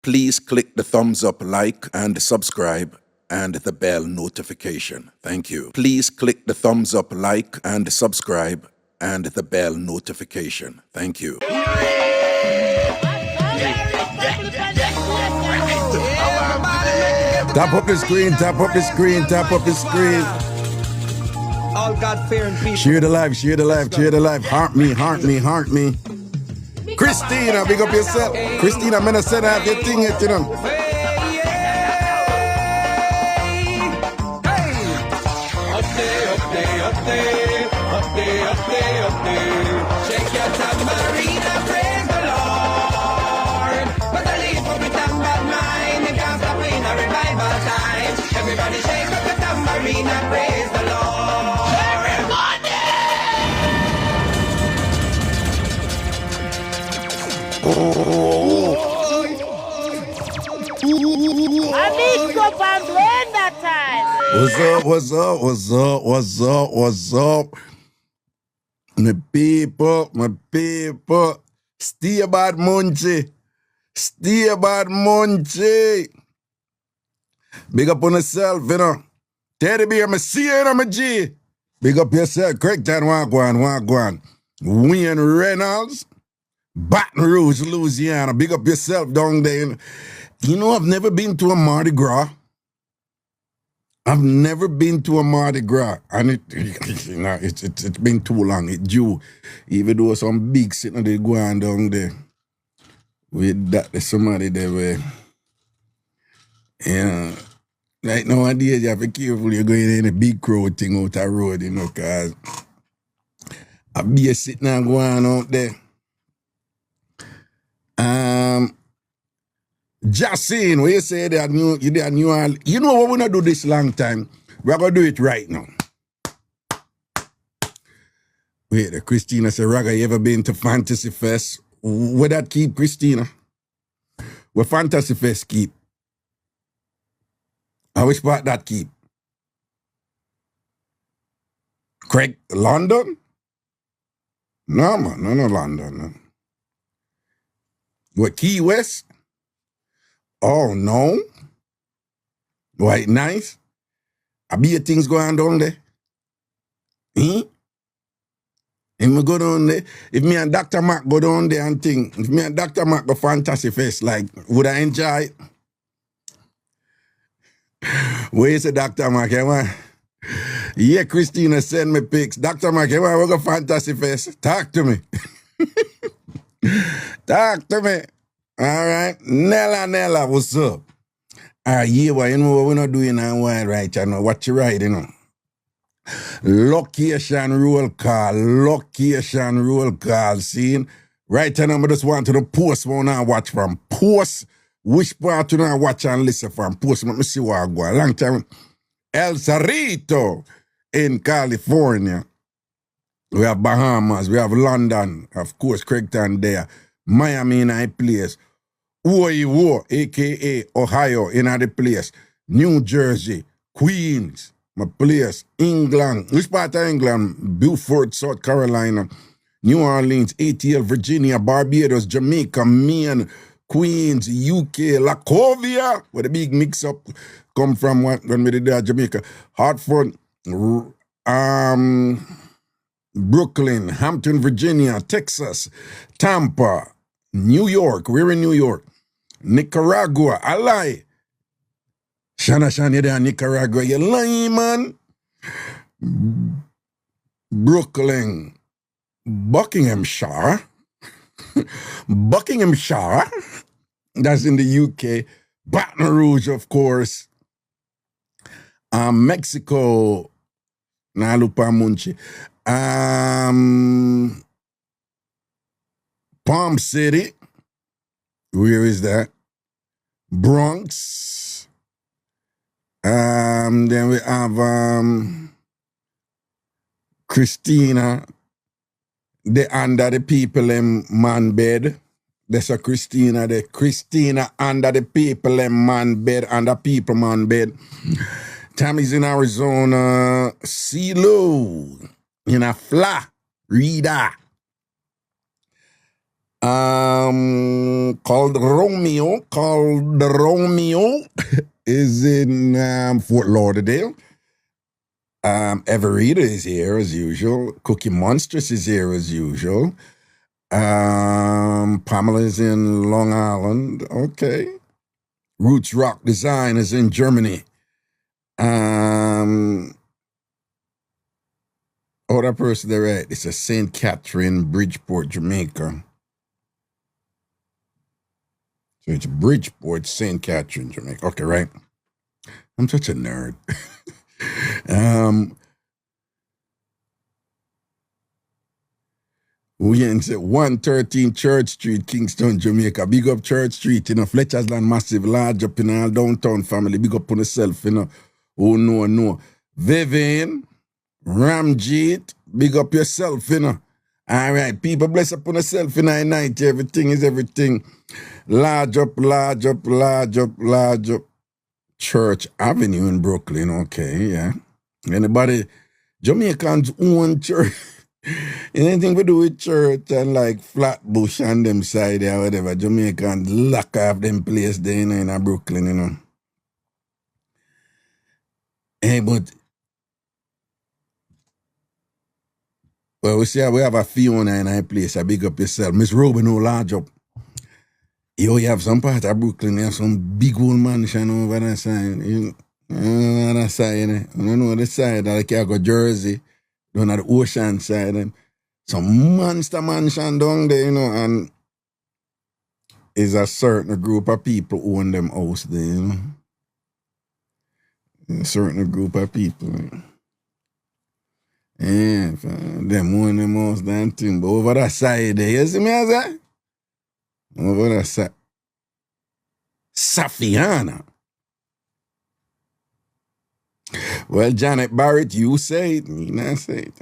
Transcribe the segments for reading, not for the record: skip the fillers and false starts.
Please click the thumbs up, like, and subscribe, and the bell notification. Thank you. Please click the thumbs up, like, and subscribe, and the bell notification. Thank you. Tap up the screen, tap up the screen, tap up the screen. All God-fearing people. Share the live, share the live, share the live. Heart me, heart me, heart me. Christina, big up yourself. Christina, I'm gonna set out your thing, you know. Shake your tambourine and praise the Lord. But I leave for with them bad mind. It can't stop in a revival time. Everybody shake up the tambourine and praise the Lord. I Mixup An Blenda time. What's up, what's up, what's up, what's up, what's up? My people. Stay bad, Munchie. Stay bad, Munchie. Big up on yourself, you know. Teddy bear, me see you, you know, my G. Big up yourself. Craig Tan, Wagwan. Wayne Reynolds. Baton Rouge, Louisiana. Big up yourself down there. You know, I've never been to a Mardi Gras. I've never been to a Mardi Gras. And it's been too long. It's due. Even though some big sitting there going down there. With that, there's somebody there where, yeah. Like nowadays, you have to be careful. You're going in a big crowd thing out the road, you know, because I be sitting and going out there. Just saying, when you say that you know what we're gonna do this long time? We're gonna do it right now. Wait, Christina said, Raga, you ever been to Fantasy Fest? Where that keep, Christina? Where Fantasy Fest keep? And which part that keep? Craig, London? No, man, no London. No. What, Key West? Oh, no. White nice. I be your things going down there. If me go down there, if me and Dr. Mac go down there and think, if me and Dr. Mac go Fantasy Fest, like, would I enjoy it? Where is it, Dr. Mac? Yeah, Christina send me pics. Dr. Mac, we go Fantasy Fest. Talk to me. Talk to me. All right. Nella, what's up? Yeah, well, you know what we're not doing now, right? You know what you right, you know. Location roll call, scene. Right now, I just want to post one and watch from. Post which part you know watch and listen from. Post, let me see what I go. Long time. El Cerrito in California. We have Bahamas, we have London, of course, Craigton there. Miami in a place. Oiwo, a.k.a. Ohio, in the place. New Jersey, Queens, my place. England, which part of England? Beaufort, South Carolina. New Orleans, ATL, Virginia, Barbados, Jamaica, Maine, Queens, UK, Lacovia, where the big mix-up come from when we did that, Jamaica. Hartford, Brooklyn, Hampton, Virginia, Texas, Tampa, New York. We're in New York. Nicaragua. I lie. Shana, you're there in Nicaragua. You lie, man. Brooklyn. Buckinghamshire. That's in the UK. Baton Rouge, of course. Mexico. Nalupa Munchi. Palm City. Where is that? Bronx. Then we have Christina. The under the people in man bed. There's a Christina. The Christina under the people in man bed, under people man bed. Tammy's in Arizona. CeeLo in a Florida. Called Romeo is in Fort Lauderdale. Everita is here as usual. Cookie Monstrous is here as usual. Pamela is in Long Island. Okay. Roots Rock Design is in Germany. Other person there, right? It's a St. Catherine, Bridgeport, Jamaica. So it's Bridgeport, St. Catherine, Jamaica. Okay, right? I'm such a nerd. We in 113 Church Street, Kingston, Jamaica. Big up Church Street, you know, Fletcher's Land massive, large up in our downtown family. Big up on yourself, you know. Oh, no. Vivian, Ramjeet, big up yourself, you know. All right, people, bless up on yourself, you know, at night. Everything is everything. Large up. Church Avenue in Brooklyn, okay, yeah. Anybody, Jamaicans own church. Anything to do with church and like Flatbush and them side or whatever, Jamaicans lock off them place there, you know, in Brooklyn, you know. Hey, but well, we see we have a Fiona in our place. I big up yourself. Miss Robin, no large up. You have some part of Brooklyn, you have some big old mansion over that side. You know that side, you know the side, like you go Jersey, down at the ocean side. And some monster mansion down there, you know, and is a certain group of people who own them house there, you know. A certain group of people. Yeah, them own them house damn thing. But over that side there, you see me as that? Over that side. Safiana. Well, Janet Barrett, you say it, me not say it.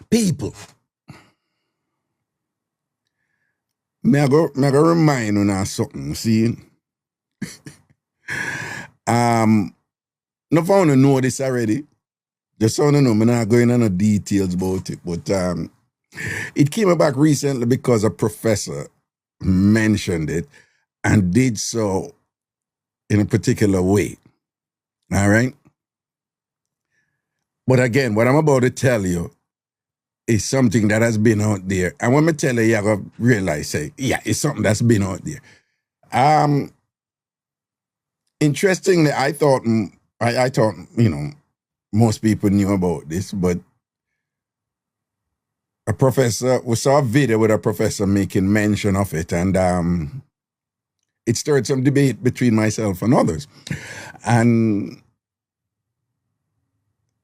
People, me I go remind you now something, see? No found to know this already. Just so you know, I'm not going into details about it, but it came back recently because a professor mentioned it and did so in a particular way. All right? But again, what I'm about to tell you is something that has been out there. And when I tell you, you're going to realize, say, yeah, it's something that's been out there. Interestingly, I thought, you know, most people knew about this, but we saw a video with a professor making mention of it, and it stirred some debate between myself and others. And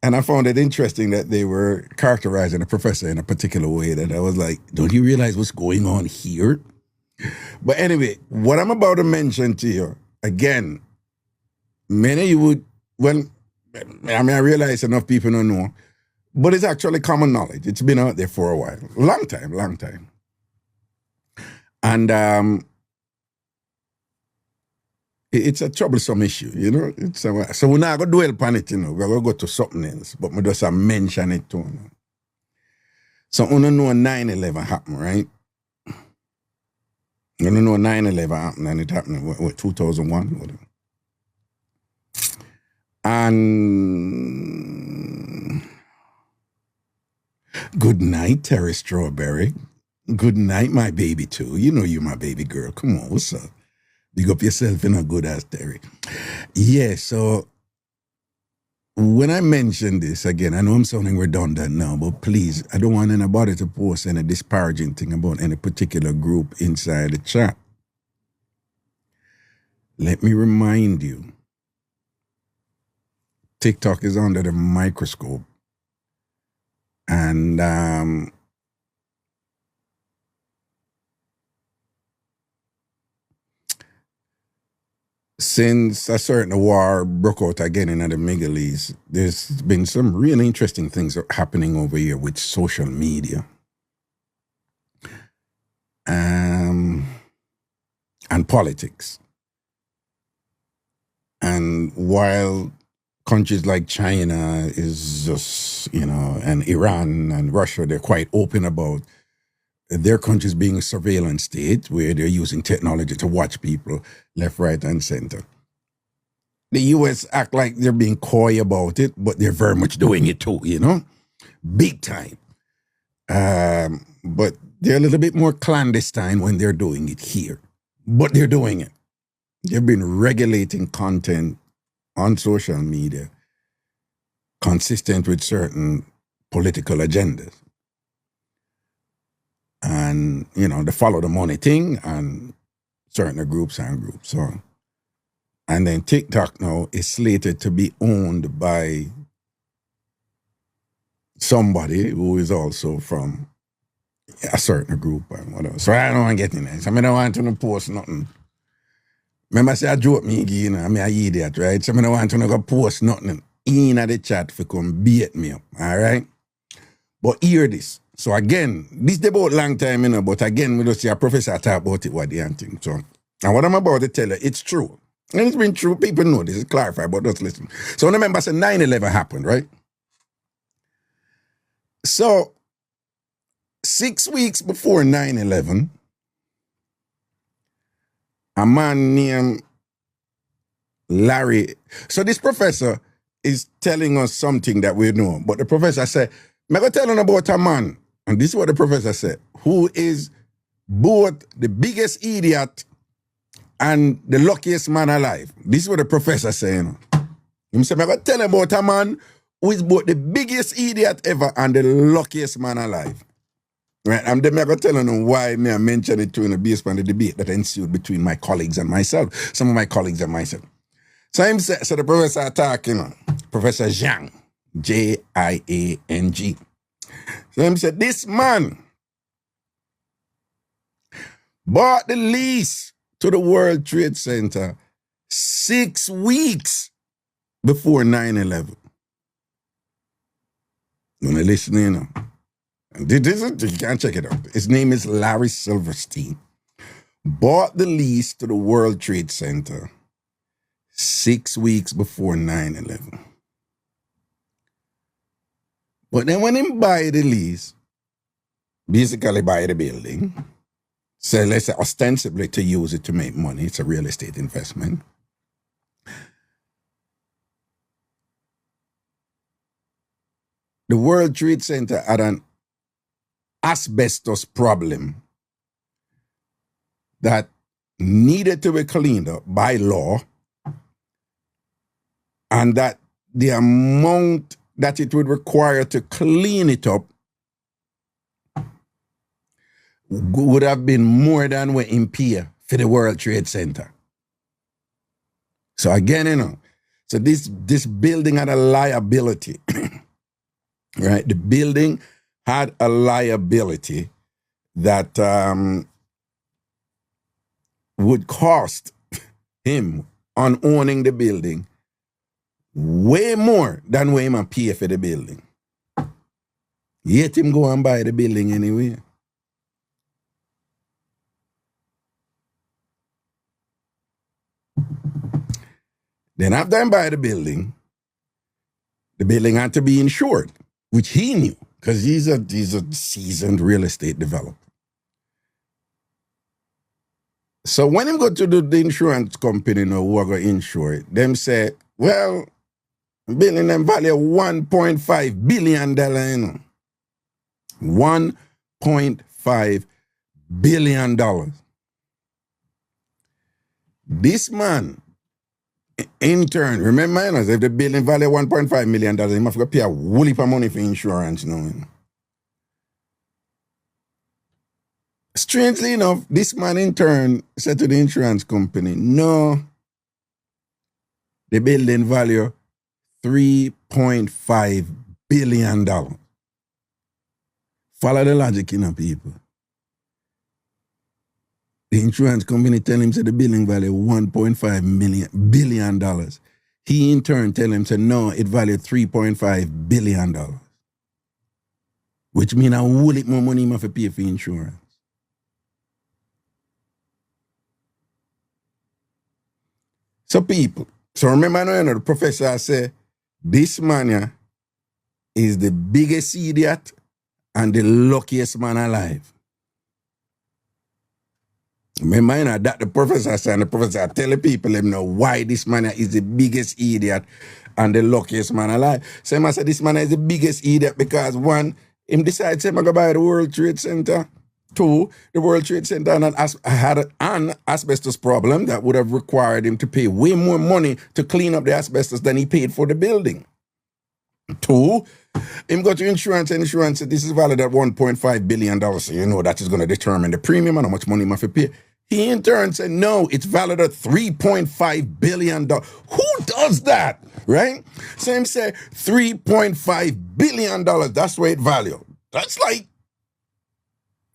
I found it interesting that they were characterizing a professor in a particular way that I was like, don't you realize what's going on here? But anyway, what I'm about to mention to you, again, many of you would, I realize enough people don't know, but it's actually common knowledge. It's been out there for a while. Long time. And it's a troublesome issue, you know. So we're not going to dwell upon it, you know. We're going to go to something else, but we just mention it too. You know? So we don't know 9/11 happened, right? You don't know 9/11 happened, and it happened in 2001, whatever. And good night, Terry Strawberry. Good night, my baby, too. You know you're my baby girl. Come on, what's up? Big up yourself in a good ass, Terry. Yeah, so when I mention this, again, I know I'm sounding redundant now, but please, I don't want anybody to post any disparaging thing about any particular group inside the chat. Let me remind you, TikTok is under the microscope. And since a certain war broke out again in the Middle East, there's been some really interesting things happening over here with social media. And politics. And while countries like China is just, you know, and Iran and Russia, they're quite open about their countries being a surveillance state where they're using technology to watch people left, right, and center. The US act like they're being coy about it, but they're very much doing it too, you know? Big time. But they're a little bit more clandestine when they're doing it here. But they're doing it. They've been regulating content on social media consistent with certain political agendas. And, you know, they follow the money thing and certain groups and groups. So, and then TikTok now is slated to be owned by somebody who is also from a certain group and whatever. So I don't want to get in there. So I don't want to post nothing. Remember I say I joke me, you know, I mean I idiot, right? So I don't want to go post nothing in the chat for come beat me up, all right? But hear this. So again, this is about long time, you know, but again, we don't see a professor talk about it, what they think. So, and what I'm about to tell you, it's true. And it's been true. People know this is clarified, but just listen. So remember, I said 9/11 happened, right? So 6 weeks before 9/11, a man named Larry. So this professor is telling us something that we know. But the professor said, I'm going to tell you about a man. And this is what the professor said, who is both the biggest idiot and the luckiest man alive. This is what the professor saying. He said, I'm going to tell you about a man who is both the biggest idiot ever and the luckiest man alive. Right? And then I'm going to tell you why I mentioned it too in the based on the debate that ensued between my colleagues and myself, some of my colleagues and myself. So the professor talking, Professor Zhang, Jiang. So he said, this man bought the lease to the World Trade Center 6 weeks before 9/11. You want to listen, you know? This is, you can't check it out. His name is Larry Silverstein. Bought the lease to the World Trade Center 6 weeks before 9/11. But then when he buy the lease, basically buy the building, so let's say ostensibly to use it to make money, it's a real estate investment. The World Trade Center had an asbestos problem that needed to be cleaned up by law, and that the amount that it would require to clean it up would have been more than what in pay for the World Trade Center. So again, you know, so this building had a liability, right? The building had a liability that would cost him on owning the building way more than what him pay for the building. Yet him go and buy the building anyway. Then after him buy the building had to be insured, which he knew, because he's a seasoned real estate developer. So when him go to the insurance company, you know, who are going to insure it, them say, well, building them value $1.5 billion, you know. $1.5 billion. This man, in turn, remember, you know, if the building value $1.5 million, he must go pay a whole heap of money for insurance, you know. Strangely enough, this man in turn said to the insurance company, no, the building value $3.5 billion. Follow the logic, you know, people. The insurance company tell him, say the building value $1.5 billion. He in turn tell him, say no, it valued $3.5 billion. Which means a whole lot more money he must pay for insurance. So people, so remember now, you know, the professor said, this man is the biggest idiot and the luckiest man alive. Remember, you know, that the professor said, and the professor tell the people them know why this man is the biggest idiot and the luckiest man alive. So I said this man is the biggest idiot because one, him decides to go buy the World Trade Center. Two, the World Trade Center had an asbestos problem that would have required him to pay way more money to clean up the asbestos than he paid for the building. Two, him go to insurance and insurance said this is valued at $1.5 billion. So you know that is going to determine the premium and how much money he must pay. He in turn said, no, it's valued at $3.5 billion. Who does that, right? So him say $3.5 billion, that's where it valued. That's like,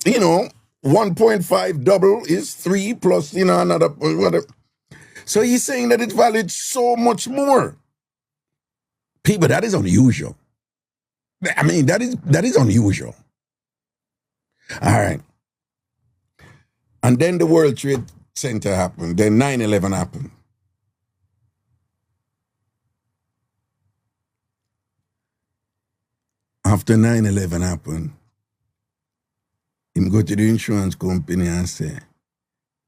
you know, 1.5 double is 3 plus, you know, another, whatever. So he's saying that it's valued so much more. People, that is unusual. I mean, that is unusual. All right. And then the World Trade Center happened. Then 9/11 happened. After 9/11 happened, him go to the insurance company and say,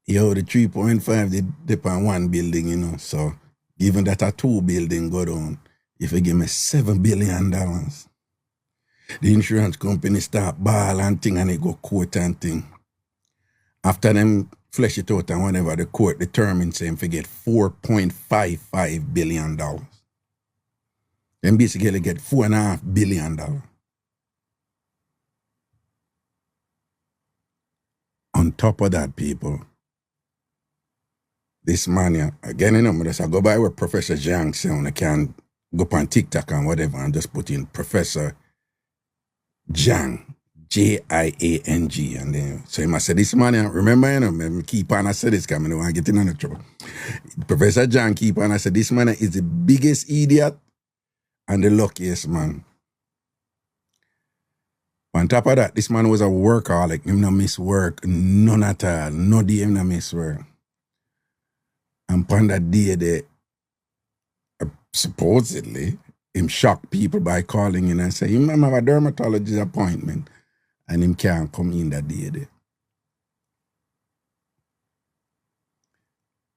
yo, the 3.5 they depend on one building, you know. So given that a 2 building go down, if you give me $7 billion, the insurance company start ball and thing and they go court and thing. After them flesh it out and whenever the court determines him to get $4.55 billion. Then basically get $4.5 billion. On top of that, people, this man here, again, you know, I go by what Professor Dung said, I can go up on TikTok and whatever and just put in Professor Dung. Jiang, and then so he must say this man, remember, you know, keep on I said this because I don't want to get in any trouble. Professor John keep on I said this man is the biggest idiot and the luckiest man. On top of that, this man was a workaholic. Him not miss work, none at all. No day him not miss work. And on that day, they supposedly him shocked people by calling in and saying, you have a dermatologist appointment. And him can't come in that day there.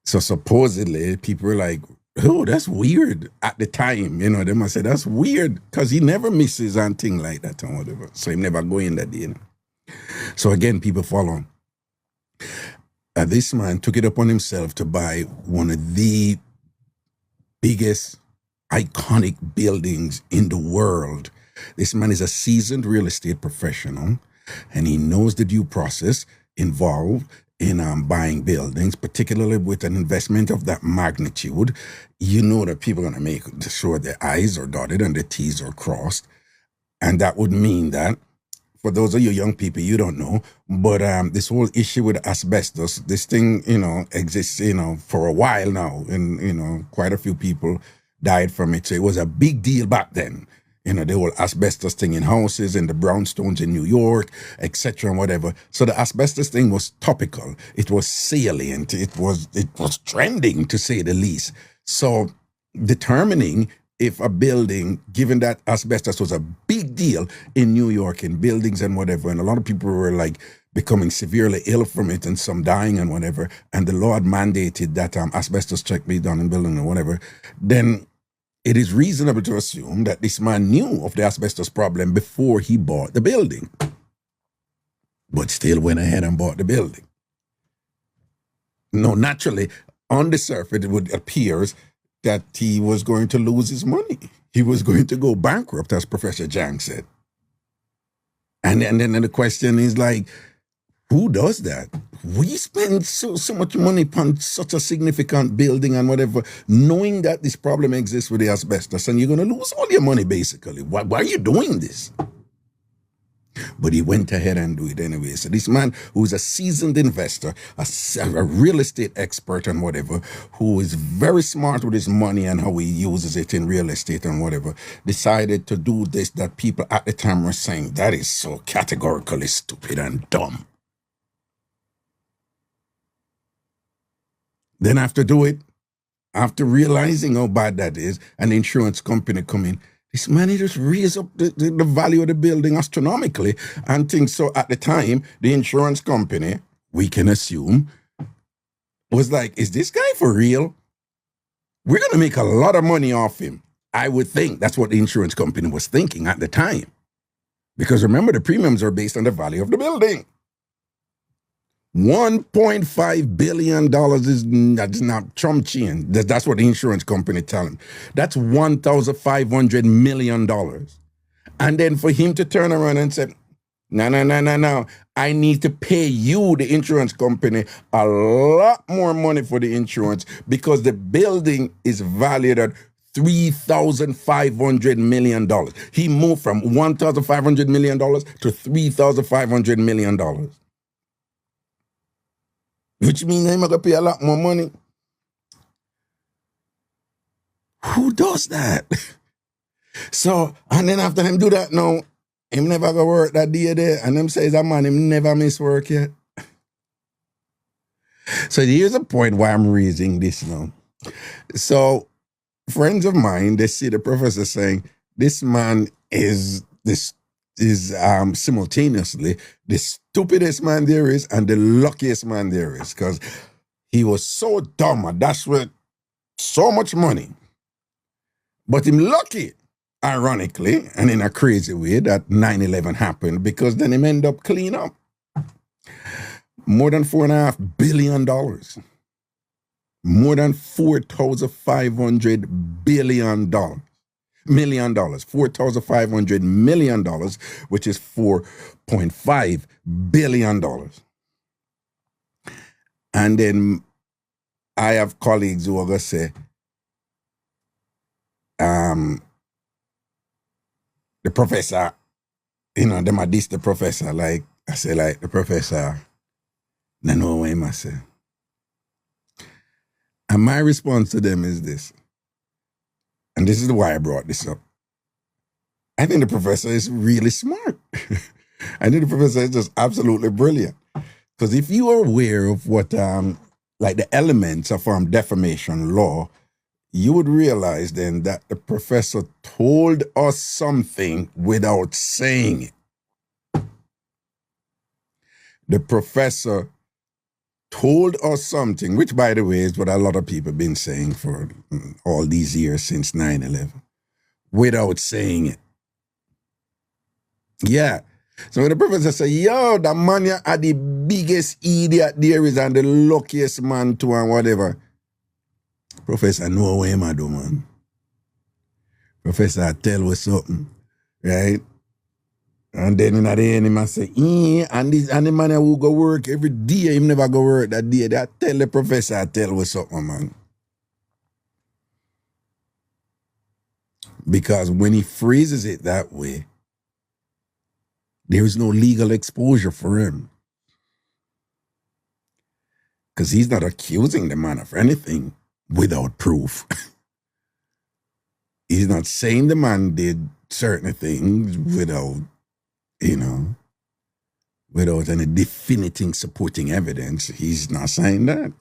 So supposedly people were like, oh, that's weird at the time. You know, they must say that's weird because he never misses and thing like that and whatever. So he never go in that day. You know? So again, people follow. This man took it upon himself to buy one of the biggest iconic buildings in the world. This man is a seasoned real estate professional, and he knows the due process involved in buying buildings, particularly with an investment of that magnitude. You know that people are going to make sure their I's are dotted and their T's are crossed. And that would mean that, for those of you young people, you don't know, but this whole issue with asbestos, this thing, you know, exists, you know, for a while now. And, you know, quite a few people died from it. So it was a big deal back then. You know, the whole asbestos thing in houses and the brownstones in New York, etc. and whatever. So the asbestos thing was topical. It was salient. It was trending, to say the least. So determining if a building, given that asbestos was a big deal in New York, in buildings and whatever, and a lot of people were like becoming severely ill from it and some dying and whatever, and the law had mandated that asbestos check be done in building or whatever, then it is reasonable to assume that this man knew of the asbestos problem before he bought the building, but still went ahead and bought the building. No, naturally, on the surface, it would appear that he was going to lose his money. He was going to go bankrupt, as Professor Jang said. And then the question is like, who does that? We spend so much money on such a significant building and whatever, knowing that this problem exists with the asbestos, and you're going to lose all your money, basically. Why are you doing this? But he went ahead and do it anyway. So this man, who is a seasoned investor, a real estate expert and whatever, who is very smart with his money and how he uses it in real estate and whatever, decided to do this that people at the time were saying, that is so categorically stupid and dumb. Then after after realizing how bad that is, an insurance company come in, this man just raise up the value of the building astronomically and things. So at the time, the insurance company, we can assume, was like, is this guy for real? We're going to make a lot of money off him. I would think that's what the insurance company was thinking at the time. Because remember, the premiums are based on the value of the building. $1.5 billion that's not Trump chin. That's what the insurance company tell him. That's $1,500 million. And then for him to turn around and say, no. I need to pay you, the insurance company, a lot more money for the insurance because the building is valued at $3,500 million. He moved from $1,500 million to $3,500 million. Which means I'm going to pay a lot more money. Who does that? So, and then after him do that now, him never go work that day there, and him says that man, him never miss work yet. So here's a point why I'm raising this now. So friends of mine, they see the professor saying, this man is simultaneously the stupidest man there is and the luckiest man there is, because he was so dumb and that's with so much money. But him lucky, ironically, and in a crazy way, that 9/11 happened, because then him end up clean up. More than $4.5 billion. More than $4,500 billion. Million dollars. $4,500 million, which is $4.5 billion. And then I have colleagues who are going to say, the professor, them are this the professor, like, I say, like, the professor, I know what I say. And my response to them is this, and this is why I brought this up. I think the professor is really smart. I think the professor is just absolutely brilliant. Because if you are aware of what, like the elements of defamation law, you would realize then that the professor told us something without saying it. The professor told us something, which, by the way, is what a lot of people have been saying for all these years since 9/11, without saying it. Yeah. So when the professor said, yo, the man you are the biggest idiot there is and the luckiest man too and whatever, professor know what him a do, man. Professor I tell you something, right? And then in the end, him say, and the man who go work every day, him never go work that day. They tell the professor, I tell you something, man. Because when he phrases it that way, there is no legal exposure for him. Because he's not accusing the man of anything without proof. He's not saying the man did certain things without any definitive supporting evidence. He's not saying that.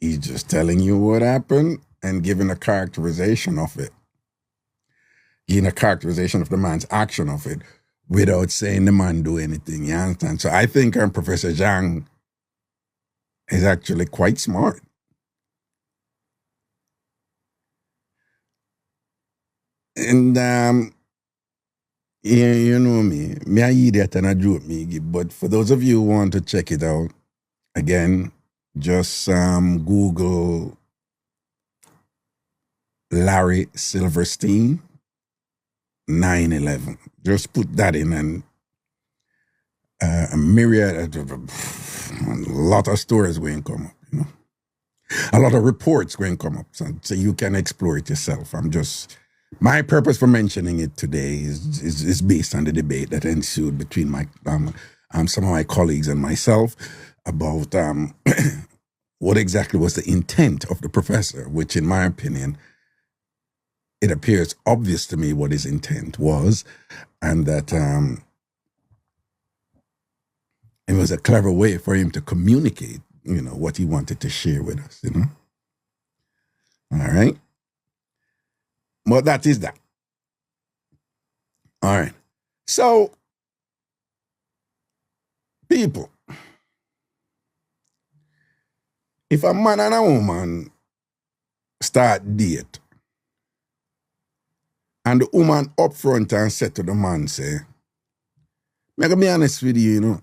He's just telling you what happened and giving a characterization of it. Giving a characterization of the man's action of it without saying the man do anything. You understand? So I think Professor Dung is actually quite smart. And you know me I idiot and I joke me, but for those of you who want to check it out, again, just Google Larry Silverstein 9/11. Just put that in and a myriad, a lot of stories going to come up, a lot of reports going to come up, so you can explore it yourself. My purpose for mentioning it today is based on the debate that ensued between my some of my colleagues and myself about what exactly was the intent of the professor, which in my opinion, it appears obvious to me what his intent was, and that it was a clever way for him to communicate, what he wanted to share with us, All right. Well, that is that. All right. So, people, if a man and a woman start date, and the woman up front and said to the man, say, I'm gonna be honest with you, you know.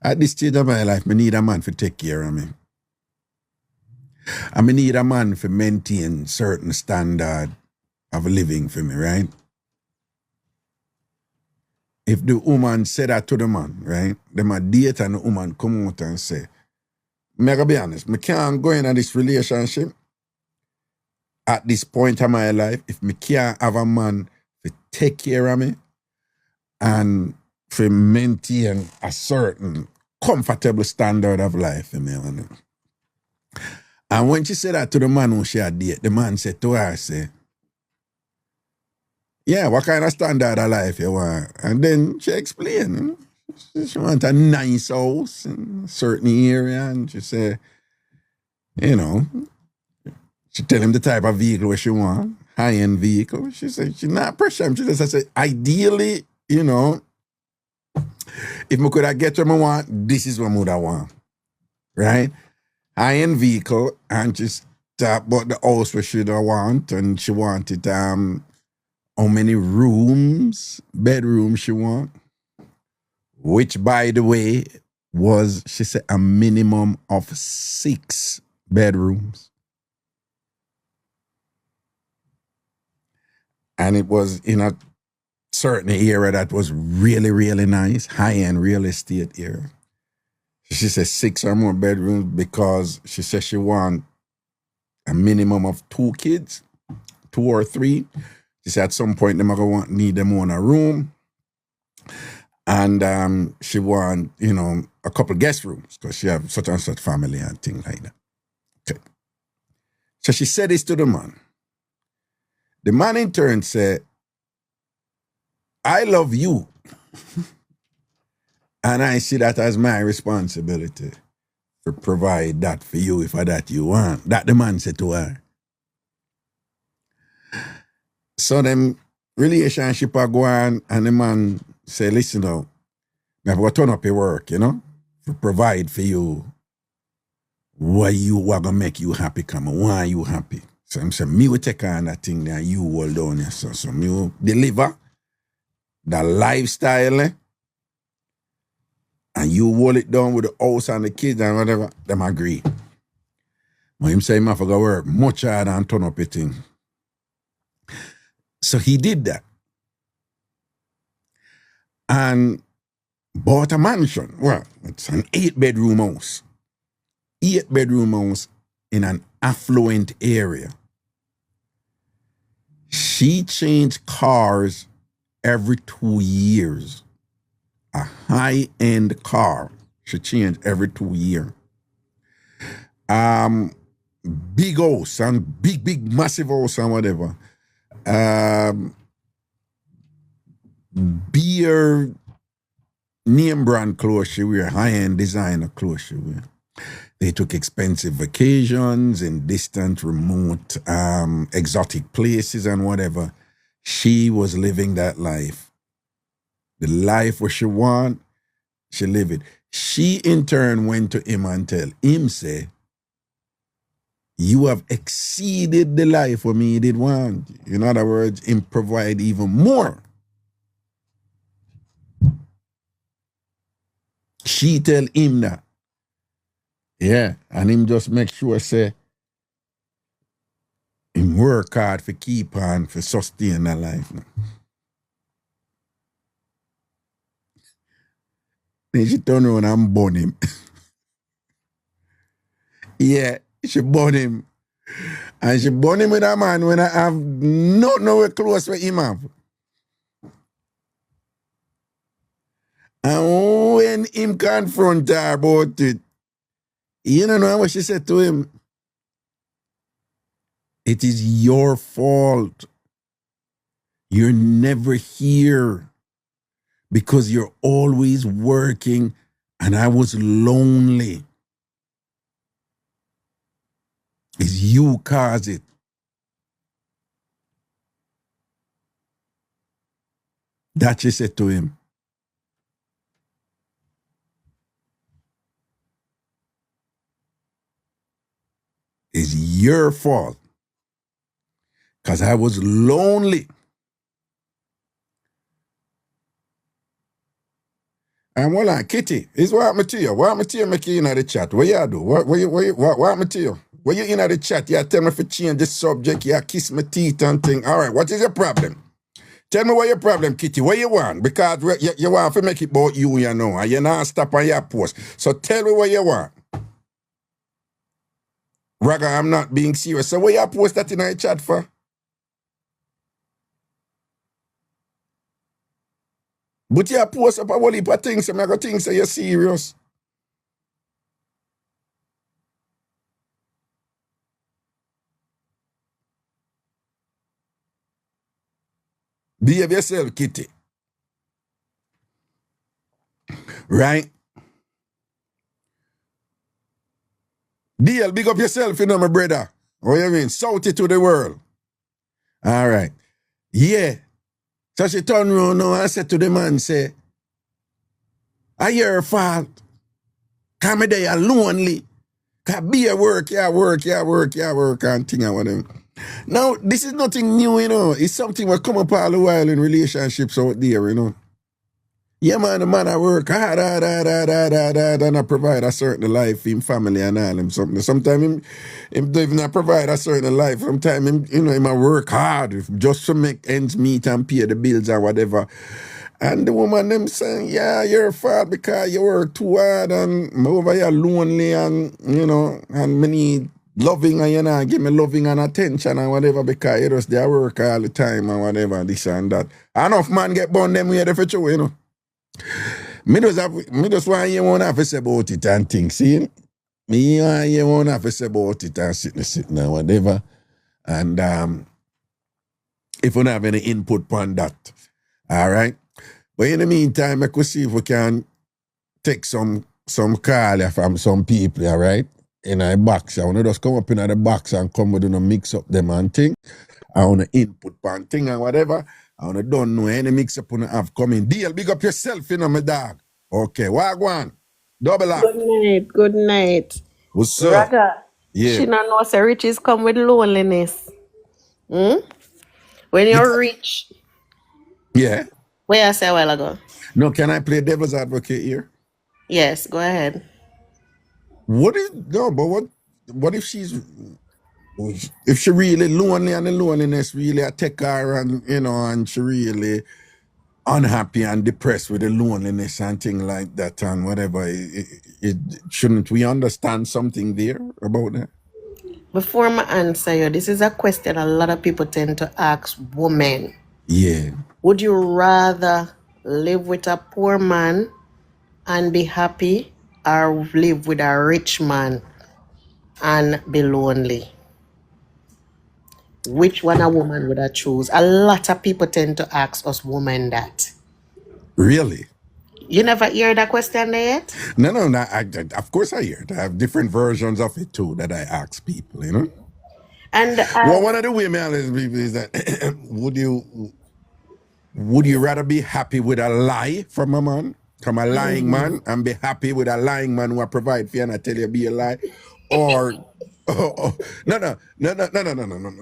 At this stage of my life, I need a man to take care of me. And I need a man to maintain certain standard of living for me, right? If the woman said that to the man, right? Them a date and the woman come out and say, I'm gonna be honest, I can't go into this relationship at this point of my life if I can't have a man to take care of me and to maintain a certain comfortable standard of life for me. And when she said that to the man who she had date, the man said to her, say, yeah, what kind of standard of life you want? And then she explained, you know, she want a nice house in a certain area, and she said, you know, she tell him the type of vehicle she want, high-end vehicle. She said she not pressure him. She just said, ideally, you know, if I could have get what I want, this is what I would have want. Right? High-end vehicle, and just about the house where she want, and she wanted how many rooms, bedrooms she want, which, by the way, was, she said, a minimum of 6 bedrooms. And it was in a certain area that was really, really nice, high-end real estate area. She said 6 or more bedrooms because she said she want a minimum of 2 kids, 2 or 3. She said at some point them are going to need them on a room. And she want, you know, a couple guest rooms because she have such and such family and things like that. Okay. So she said this to the man. The man in turn said, I love you. And I see that as my responsibility to provide that for you if that you want. That the man said to her. So them relationship are going and the man say, listen now, I have to turn up your work, you know, to provide for you what gonna make you happy, come on, why you happy. So I'm saying, me will take on that thing that you hold on yourself. So me will deliver the lifestyle, and you hold it down with the house and the kids and whatever, them agree. But him say, I have to go work much harder and turn up your thing. So he did that. And bought a mansion. Well, it's an 8-bedroom house. 8-bedroom house in an affluent area. She changed cars every 2 years. A high-end car she changed every 2 years. Big house and big massive house and whatever. Beer name brand clothes she wear, high-end designer clothes she wear. They took expensive vacations in distant, remote, exotic places and whatever. She was living that life. The life where she want, she live it. She in turn went to him and tell him, say, you have exceeded the life for me did want. In other words, him provide even more. She tell him that. Yeah, and him just make sure, say, him work hard for keep on, for sustain that life. Now. Then she turn around and burn him. Yeah, she burn him. And she burn him with a man when I have nowhere close with him have. And when him confront her about it, you don't know what she said to him? It is your fault. You're never here because you're always working and I was lonely. It's you cause it. That she said to him. is your fault. Because I was lonely. And hold on, Kitty, is what happened to you? What happened to you make you in the chat? What you do? What happened to you? When you in the chat, you tell me to change the subject, you kiss my teeth and thing. All right, what is your problem? Tell me what your problem, Kitty. What you want? Because you want to make it about you, you know, and you not stop on your post. So tell me what you want. Raga, I'm not being serious. So what you post that in the chat for? But you post up a whole heap of things, and I go think say you're serious. Behave yourself, Kitty. Right? Deal, big up yourself, you know, my brother. What you mean? Shout it to the world. All right. Yeah. So she turned around now and said to the man, say, I your fault. Come there, you're lonely. Can be a work, and thing and whatever. Now, this is nothing new, you know. It's something that come up all the while in relationships out there, you know. Yeah, man, the man I work hard, and I provide a certain life in family and all him something. Sometimes him don't even provide a certain life. Sometimes him, you know, him work hard just to make ends meet and pay the bills or whatever. And the woman them saying, yeah, you're fault because you work too hard and over here lonely and, you know, and many loving and you know, give me loving and attention and whatever because you just they work all the time and whatever, this and that. Enough man get born them way for you, you know. Me just want you won't have to say about it and things, see? Me you won't have to say about it and sitting and whatever. And if you don't have any input on that, all right? But in the meantime, I could see if we can take some call from some people, all right? In a box. I want to just come up in the box and come with a mix up them and thing. I want to input on thing and whatever. I want to don't know any mix up on have coming. Deal, big up yourself, you know, my dog. Okay, wagwan. Double up. Good night. What's up? Raga, Yeah. she don't know say riches come with loneliness. When you're rich, Yeah. where I say a while ago. No, can I play devil's advocate here? Yes, go ahead. What if she really lonely and the loneliness really attack her and you know and she really unhappy and depressed with the loneliness and things like that and whatever, shouldn't we understand something there about that? Before I answer you, this is a question a lot of people tend to ask women. Yeah. Would you rather live with a poor man and be happy or live with a rich man and be lonely? Which one a woman would I choose? A lot of people tend to ask us women that. Really? You never hear that question there yet? No, I of course I hear it. I have different versions of it too that I ask people, you know. And Well, one of the women always people is that would you rather be happy with a lie from a man, from a lying man, and be happy with a lying man who provide for you and I tell you be a lie? Or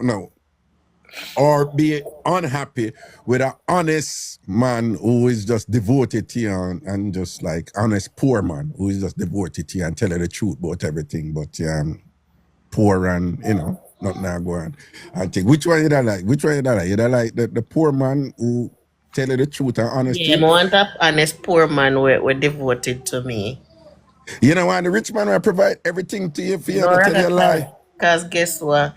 no. Or be unhappy with an honest man who is just devoted to you and just like honest poor man who is just devoted to you and tell you the truth about everything, but poor and you know, not now go on. I think which one you don't like? Which one you don't like? You don't like the poor man who tell you the truth and honesty? yeah, I want an honest poor man who devoted to me. You know why the rich man will provide everything to you for you to tell you a lie? Because guess what?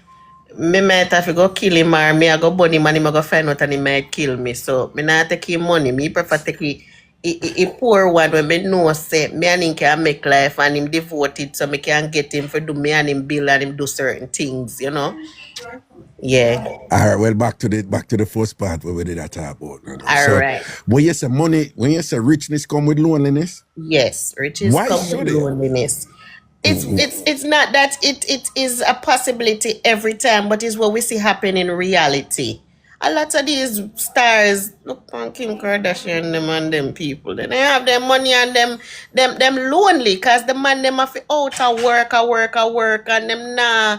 Me might have to go kill him or me I go burn him and him I go find out and he might kill me. So me not take him money. Me prefer take a poor one when me know say me and him can make life and him devoted so me can get him for do me and him bill and him do certain things, you know? Yeah. All right, well, back to the first part where we did that talk about. All right. When you say money, when you say richness come with loneliness? Yes, riches Why come should with it? loneliness. It's not that it is a possibility every time, but it's what we see happen in reality. A lot of these stars, look on Kim Kardashian them and them people, then they have their money and them lonely because the man them have to out a work and them nah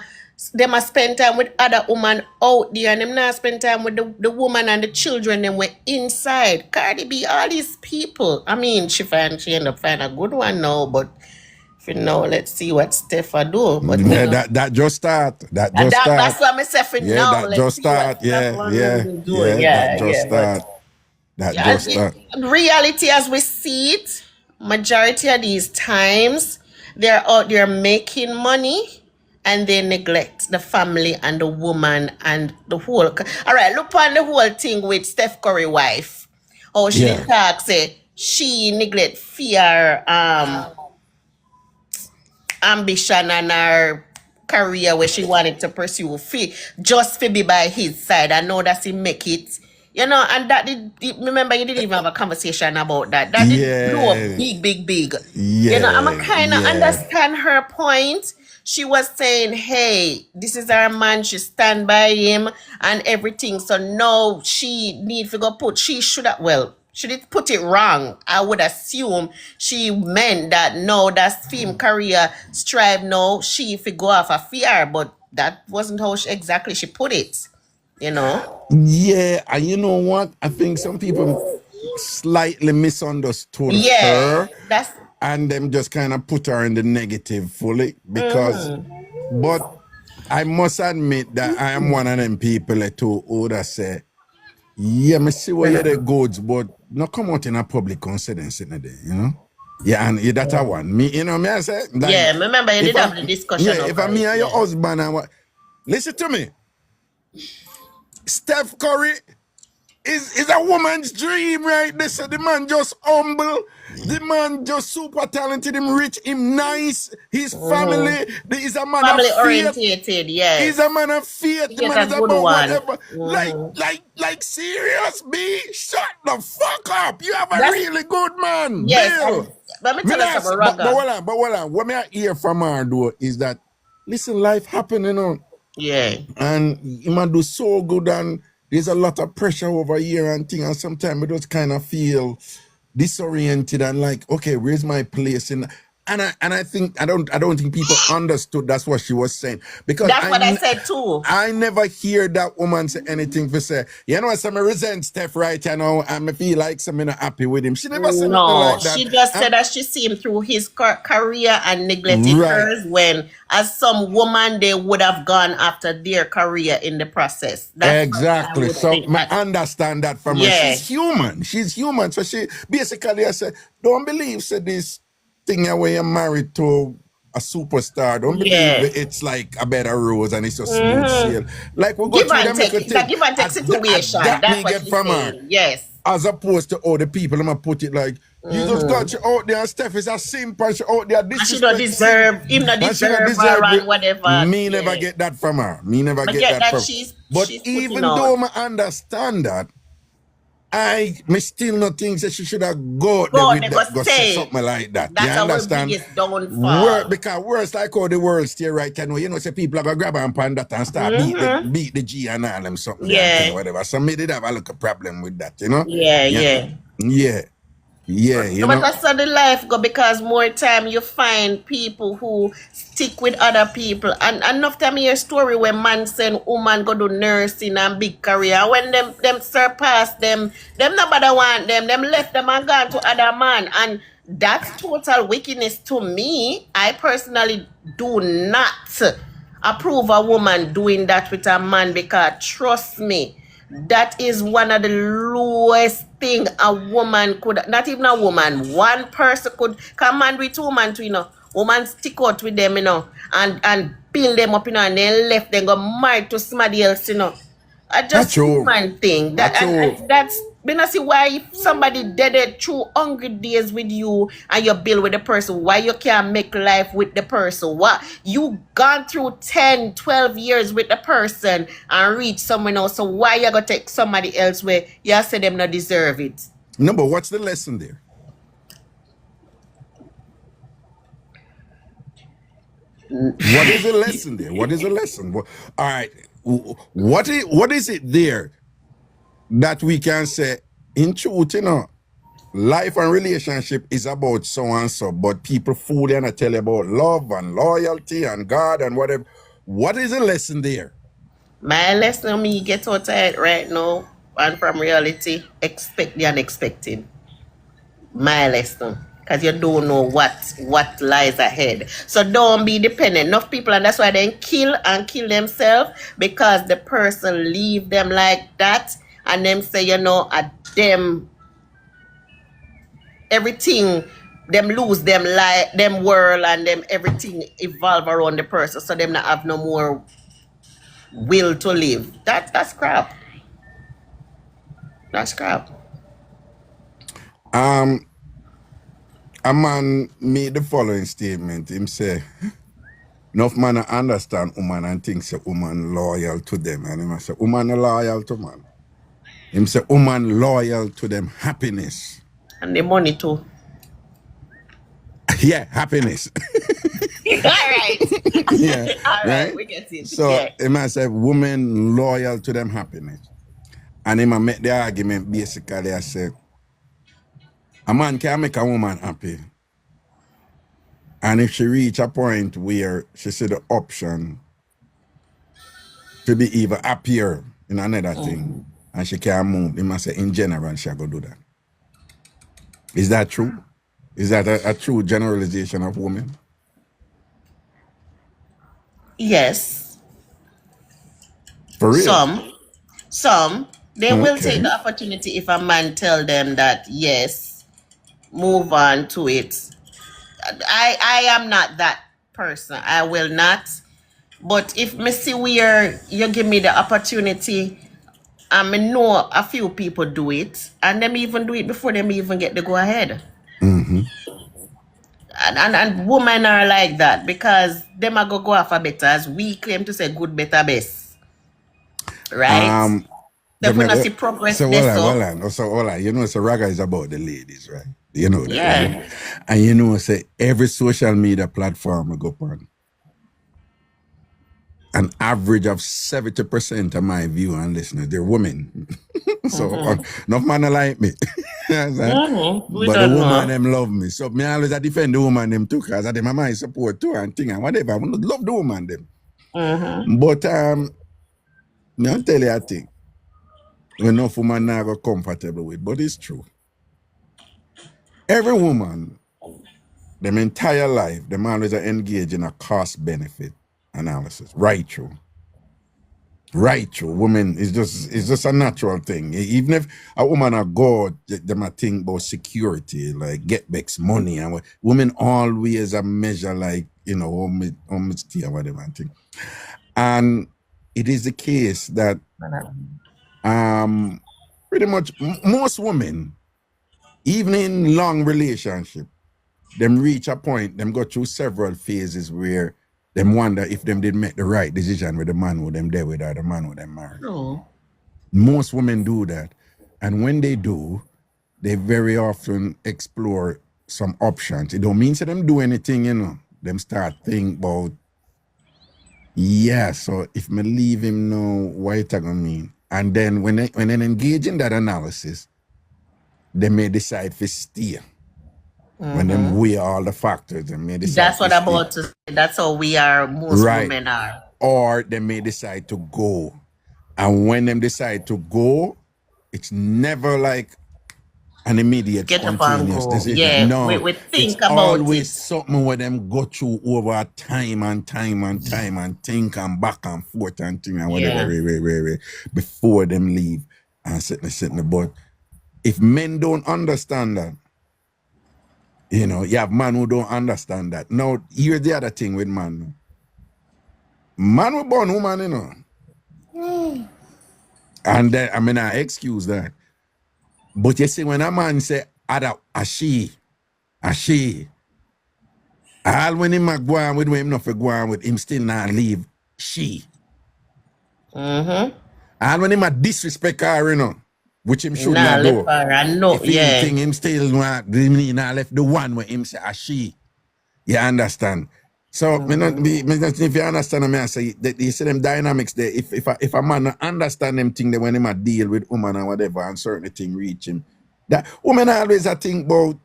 them a spend time with other woman out there and them not spend time with the woman and the children them were inside. Cardi B, all these people. I mean, she end up find a good one now, but for now, let's see what Steffa do. But Yeah, that just start. That just start. that's what I say for Yeah, now. that Let's just see what start. Yeah, Steffa yeah, really doing. that just but start. That yeah, just start. reality as we see it, majority of these times, they're out there making money and they neglect the family and the woman and the whole. All right, look on the whole thing with Steph Curry wife. Oh, she Yeah. talk say she neglect fear, ambition and her career where she wanted to pursue just to be by his side. I know that he make it. You know, and that remember you didn't even have a conversation about that. That did blow up Yeah. big. Yeah. You know, I'm kind of yeah. understand her point. She was saying, hey, this is her man, she stand by him and everything. So no, she need to go she should have, well, she did put it wrong. I would assume she meant that no, that's film career strive no, she if go off a fear, but that wasn't how exactly she put it, you know? Yeah, and you know what? I think some people slightly misunderstood Yeah, her that's and them just kind of put her in the negative fully because, but I must admit that I am one of them people that who would say, yeah, me see where you're the goods, but not come out in a public confidence in a day, you know? Yeah, and that's a one. Me, you know, me I say, like, yeah, remember you if did I- have the discussion. Yeah, if over I'm me it, and your yeah. husband and what, listen to me. Steph Curry is a woman's dream, right? This the man just humble, the man just super talented, him rich, him nice, his family. He's a man Family of faith. orientated, yes. He's a man of faith. The He's man a is good about one. whatever. Like serious, B. Shut the fuck up. You have a That's- really good man. Yes, Bill. and- let me tell you something, But Raga. hold on. What I hear from her though is that listen, life happen, you know. Yeah. And you might do so good and there's a lot of pressure over here and thing, and sometimes I just kind of feel disoriented and like, okay, where's my place in and I think I don't think people understood that's what she was saying. Because That's what I said too. I never hear that woman say anything for say, you know, some resent Steph right you know, and I feel like some not happy with him. She never said nothing No, like that. she just said that she see him through his career and neglected Right. hers when, as some woman, they would have gone after their career in the process. That's Exactly. I would So think I that- understand that from her. Yeah. She's human. So she basically I said, don't believe said this thing where you're married to a superstar. Don't believe Yeah. it's like a bed of rose and it's a smooth sail. Like we go Give through and them take. little It's a thing. give and take situation. That That's me what get she's from her. saying. Yes. As opposed to all the people, I'm gonna put it like you just got you out there and Steph is a simp and she out there And she don't deserve, him not and she not deserve her it. and whatever. Me never Yeah. get that from her. Me never But get get that that from she's But putting even out. though I understand that, me still not think that she should have go there Go, with they that, go go say say. something like that. That's you our understand? biggest downfall. Because worse like how the world stay right now, you know, say people are gonna grab and pan that and start beat the G and all them something Yeah. and whatever. So me did have a little problem with that, you know? Yeah. You But know? that's how the life go, because more time you find people who stick with other people. And enough time you hear story where man send woman go do nursing and big career. When them surpass them nobody want them left them and gone to other man. And that's total wickedness to me. I personally do not approve a woman doing that with a man, because trust me, that is one of the lowest thing a woman could, not even a woman, one person could, come and with woman too, you know. Woman stick out with them, you know, and build them up, you know, and then left them go married to somebody else, you know. I just That's true. human thing. That's true. That's me not see why if somebody dead it through hungry days with you and you build with the person, why you can't make life with the person? What you gone through 10, 12 years with the person and reach someone else, so why you gonna take somebody else where you say them not deserve it? No, but what's the lesson there? What is the lesson there? What is the lesson? All right. What is it there that we can say, in truth, you know, life and relationship is about so and so, but people fool and tell you about love and loyalty and God and whatever. What is the lesson there? My lesson me get out of it right now and from reality, expect the unexpected. My lesson. Because you don't know what lies ahead. So don't be dependent. Enough people, and that's why they kill themselves, because the person leave them like that and them say, at them everything, them lose them world and them everything evolve around the person, so them not have no more will to live. That's crap. That's crap. A man made the following statement. Him say, enough man understand woman and think say woman loyal to them. And him say, woman loyal to man. Him say, woman loyal to them happiness. And the money too. Yeah, happiness. All right. Yeah, All right? we get it. So, Yeah. him a say, woman loyal to them happiness. And him a make the argument basically, I say, a man can make a woman happy. And if she reach a point where she see the option to be even happier in another thing, and she can move, they must say in general she go do that. Is that true? Is that a true generalization of women? Yes. For real? Some they will Okay. take the opportunity if a man tell them that yes, move on to it. I am not that person. I will not. But if me see where you give me the opportunity, I know a few people do it, and them even do it before them even get to go ahead. Mm-hmm. And women are like that, because them are go after better, as we claim to say good, better, best. Right? If we not see progress so there, hold on. You know, so Raga is about the ladies, right? You know that, Yeah. right? And you know, say every social media platform I go on, an average of 70% of my viewer and listeners, they're women. So enough man like me. We But the don't woman know. them love me. So me always I defend the woman them too, because them my support too and thing and whatever. I love the woman them. But me I'll tell you a thing. Enough woman now go comfortable with, but it's true. Every woman, them entire life, them always are engaged in a cost benefit analysis. Right true. Right true. Women it's just a natural thing. Even if a woman a go, them a think about security, like get back money, and women always a measure like, how much tea or whatever and thing. And it is the case that pretty much most women, even in long relationship, them reach a point, them go through several phases where them wonder if them did make the right decision with the man who them there with or the man who them married. No. Most women do that. And when they do, they very often explore some options. It don't mean to them do anything, Them start think about, so if me leave him now, what it gonna mean? And then when they engage in that analysis, they may decide to stay. When them weigh all the factors, they may decide That's what to I'm stay. about to say. That's how we are, most Right. women are. Or they may decide to go. And when them decide to go, it's never like an immediate Get up and spontaneous go. decision. Yeah, No, we think it's about always it. something where them go through over time and time and time and think and back and forth and thing and whatever way, before them leave and sit in the boat. If men don't understand that, you have men who don't understand that. Now, here's the other thing with man. Man will born woman, And then, I excuse that. But you see, when a man say, a she, all when him go on with him not go on with him still not leave she. All when him a disrespect her, which him should not do. If he think him still not left the one where him say a she. You understand? So, if you understand me, I say that you see them dynamics there. If a man understand them thing that when him a deal with woman or whatever and certain thing reach him, that woman always I think about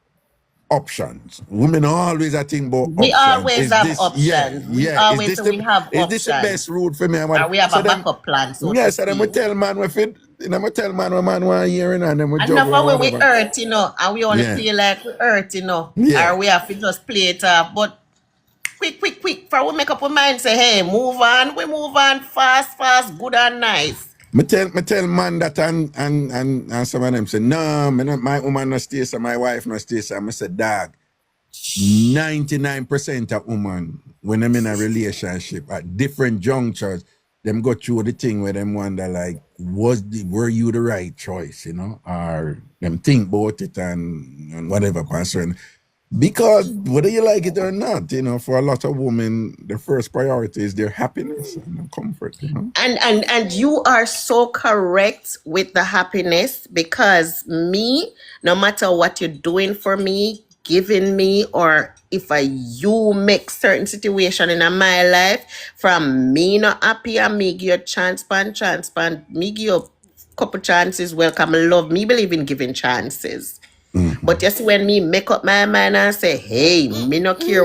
options. Women always are thinking about We options. always Is have this options. We is always this say we have is this the best options. route for me? And And we have so a them, backup plan, so to yes, and then we speak. tell man if it, you know, we tell man when man want hearing and then we And juggle enough or of we whatever. hurt, you know, and we only Yeah. play like we hurt, you know. Yeah. Or we have to just play it off. But quick, for we make up our mind, say, hey, move on, we move on fast, good and nice. Me tell man that and some of them say, no, my woman no stay, so my wife no stay, so I say, dog, 99% of women, when them in a relationship at different junctures, them go through the thing where them wonder like, were you the right choice, you know? Or them think about it and whatever concern. Because whether you like it or not, you know, for a lot of women, the first priority is their happiness and their comfort, you know. And you are so correct with the happiness, because me, no matter what you're doing for me, giving me, or if you make certain situation in my life, from me not happy and me give you chance, me give you couple chances, welcome, love, me believe in giving chances. But you see, when me make up my mind and say, hey, me no care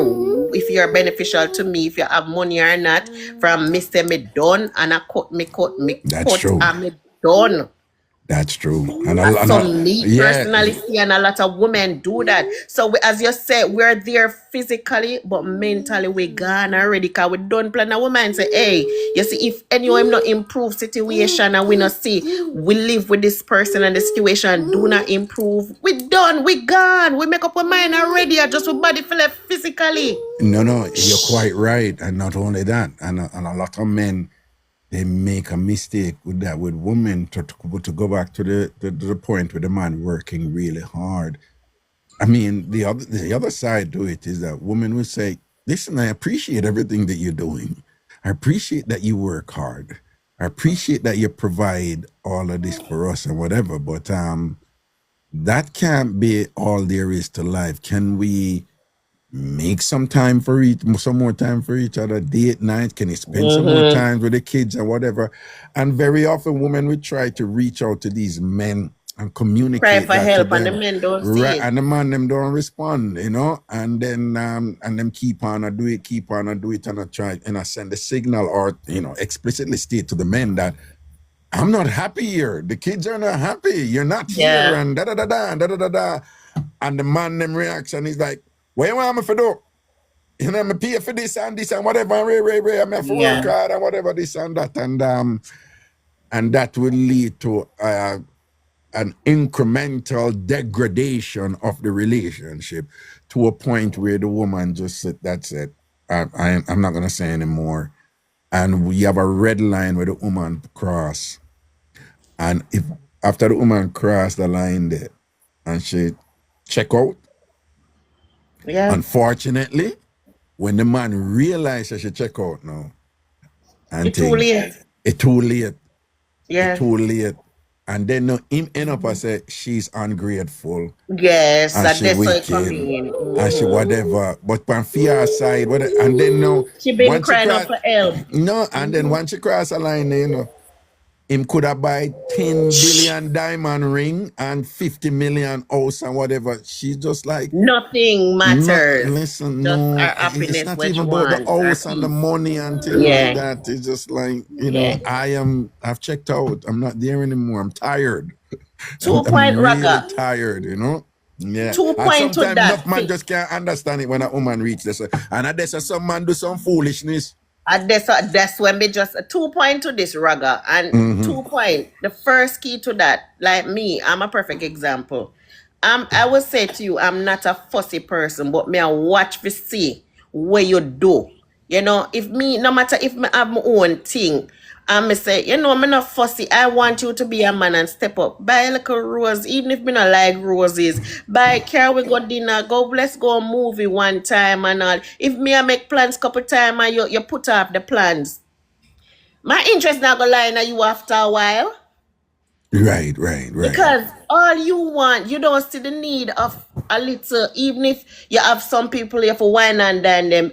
if you're beneficial to me, if you have money or not, from me say me done, and I cut That's true. and me done. That's true. And So me personally see, and a lot of women do that. So as you said, we're there physically, but mentally we gone already, because we don't plan a woman say, hey, you see, if anyone not improve situation and we not see, we live with this person and the situation do not improve, we done, we gone, we make up our mind already, just we body feel it physically. No, you're quite right. And not only that, and a lot of men, they make a mistake with that, with women, to go back to the point with the man working really hard. I mean, the other side to it is that women will say, listen, I appreciate everything that you're doing. I appreciate that you work hard. I appreciate that you provide all of this for us and whatever, but that can't be all there is to life. Can we make some time for some more time for each other, date night? Can you spend some more time with the kids and whatever? And very often women will try to reach out to these men and communicate Cry for that help to and them. the men don't see it. And the man them don't respond, you know, and then and them keep on and do it and I try and I send a signal, or, you know, explicitly state to the men that I'm not happy here. The kids are not happy. You're not here, and da da da da da da da da. And the man them reacts and he's like, what you want me to do? You know, I'm pay for this and whatever, I'm have to work hard and whatever, this and that. And that will lead to an incremental degradation of the relationship, to a point where the woman just said, that's it. I'm not going to say anymore. And we have a red line where the woman cross. And if after the woman cross the line there and she check out, unfortunately, when the man realizes she check out now, and it's too late. It's too late. Yeah. It's too late. And then no, him end up and say she's ungrateful. Yes, and she wicked, and she whatever. But on fear side, and then no, she been crying out for help. No, and then once she cross a line, you know, him could have buy 10 billion diamond ring and 50 million house and whatever. She's just like, nothing matters. Listen, just no, our happiness, it's not even about the house and the money and things like that. It's just like, you know, I've checked out. I'm not there anymore. I'm tired. 2 point really Raga. Tired, you know. Yeah. 2 point to that. Enough man just can't understand it when a woman reaches this. And I guess some man do some foolishness. And that's when we just 2 point to this, Raga. And 2 point, the first key to that, like me, I'm a perfect example. I will say to you, I'm not a fussy person, but me I watch to see what you do. You know, if me, no matter if me have my own thing, and me say, you know, me not fussy. I want you to be a man and step up. Buy a little rose, even if me not like roses. Buy car, we go dinner, let's go movie one time and all. If me I make plans couple time and you put off the plans, my interest not gonna lie in you after a while. Right. Because all you want, you don't see the need of a little, even if you have some people here for wine and dine them,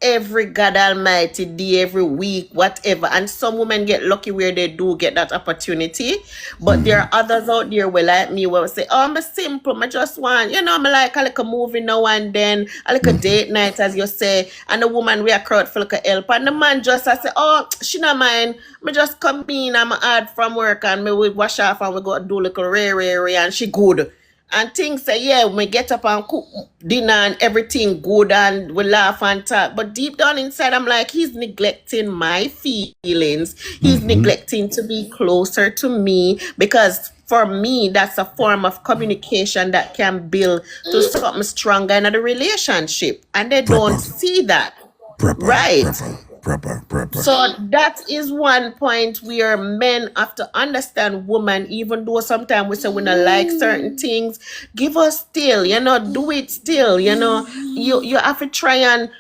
every God Almighty day, every week, whatever. And some women get lucky where they do get that opportunity. But there are others out there where like me will say, oh, I'm a simple, I just want, you know, I'm like a little movie now and then, a little date night, as you say, and the woman we are crowd for like a help. And the man just I say, oh, she not mind. Me just come in, I'm hard from work and me we wash off and we go do like a ray and she good. And things say, yeah, we get up and cook dinner and everything good and we laugh and talk. But deep down inside, I'm like, he's neglecting my feelings. He's neglecting to be closer to me because for me, that's a form of communication that can build to something stronger in the relationship. And they don't see that. Right. Proper. So that is one point where men have to understand women, even though sometimes we say we don't like certain things, give us still, you know, do it still, you know. You have to try and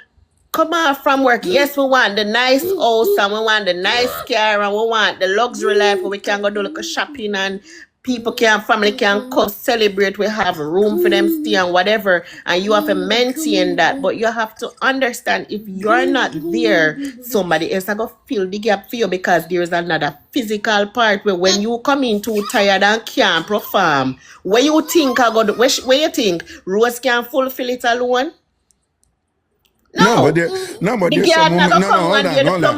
come out from work. Yes, we want the nice house and we want the nice car and we want the luxury life where we can go do like a shopping and people can, family can come celebrate. We have room for them stay and whatever. And you have to maintain that. But you have to understand if you're not there, somebody else is going to fill the gap for you because there's another physical part where when you come in too tired and can't perform, where you think where you think Rose can fulfill it alone? No, but there's some women. Hold on.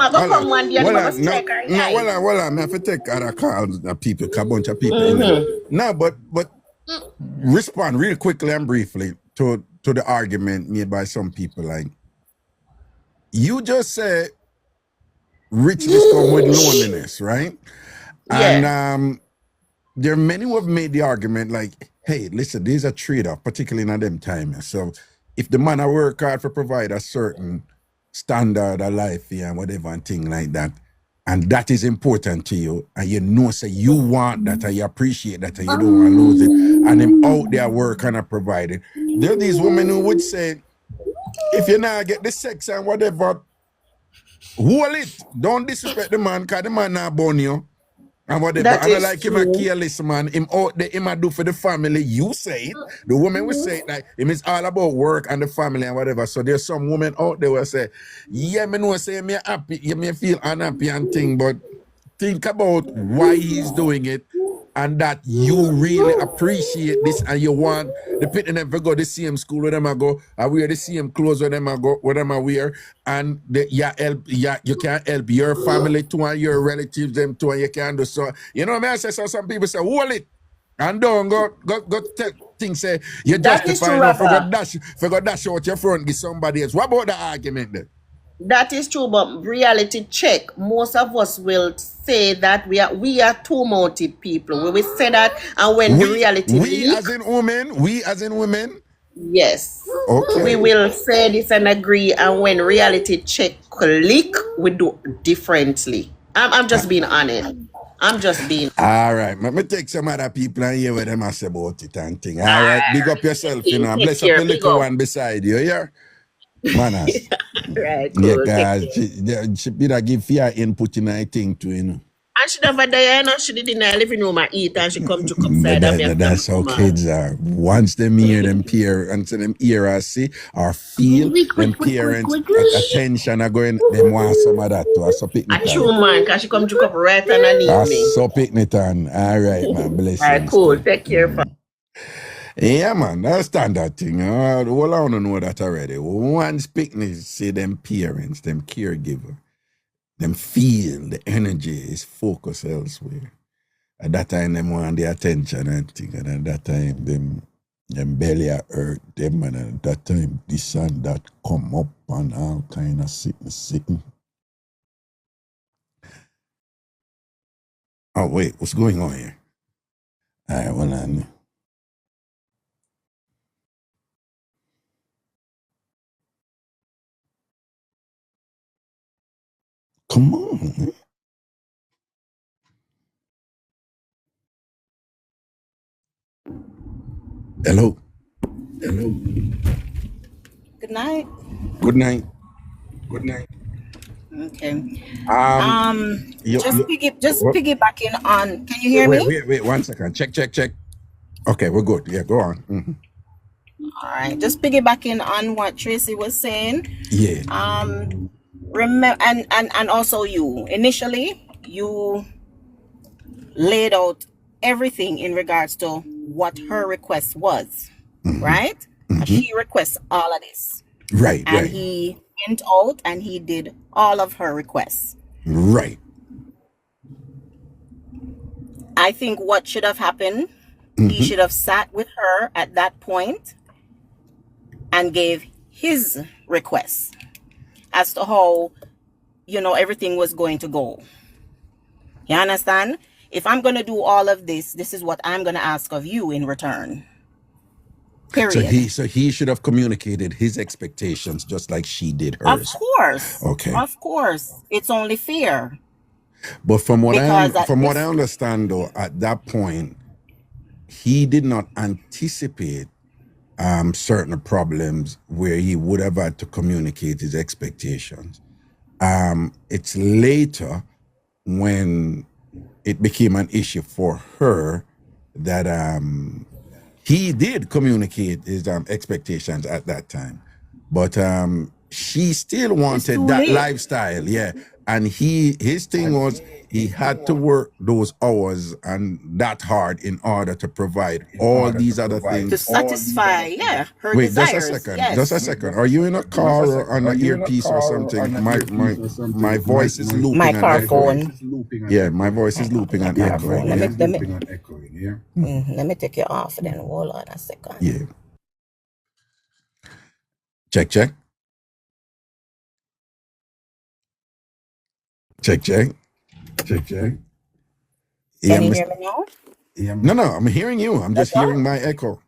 I have to take other calls, people, a bunch of people in there. No, but respond real quickly and briefly to the argument made by some people. Like, you just said richness comes with loneliness, right? Yeah. And there are many who have made the argument like, hey, listen, there's a trade-off, particularly in them times. So if the man I work hard for provide a certain standard of life here and whatever and thing like that, and that is important to you, and you know, say you want that, and you appreciate that, and you don't want to lose it, and him out there working and providing. There are these women who would say, if you now get the sex and whatever, hold it. Don't disrespect the man, because the man not born you. And whatever. That and I is like him true. a careless man. Him out there, him a do for the family. You say it. The woman will say it like him is all about work and the family and whatever. So there's some women out there will say, yeah, me know say me happy, you may feel unhappy and thing, but think about why he's doing it and that you really appreciate this and you want the people them to go the same school where them I go, I wear the same clothes where them I go, where them I wear, and you can help your family too and your relatives them too, and you can do so. You know what I mean? I say so some people say, hold it. And don't go things say you justify enough for go dash out your front give somebody else. What about the argument then? That is true, but reality check. Most of us will say that we are two-mouthed people. We will say that, and when the reality we as in women. Yes. Okay. We will say this and agree, and when reality check click, we do differently. I'm just being honest. All right, let me take some other people and hear what them say about it and thing. All right, big up yourself, you know. Bless up the little one beside you, yeah? Manners. Right, cool. Yeah, guys, she better give fear input in her thing too, you know. And she never die, you know. She did in the living room and eat, and she come to upside and that's how kids are. Once them hear them peer and so them hear or see or feel them parents attention are going, them want some of that too. So pick a true man, because she come to up right underneath me. So pick it on. All right, man. Bless you. All right, cool. Take care. Yeah, man, that's standard thing. Well, I want to know that already. Once picnic, see them parents, them caregiver, them feel the energy is focused elsewhere. At that time, them want the attention and thing. And at that time, them belly are hurt them. And at that time, this and that come up and all kind of sitting. Oh, wait, what's going on here? All right, well, on. Come on, man. Hello. Good night. Good night. Okay. Just piggybacking on. Can you hear me? Wait, 1 second. Check. Okay, we're good. Yeah, go on. All right. Just piggybacking on what Tracy was saying. Yeah. Remember, and also you. Initially, you laid out everything in regards to what her request was, right? She requests all of this. Right, And right, he went out and he did all of her requests. right. I think what should have happened, he should have sat with her at that point and gave his request as to how, everything was going to go. You understand? If I'm going to do all of this, this is what I'm going to ask of you in return. Period. So he should have communicated his expectations just like she did Of hers. course. Okay. Of course. It's only fair. But from what Because I understand though, at that point, he did not anticipate certain problems where he would have had to communicate his expectations. It's later when it became an issue for her that he did communicate his expectations at that time, but she still wanted too that late. lifestyle, yeah. And his thing was he had to work those hours and that hard in order to provide all these other To things. satisfy, her Wait, just desires. a second. Yes. Just a second. Are you in a car or on an earpiece or something? My voice is looping. My and car echoing. phone. Yeah, my voice is looping and echoing. Yeah. Let me take you off then. Hold on a second. Yeah. Check, check. Check, check. Check, check. Yeah, Can you hear me now? No, I'm hearing you. I'm just hearing my echo.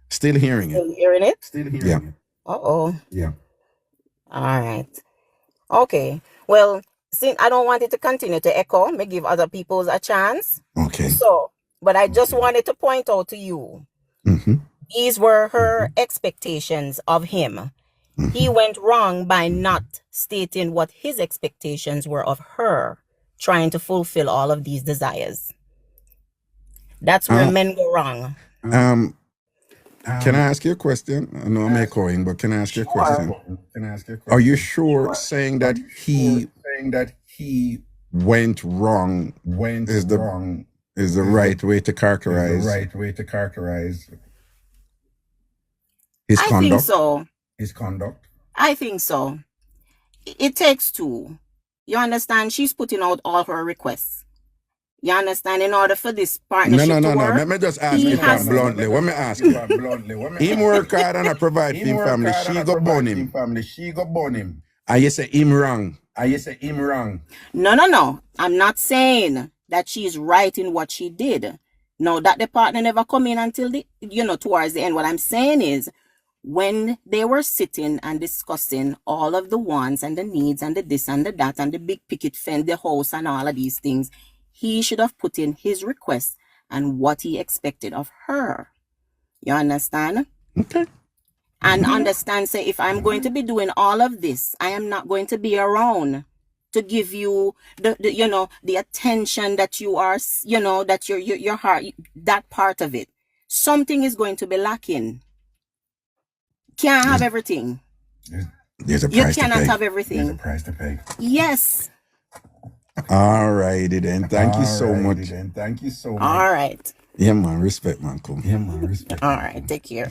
Still hearing it. Still hearing it? Yeah. Uh-oh. Yeah. All right. Okay. Well, since I don't want it to continue to echo, may give other people a chance. Okay. So, but I just wanted to point out to you, these were her expectations of him. He went wrong by not stating what his expectations were of her, trying to fulfill all of these desires. That's where men go wrong. Can I ask you a question? I know I'm echoing, but can I ask you a question? Are you sure saying that he went wrong is the right way to characterize his I conduct? think so. I think so. It takes two. You understand? She's putting out all her requests. You understand? In order for this partnership to work. Let me just ask you that bluntly. Let me ask you. Him work hard and I provide for him family. She go burn him. And you say him wrong. No. I'm not saying that she's right in what she did. No, that the partner never come in until towards the end. What I'm saying is, when they were sitting and discussing all of the wants and the needs and the this and the that and the big picket fence, the house and all of these things, he should have put in his request and what he expected of her. You understand? Okay. And understand, say, if I'm going to be doing all of this, I am not going to be around to give you the attention that you are, that your heart, that part of it. Something is going to be lacking. Can't have everything. There's a price You cannot to pay. have everything. Yes. All righty then. Thank you so much. All right. Yeah, man. Respect, man. Cool. All right. Take care.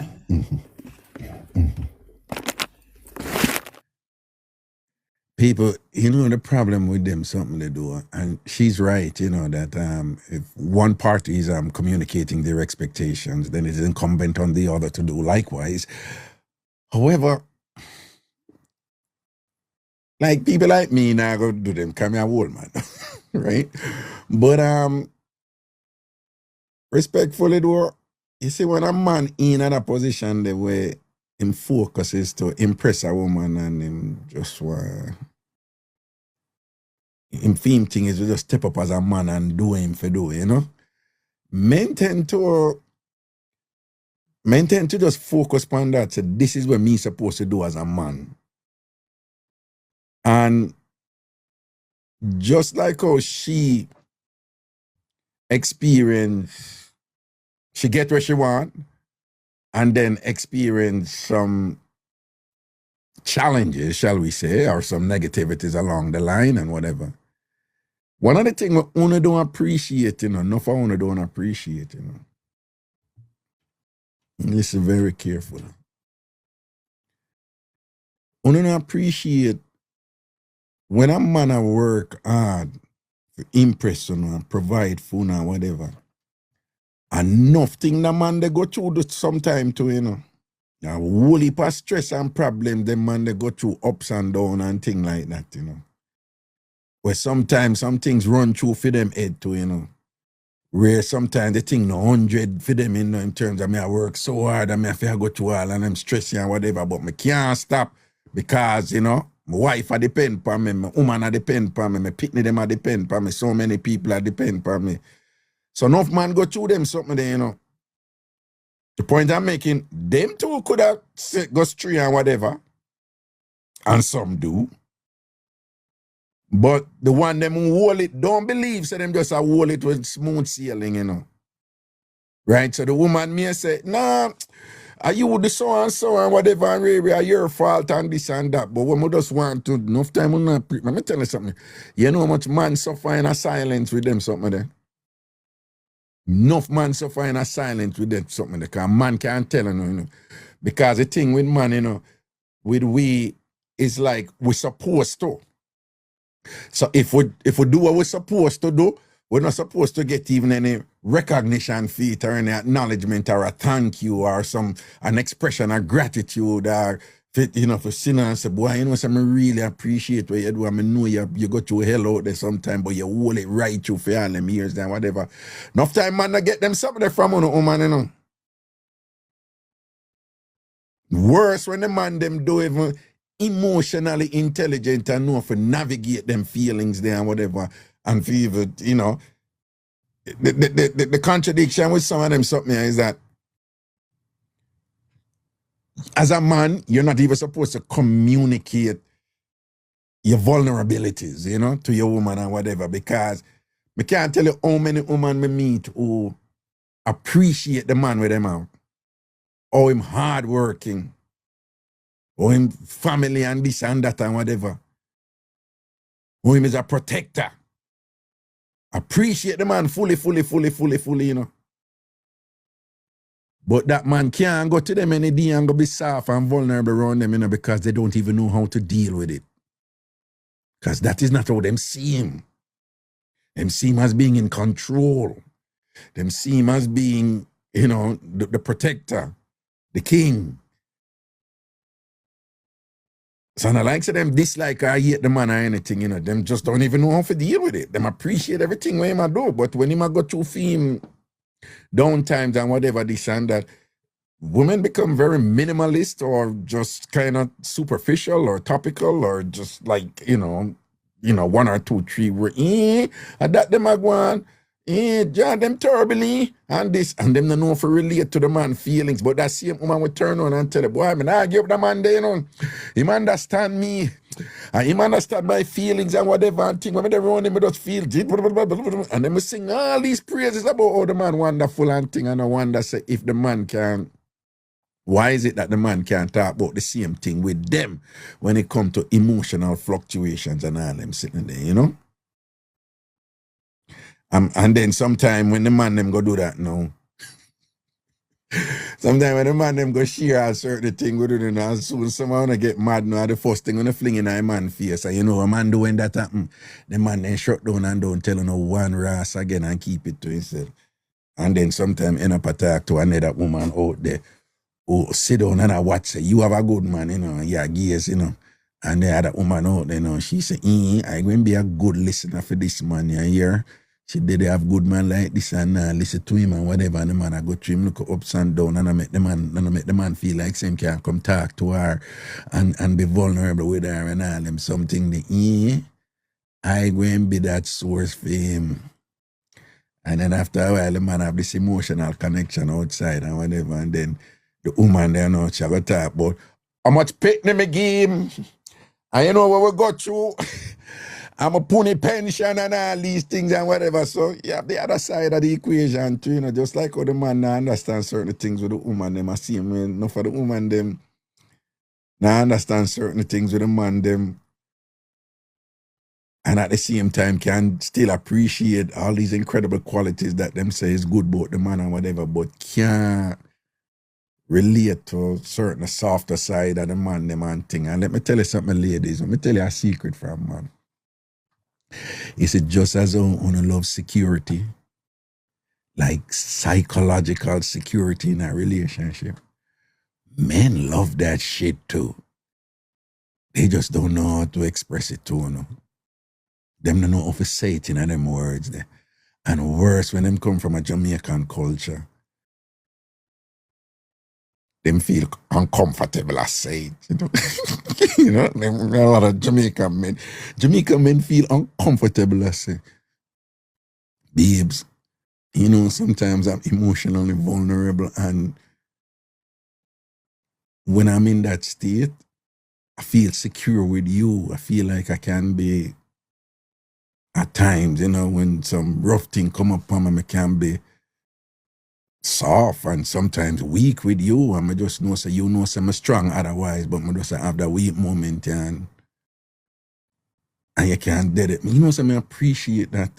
People, the problem with them, something they do, and she's right, that if one party is communicating their expectations, then it is incumbent on the other to do likewise. However, like people like me now go do them, come here old man, right? But respectfully though, you see when a man in a position the way him focus is to impress a woman and him just him theme thing is to just step up as a man and do him for do, Men tend to just focus on that. So this is what me supposed to do as a man. And just like how she experienced, she get what she want, and then experience some challenges, shall we say, or some negativities along the line and whatever. One of the things we only don't appreciate, enough of only don't appreciate, Listen very carefully. Only don't appreciate when a man a work hard to impress and provide food and whatever. Enough thing the man they go through sometime too, A whole heap of stress and problem, the man they go through ups and downs and things like that, Where sometimes some things run through for them head too, Where sometimes they think 100 for them, in terms of me I work so hard and me I feel go through all and I'm stressing and whatever, but me can't stop because, my wife a depend on me, my woman a depend on me, my pitney them a depend on me, so many people a depend on me. So enough man go through them something there, The point I'm making, them two could have go straight and whatever, and some do. But the one them who hold it, don't believe, so them just a hold it with smooth sailing, Right? So the woman may say, nah, are you the so and whatever, and really are your fault and this and that. But when we just want to, enough time we not let me tell you something. You know how much man suffer in a silence with them something there? Enough man suffer in a silence with them something there. Because man can't tell Because the thing with man, with we, is like we're supposed to. So if we do what we're supposed to do, we're not supposed to get even any recognition for it or any acknowledgement or a thank you or an expression of gratitude or for sitting and say, boy, I really appreciate what you do. I know you go through hell out there sometime, but you hold it right through for all them years and whatever. Enough time, man, to get them something from woman, Worse when the man them do even emotionally intelligent and know to navigate them feelings there and whatever. And for even, the contradiction with some of them something is that as a man, you're not even supposed to communicate your vulnerabilities, to your woman and whatever, because I can't tell you how many women me meet who appreciate the man with them out. How him hardworking, or him family and this and that and whatever. Or him is a protector. Appreciate the man fully, But that man can't go to them any day and go be soft and vulnerable around them, because they don't even know how to deal with it. Because that is not how them see him. Them see him as being in control. Them see him as being, the protector, the king. So I like to them dislike or hate the man or anything, them just don't even know how to deal with it. Them appreciate everything when him do, but when him go through film down times and whatever this and that, women become very minimalist or just kind of superficial or topical or just like, 1 or 2, 3 were and that them a go on. John, them terribly and this, and them don't know if relate to the man feelings, but that same woman would turn on and tell the boy, I give the man there, him understand me, and him understand my feelings and whatever and thing, when everyone him just feel, and them sing all these praises about how the man wonderful and thing, and I wonder say if the man can, why is it that the man can't talk about the same thing with them when it comes to emotional fluctuations and all them sitting there, and then sometime when the man them go do that now, sometime when the man them go share a certain thing we do, and soon someone wanna get mad now, the first thing gonna fling in a man face, and a man do when that happen, the man then shut down and don't tell one ras again and keep it to himself. And then sometime end up attack to another woman out there who sit down and I watch, say, you have a good man, yeah, gears, and the other woman out there, she say, I going to be a good listener for this man here. She did have good man like this and listen to him and whatever, and the man I go to him, look ups and down, and I make the man feel like same can come talk to her and be vulnerable with her and all them something. I going to be that source for him. And then after a while, the man have this emotional connection outside and whatever, and then the woman there she will talk about how much picnic me give him, and what we go through. I'm a pony pension and all these things and whatever. So you have the other side of the equation too, you know, just like how the man now understand certain things with the woman, them I see him, enough for the woman them now understand certain things with the man them, and at the same time can still appreciate all these incredible qualities that them say is good about the man and whatever, but can't relate to certain softer side of the man them and thing. And let me tell you something, ladies, let me tell you a secret from man. Is it just as how one love security, like psychological security in a relationship? Men love that shit too. They just don't know how to express it too, you know. Them don't know how to say it in them words there. And worse, when them come from a Jamaican culture, them feel uncomfortable, I say it, you know. You know, them, a lot of Jamaican men feel uncomfortable, I say. Babes, you know, sometimes I'm emotionally vulnerable, and when I'm in that state, I feel secure with you. I feel like I can be, at times, you know, when some rough thing come up on me, I can be soft and sometimes weak with you, and I just know say you know say I'm strong otherwise, but I just have that weak moment and you can't dead it. You know, so I appreciate that.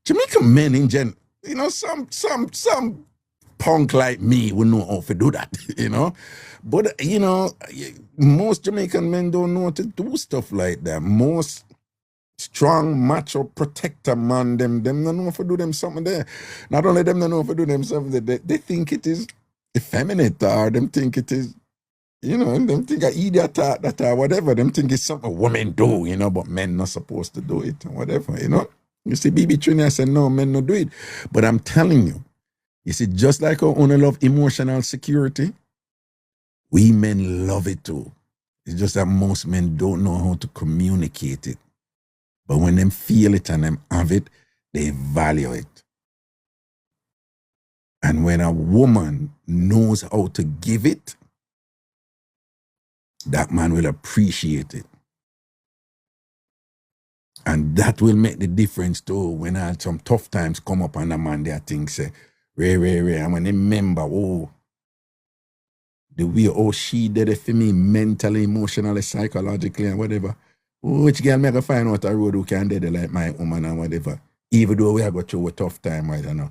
Jamaican men in gen, you know, some punk like me would know how to do that, you know. But you know, most Jamaican men don't know how to do stuff like that. Most strong macho protector man, them don't know how to do them something there. Not only them don't know how to do them something there, they think it is effeminate, or them think it is, you know, them think I idiot that or whatever. Them think it's something women do, you know, but men not supposed to do it and whatever, you know. You see, BB Trini, said no, men not do it. But I'm telling you, you see, just like our own love emotional security, we men love it too. It's just that most men don't know how to communicate it. But when them feel it and them have it, they value it. And when a woman knows how to give it, that man will appreciate it. And that will make the difference too when I had some tough times come up and a man there thinks say, Ray, I'm gonna remember, the way she did it for me mentally, emotionally, psychologically, and whatever. Which girl make a find out a road who can do it like my woman and whatever. Even though we have got through a tough time, I don't know.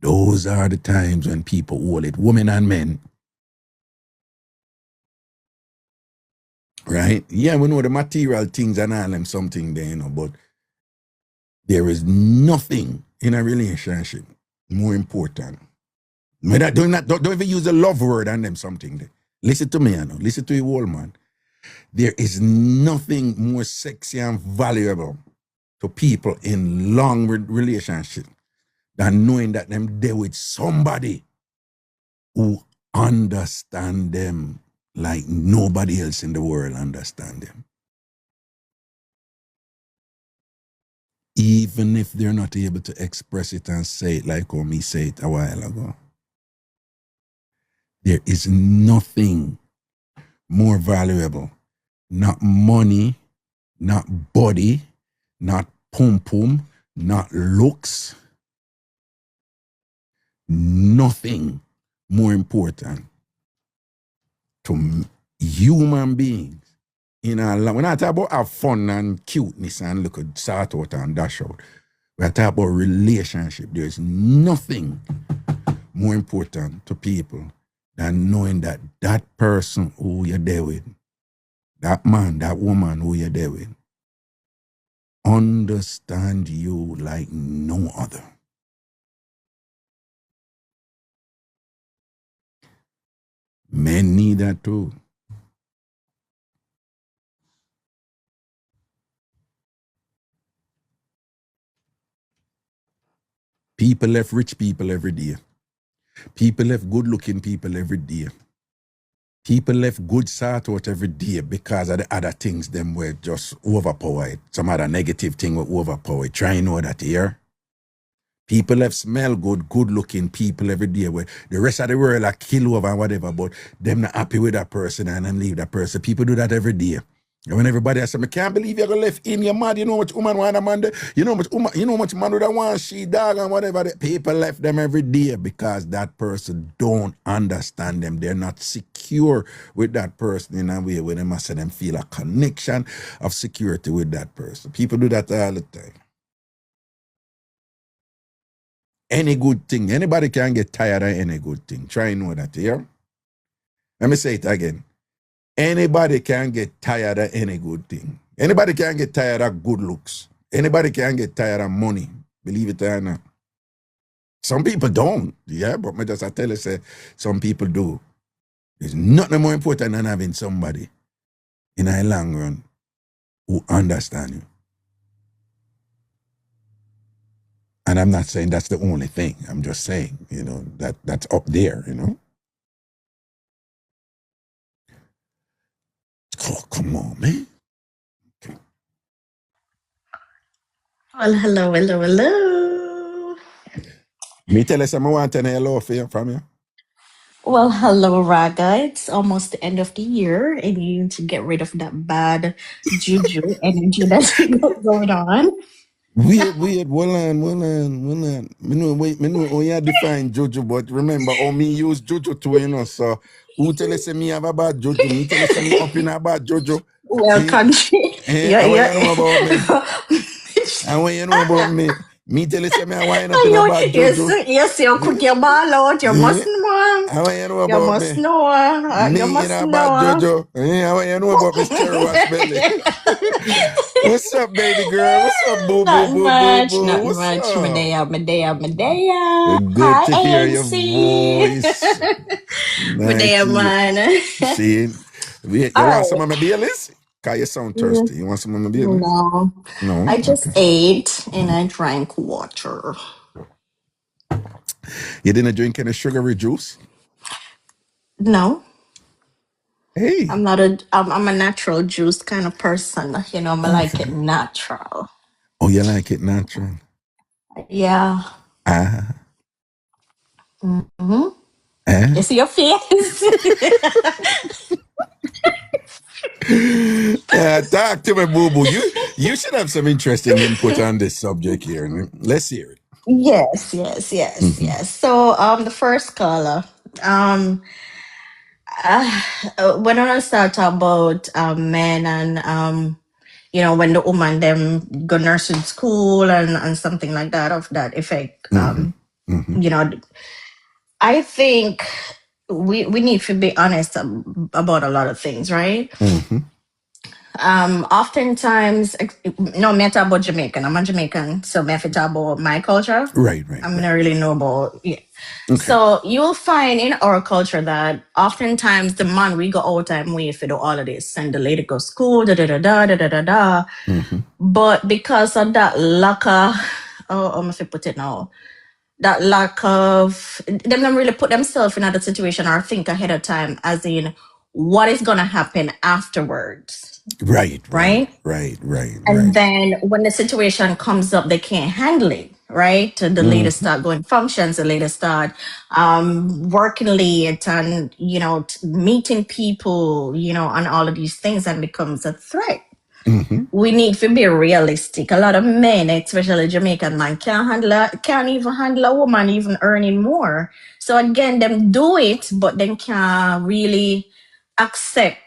Those are the times when people hold it, women and men. Right? Yeah, we know the material things and all them something there, you know, but there is nothing in a relationship more important. Don't even use the love word and them something there. Listen to me, you know. Listen to your whole man. There is nothing more sexy and valuable to people in long relationship than knowing that them there with somebody who understand them like nobody else in the world understand them. Even if they're not able to express it and say it like how me say it a while ago. There is nothing more valuable. Not money, not body, not pum-pum, not looks. Nothing more important to human beings. You know, when I talk about have fun and cuteness and look at sort out and dash out, when I talk about relationship, there is nothing more important to people than knowing that that person who you're there with, that man, that woman who you're there with, understand you like no other. Men need that too. People left rich people every day. People left good-looking people every day. People left good sort out every day because of the other things them were just overpowered. Some other negative thing were overpowered. Try and know that here. People left smell good-looking people every day where the rest of the world are kill over and whatever, but them not happy with that person and them leave that person. People do that every day. And when everybody I say, I can't believe you're gonna left in your mad. You know how much woman want a man there? You know how much man would want she dog and whatever. People left them every day because that person don't understand them. They're not secure with that person in a way where they must say them feel a connection of security with that person. People do that all the time. Any good thing, anybody can get tired of any good thing. Try and know that, yeah? Let me say it again. Anybody can get tired of any good thing. Anybody can get tired of good looks. Anybody can get tired of money. Believe it or not. Some people don't, yeah, but I tell you, say, some people do. There's nothing more important than having somebody in a long run who understand you. And I'm not saying that's the only thing. I'm just saying, you know, that's up there, you know. Oh, come on, man. Well, hello. Me tell you something I want to hello for you, from you. Well, hello, Raga. It's almost the end of the year, and you need to get rid of that bad juju energy that's going on. Wait, hold on. Me know how you define Jojo, but remember how me use Jojo too, you know, so who tell us me have a bad Jojo? Me tell us me up in a bad Jojo. Well, country. How you know about me? How you know about me? Me tell us me I wind up in a bad Jojo. Yes, you could your ball out. You must know. How you know You about must me? know. Me You in must a bad know. Jojo. How you know about Miss Cherry Wash Belly? What's up, baby girl? What's up, boo, boo, boo, boo, boo? Not What's much. up? Medea. Good Hi, to hear your ANC. voice. Medea, man. See, you All want right. some of my Baileys? Cause you sound thirsty. You want some of my Baileys? No, No? I just Okay. ate and I drank water. You didn't drink any sugary juice? No, Hey. I'm a natural juice kind of person. You know, I like it Okay. natural. Oh, you like it natural? Yeah. Ah. Mm-hmm. Eh? You see your face? Talk to me, boo boo. You should have some interesting input on this subject here. Let's hear it. Yes. So, the first caller, um, when I start about men and you know, when the woman them go nursing school and something like that of that effect, you know, I think we need to be honest about a lot of things, right? Oftentimes, no matter about Jamaican, I'm a Jamaican, so me have to talk about my culture. Right. I'm gonna really know about yeah. Okay. So you'll find in our culture that oftentimes the man we go out and we for do all of this, send the lady go school, da da da da da da da da. But because of that lack of, oh, I'm gonna put it now, that lack of them don't really put themselves in another situation or think ahead of time, as in what is gonna happen afterwards. Right. And then when the situation comes up, they can't handle it, right? The later start going functions, the later start working late and, you know, meeting people, you know, and all of these things and becomes a threat. We need to be realistic. A lot of men, especially Jamaican man, can't even handle a woman even earning more. So again, them do it, but then can't really accept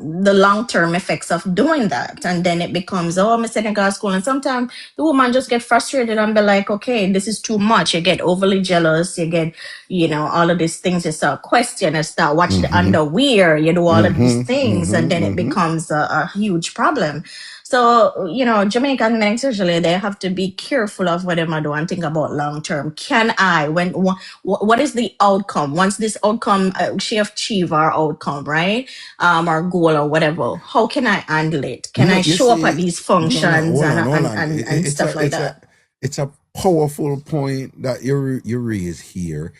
the long-term effects of doing that. And then it becomes, oh, I'm sending girl to school. And sometimes the woman just get frustrated and be like, okay, this is too much. You get overly jealous. You get, you know, all of these things. You start question, you start watch the underwear. You do all of these things. And then it becomes a huge problem. So, you know, Jamaican men especially, they have to be careful of what they do and think about long term. Can I, what is the outcome? Once this outcome, she achieve our outcome, right? Our goal or whatever, how can I handle it? Can I show up at these functions hold on. and stuff like that? It's a powerful point that you raise here.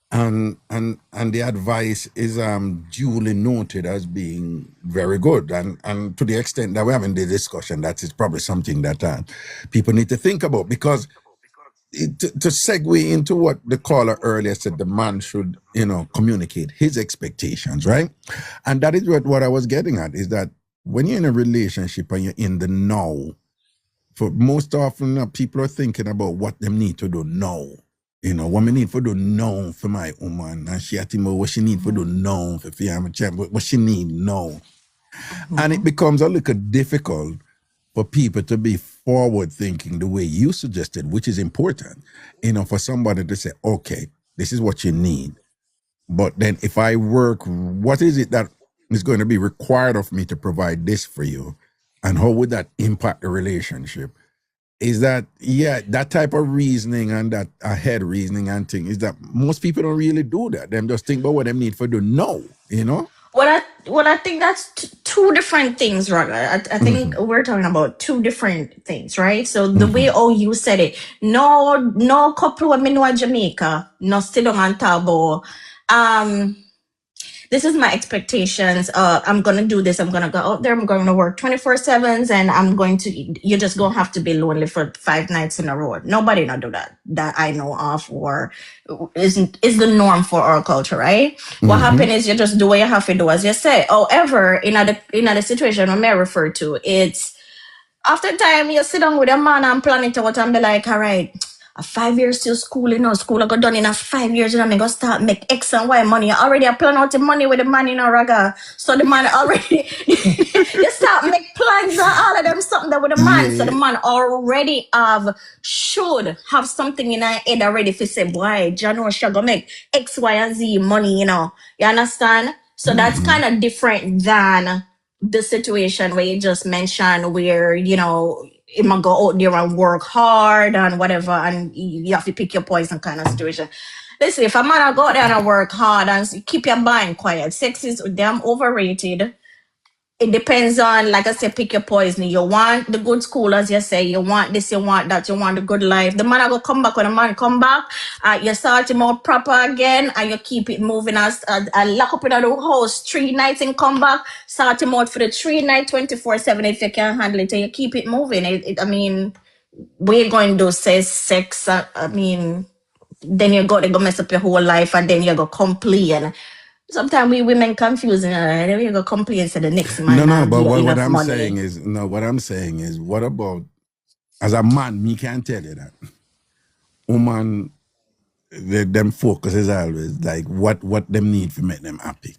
And the advice is duly noted as being very good, and to the extent that we're having the discussion, that is probably something that people need to think about, because to segue into what the caller earlier said, the man should, you know, communicate his expectations, right? And that is what I was getting at, is that when you're in a relationship and you're in the now, for most often people are thinking about what them need to do now. You know, what me need for do now for my woman, and she think about what she need for do now for family, what she need now. And it becomes a little difficult for people to be forward thinking the way you suggested, which is important. You know, for somebody to say, okay, this is what you need. But then if I work, what is it that is going to be required of me to provide this for you? And how would that impact the relationship? Is that, yeah, that type of reasoning and that ahead reasoning and thing is that most people don't really do that. Them just think about what they need for do now, you know? Well, I think that's two different things, Raga. I think we're talking about two different things, right? So the way you said it, no couple women know Jamaica, no still don't on tabo. This is my expectations. I'm gonna do this. I'm gonna go out there. I'm going to work 24/7s, and you're just gonna have to be lonely for 5 nights in a row. Nobody not do that I know of, or is the norm for our culture, right? What happens is you just do what you have to do, as you say. However, in other situation I may refer to, it's after time you sit down with a man and plan it out and be like, all right, 5 years till school, school I got done in 5 years, I'm gonna start make X and Y money. I already plan out the money with the man Raga. So the man already you start make plans and all of them something that with the man. So the man already should have something in her head already to say, boy, Jano she gonna make X, Y, and Z money, You understand? So that's kind of different than the situation where you just mentioned where, you might go out there and work hard and whatever, and you have to pick your poison kind of situation. Listen, if a man go out there and work hard and keep your mind quiet, sex is damn overrated. It depends on, like I said, pick your poison. You want the good school, as you say. You want this, you want that, you want the good life. The man will come back when the man come back. You start him out proper again, and you keep it moving. As lock up in the house 3 nights and come back. Start him out for the 3 night 24/7 if you can handle it. And you keep it moving. I mean, we're going to do sex. Then you go mess up your whole life, and then you go complain. Sometimes we women confusing, then you go complain to the next man. No, but what I'm saying is, what about, as a man, me can't tell you that. Woman, them focus is always like what them need to make them happy,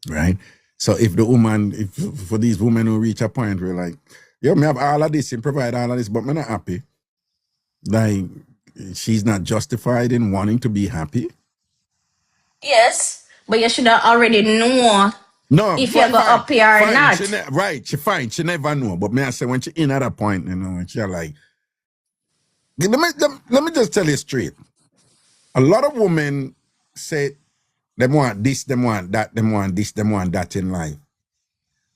right? So if the woman, for these women who reach a point where like, yo, me have all of this and provide all of this, but me not happy, like, she's not justified in wanting to be happy. Yes. But you should have already know if you go up here or not. She never know. But me I say when she in at a point, when she like, let me just tell you straight. A lot of women say they want this, they want that, they want this, they want that in life.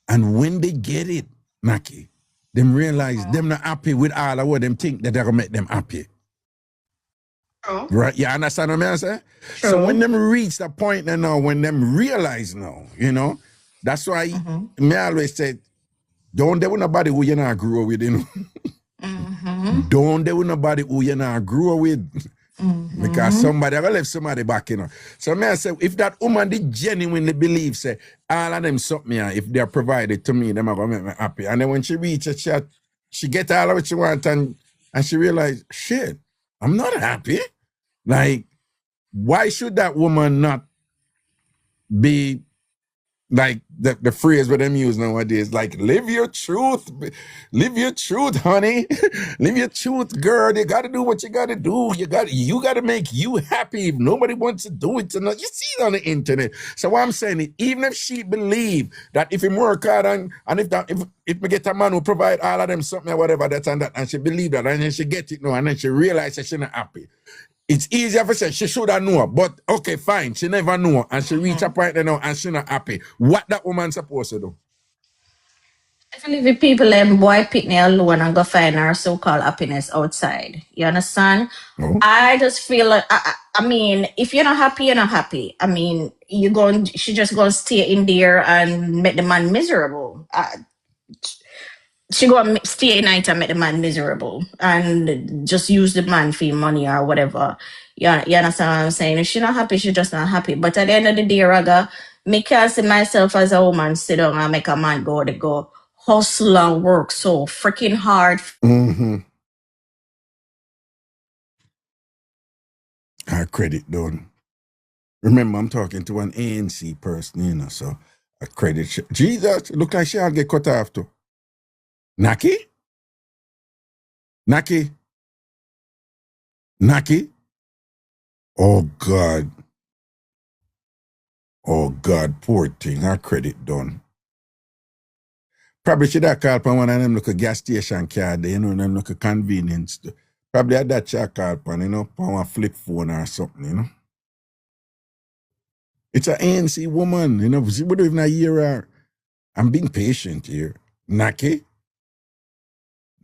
And when they get it, Naki, them realize them not happy with all of what them think that they're gonna make them happy. True. Right, you understand what I'm saying? So when them reach that point now, when them realize now, that's why me always say, don't deal with nobody who you not grow with, Don't deal with nobody who you not grow with. Because somebody will left somebody back, So me I say, if that woman did genuinely believe, say, all of them something, if they're provided to me, them are gonna make me happy. And then when she reaches, she get all of what she wants and she realize, shit, I'm not happy. Like, why should that woman not be like the phrase what them use nowadays? Like, live your truth, honey. Live your truth, girl. You gotta do what you gotta do. You gotta make you happy. If nobody wants to do it, you see it on the internet. So what I'm saying is, even if she believe that if you work hard and if we get a man who provide all of them something or whatever, that's and that, and she believe that, and then she get it now, and then she realize that she's not happy. It's easier for say she should have known, but okay, fine, she never know, and she reach a point now and she not happy. What that woman supposed to do? If you leave the people and boy pick me alone and go find her so-called happiness outside. You understand? Oh. I just feel like, I mean, if you're not happy, you're not happy. I mean, she just gonna stay in there and make the man miserable. she go and stay a night and make the man miserable and just use the man for money or whatever. Yeah, you understand what I'm saying? If she not happy, she just not happy. But at the end of the day, Raga, me can't see myself as a woman sit down and make a man go hustle and work so freaking hard. Her credit done. Remember, I'm talking to an ANC person, you know, so a credit. Jesus, look like she'll get cut off too. Naki? Naki? Naki? Oh, God. Oh, God, poor thing. Her credit done. Probably should have called upon one of them look a gas station card, you know, them look a convenience. Probably had that check call upon, you know, on a flip phone or something, you know. It's an ANC woman, you know. We don't even hear her. I'm being patient here. Naki?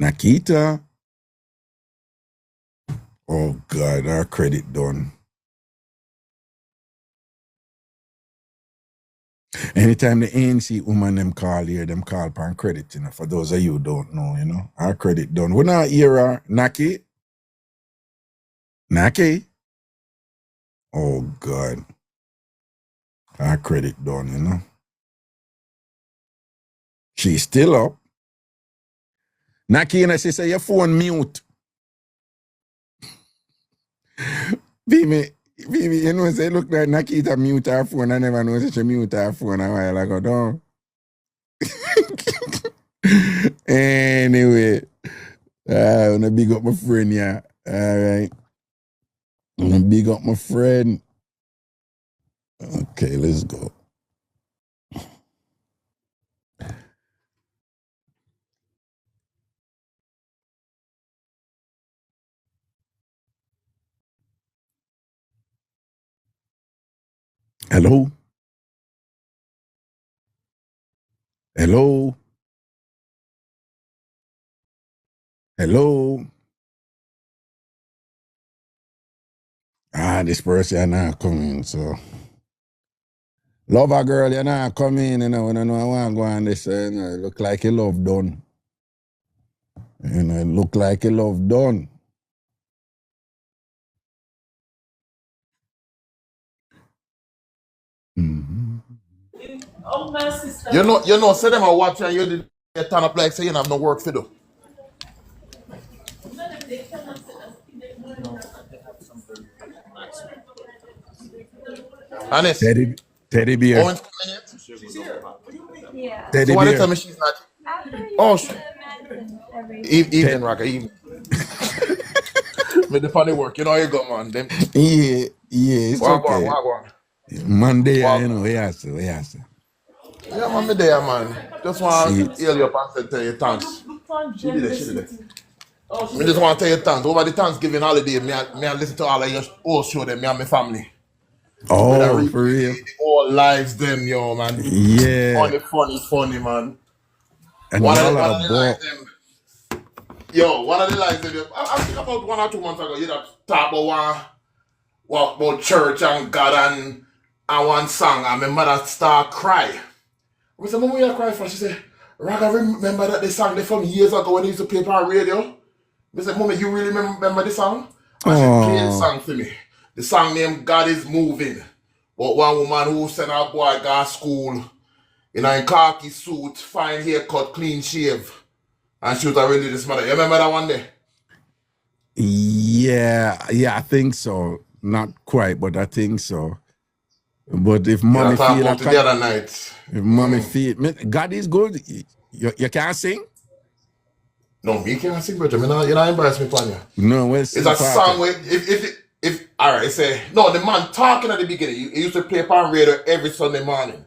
Nakita? Oh, God, her credit done. Anytime the ANC woman them call here, them call upon credit, you know, for those of you who don't know, you know. Her credit done. We not hear her. Naki? Naki? Oh, God. Her credit done, you know. She's still up. Naki, and she say your phone mute. Baby, you know, say look like Nakita mute her phone. I never know she mute her phone a while ago, don't. Anyway, I wanna big up my friend, yeah. All right. I wanna big up my friend. Okay, let's go. Hello? Hello? Hello? This person not coming, so. Lover girl, you're not coming, you know, when I know I want to go on this, you know, it look like a love done. You know, it look like a love done. Mm-hmm. You know, say them a watch and you did turn up like say you have no work to do. Honest. Teddy bear. Owen's coming yet? Yeah. Teddy so why bear. they tell me she's not? Oh, evening, Raga, evening. With the funny work, you know how you go, man. Them. Yeah, it's okay. Wagwan. Monday, you know, yes. Yeah, man, me there, man. Just want to heal you up and tell you thanks. She did it. Me just want to tell you thanks. Over the Thanksgiving holiday, me I listen to all of your old show them, me and my family. Oh, for real? All lives them, yo, man. Yeah. Funny, man. And one all of the of lives them. Yo, one of the lives them. I think about 1 or 2 months ago, you know, talk about church and God and one song, and my mother start cry. I said, Mom, what you cry for? She said, Raga, remember that they sang they from years ago when they used to play on radio? I said, Mom, you really remember the song? And she played the song for me. The song named God is Moving. But one woman who sent her boy to school in a khaki suit, fine haircut, clean shave. And she was a religious mother. You remember that one day? Yeah, I think so. Not quite, but I think so. But if mommy feel like the other night. If mommy feel God is good, you can't sing? No, me can't sing, but you're not embarrassed me, Panya. No, well, it's a song where if all right, say no, the man talking at the beginning, he used to play on radio every Sunday morning.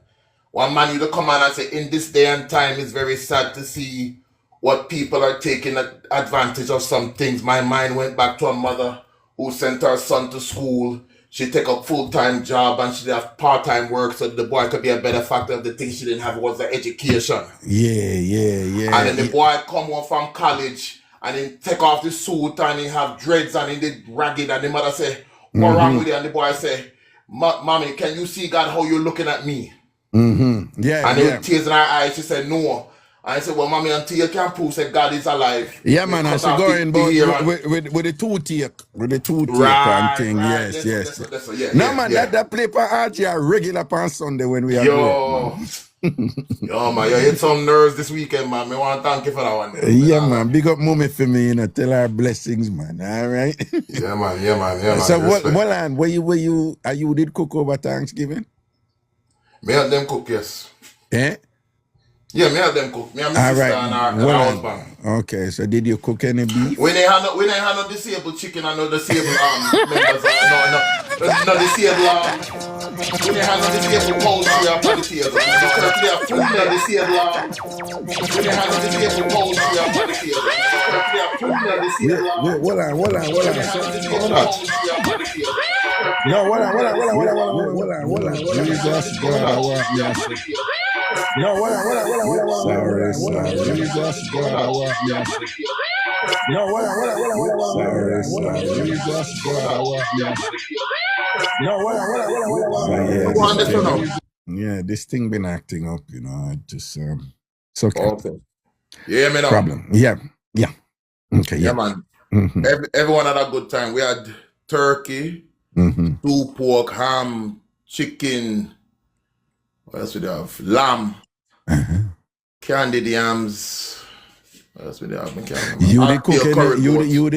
One man used to come on and say, in this day and time, it's very sad to see what people are taking advantage of some things. My mind went back to a mother who sent her son to school. She take a full-time job and she did have part-time work so the boy could be a better factor of the thing she didn't have was the education. Yeah. And then the boy come home from college and then take off the suit and he have dreads and he did ragged and the mother say, what wrong with you? And the boy say, Mommy, can you see God how you're looking at me? Mm-hmm. Yeah. And with tears in her eyes, she said, no, I said, well, mommy and Tia can prove that God is alive. Yeah, They man, I cut should off go the in, but ear and- with the toothache, and Right, thing. right. Yes, That's yes. what, yeah, No, yeah, man, yeah. that play for RG regular on Sunday when we are Yo. great, Yo, man, you hit some nerves this weekend, man. Me want to thank you for that one. Yeah, man. Big up mommy for me, you know. Tell her blessings, man. All right. Yeah, man. So Respect. what on? Where you did cook over Thanksgiving? Me help them cook, yes. Eh? Yeah, me help them cook. Me and my All sister right. and her husband. Okay, so did you cook any beef? We ain't had no disabled chicken and no disabled members. No disabled we ain't had no disabled poultry up on the table. Currently a full no disabled we ain't had no disabled poultry up on the table. Currently a full no disabled Hold on. we ain't had no disabled poultry up on the table. No, hold on. Jesus God, I want me a shit. No, hold on. Sorry. Jesus God, I want me a shit. No, hold on. Sorry. Jesus God, I want me a shit. No, hold on. Yeah, this thing been acting up, you know. It's okay. Okay. Yeah, man. Problem. Yeah. Okay, yeah. Man. Mm-hmm. Everyone had a good time. We had turkey, stew pork, ham, chicken. What else we have? Lamb, candied yams. What else we have? You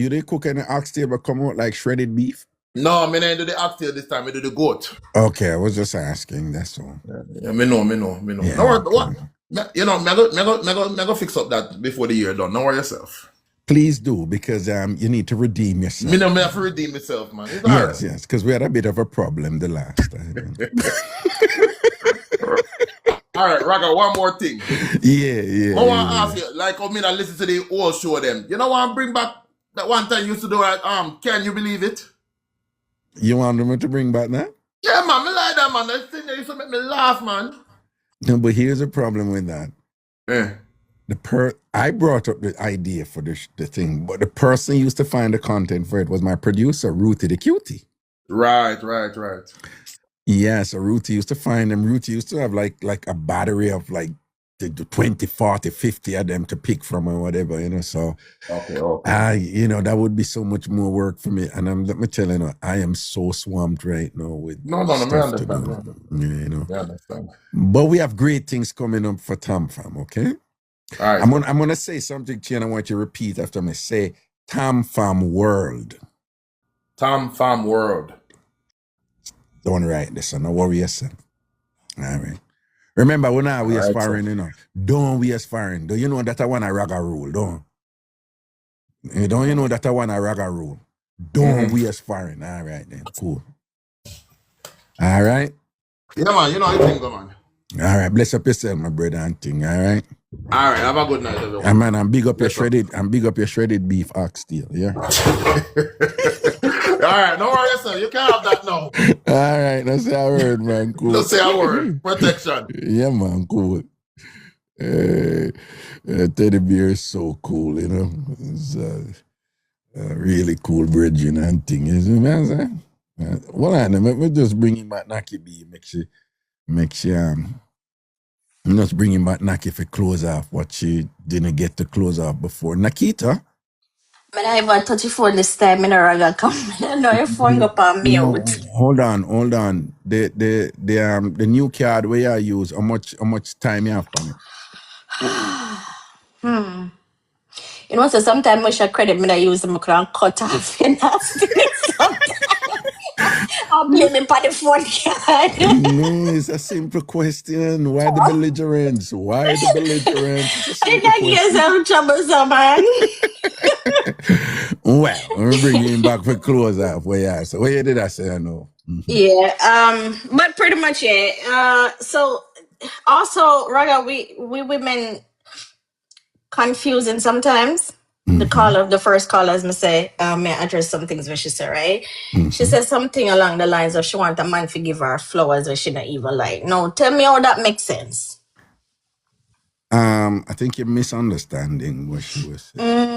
they cook any oxtail but come out like shredded beef? No, I didn't do the oxtail this time. I do the goat. Okay, I was just asking. That's all. Yeah, me know. Yeah, no worry, what? You know, me go fix up that before the year done. Don't worry yourself. Please do, because you need to redeem yourself. Me have to redeem myself, man. Yes, because we had a bit of a problem the last time. All right, Raga, one more thing. Yeah. I want to ask you, like, I listen to the old show them. You know what? Bring back that one time you used to do it. Can you believe it? You want them to bring back that? Yeah, man. Me like that, man. That thing that used to make me laugh, man. No, but here's a problem with that. Yeah. I brought up the idea for the thing, but the person who used to find the content for it was my producer, Ruthie the Cutie. Right. Yeah, so Ruthie used to find them. Ruthie used to have like a battery of like the 20, 40, 50 of them to pick from or whatever, you know. So, okay. That would be so much more work for me. And let me tell you, I am so swamped right now with stuff to do. You know. I understand. But we have great things coming up for TamFam, okay? All right. I'm gonna say something to you, and I want you to repeat after me. Say TamFam World. TamFam World. Don't write this, so no worry yourself. All right. Remember, when we are sparring, you know. Don't we aspiring. Do you know that I want a raga rule? Don't you know that I want a raga rule? Don't we aspiring. All right then. Cool. All right. Yeah, man. You know I think, man. All right. Bless up yourself, my brother and thing. All right. All right. Have a good night, everyone. And man, I'm big up your shredded beef oxtail. Yeah. All right, no worry yourself. You can't have that now. All right, don't say a word, man. Cool. Don't say a word. Protection. Yeah, man, cool. Teddy bear is so cool, you know. It's really cool bridging and thing. You know what I'm saying? Well, I just bring him back Naki B. Make she just bring him back Naki for close off what she didn't get to close off before. Nakita. But I even touch your phone this time in a raga come. I know your phone go on mute. Hold on. The new card where I use, how much time you have on it? You know, so sometimes I should credit me I use them, I can cut off your nastiness sometimes. I'll blame me for the phone card. No, it's a simple question. Why the belligerence? It's a simple I guess I'm troublesome, man. Well, I'm bringing him back for close off. So where did I say I know? Yeah, but pretty much so also Raga, we women confusing sometimes. The first caller, as me say, may I address some things where she said, right? She said something along the lines of she want a man to give her flowers where she not even like. No, tell me how that makes sense. I think you're misunderstanding what she was saying.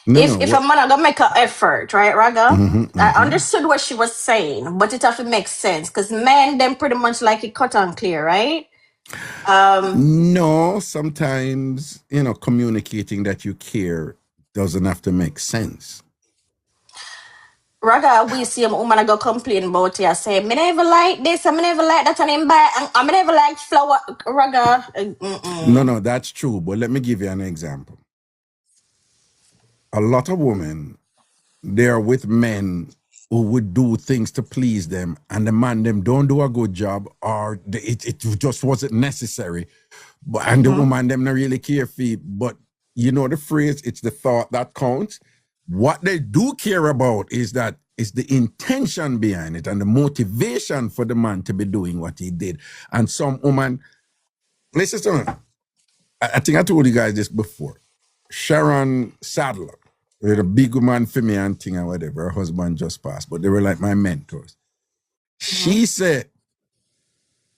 No, no. If a man gonna make an effort, right, Raga? I Mm-hmm. understood what she was saying, but it have to make sense because men them pretty much like it cut and clear, right? No, sometimes, communicating that you care doesn't have to make sense. Raga, we see a woman go complain about you, say, me never like this, I never like that, and him buy, I never like flower. Raga, No, that's true. But let me give you an example. A lot of women, they're with men who would do things to please them, and the man them don't do a good job, or it just wasn't necessary. And the woman them not really care for it. But you know the phrase, it's the thought that counts. What they do care about is that it's the intention behind it and the motivation for the man to be doing what he did. And some woman, listen to me. I think I told you guys this before. Sharon Sadler, with a big woman for me and thing or whatever. Her husband just passed, but they were like my mentors. She said,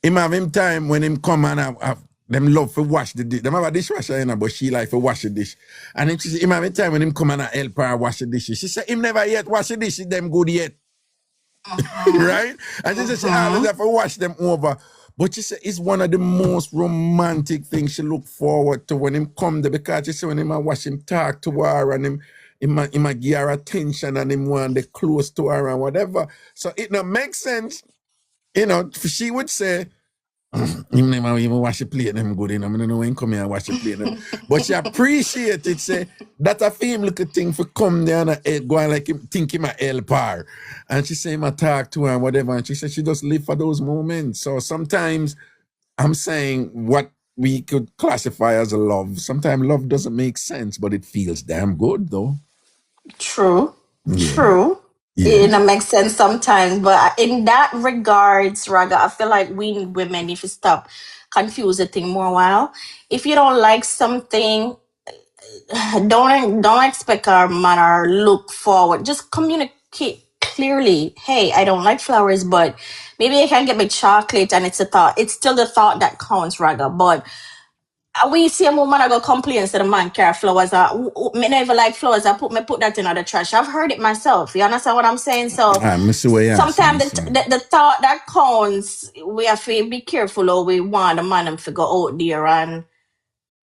him have him time when him come and have them love for wash the dish. Them have a dishwasher, but she like for wash the dish. And then she said, him have him time when him come and help her wash the dishes. She said, him never yet wash the dishes, them good yet. Right? And she said, she always have to wash them over. But she said, it's one of the most romantic things she look forward to when him come there, because she said when him wash him talk to her and him give her attention and him want the close to her and whatever. So it not makes sense. She would say, him never even wash the plate them good, I don't know when come here and wash the plate them. But she appreciate it, say, that a fame look a thing for come there and go and like him, think him a help her. And she say him a talk to her and whatever, and she said she just live for those moments. So sometimes I'm saying what we could classify as a love, sometimes love doesn't make sense, but it feels damn good though. true. Yeah. It don't make sense sometimes, but in that regards, Raga, I feel like we women need to stop confuse the thing more while. If you don't like something, don't expect our man or look forward. Just communicate clearly. Hey, I don't like flowers, but maybe I can get me chocolate, and it's a thought. It's still the thought that counts, Raga. But we see a woman I go complain to the man care flowers. Me never like flowers. I put that in the trash. I've heard it myself. You understand what I'm saying? So sometimes the thought that counts, we have to be careful or we want the man to go out there and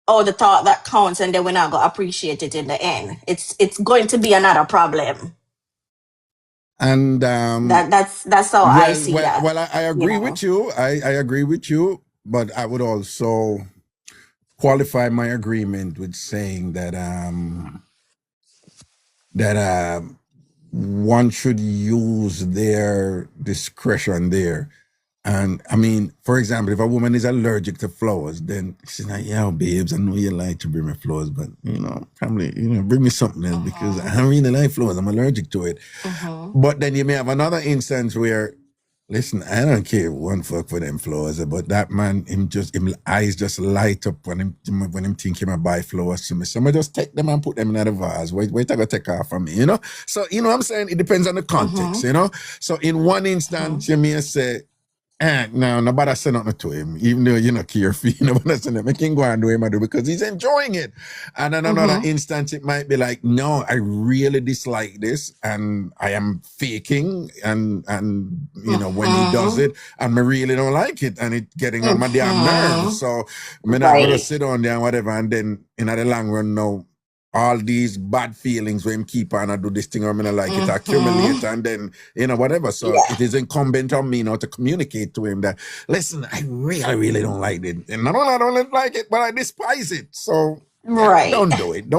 the thought that counts, and then we're not gonna appreciate it in the end. It's going to be another problem. And that's how I see that. Well, I agree with you. I agree with you, but I would also qualify my agreement with saying that one should use their discretion there. And I mean, for example, if a woman is allergic to flowers, then she's like, yeah, babes, I know you like to bring me flowers, but probably, bring me something else because I don't really like flowers. I'm allergic to it. But then you may have another instance where, listen, I don't care one fuck for them flowers, but that man, him eyes just light up when him think him buy flowers to me. So I just take them and put them in the vase. Wait, I gotta take off from me, So, what I'm saying? It depends on the context, So in one instance, you may say, no, nobody say nothing to him, even though you're not careful. Nobody say nothing. I can go and do him and do because he's enjoying it. And then another instance, it might be like, no, I really dislike this, and I am faking, and when he does it, and I really don't like it, and it getting on my damn nerves. So I'm not gonna sit on there and whatever, and then in the long run, no. All these bad feelings when him keep on and do this thing or I like it accumulate and then whatever. So it is incumbent on me now to communicate to him that, listen, I really don't like it, and not only I don't like it, but I despise it. So don't do it.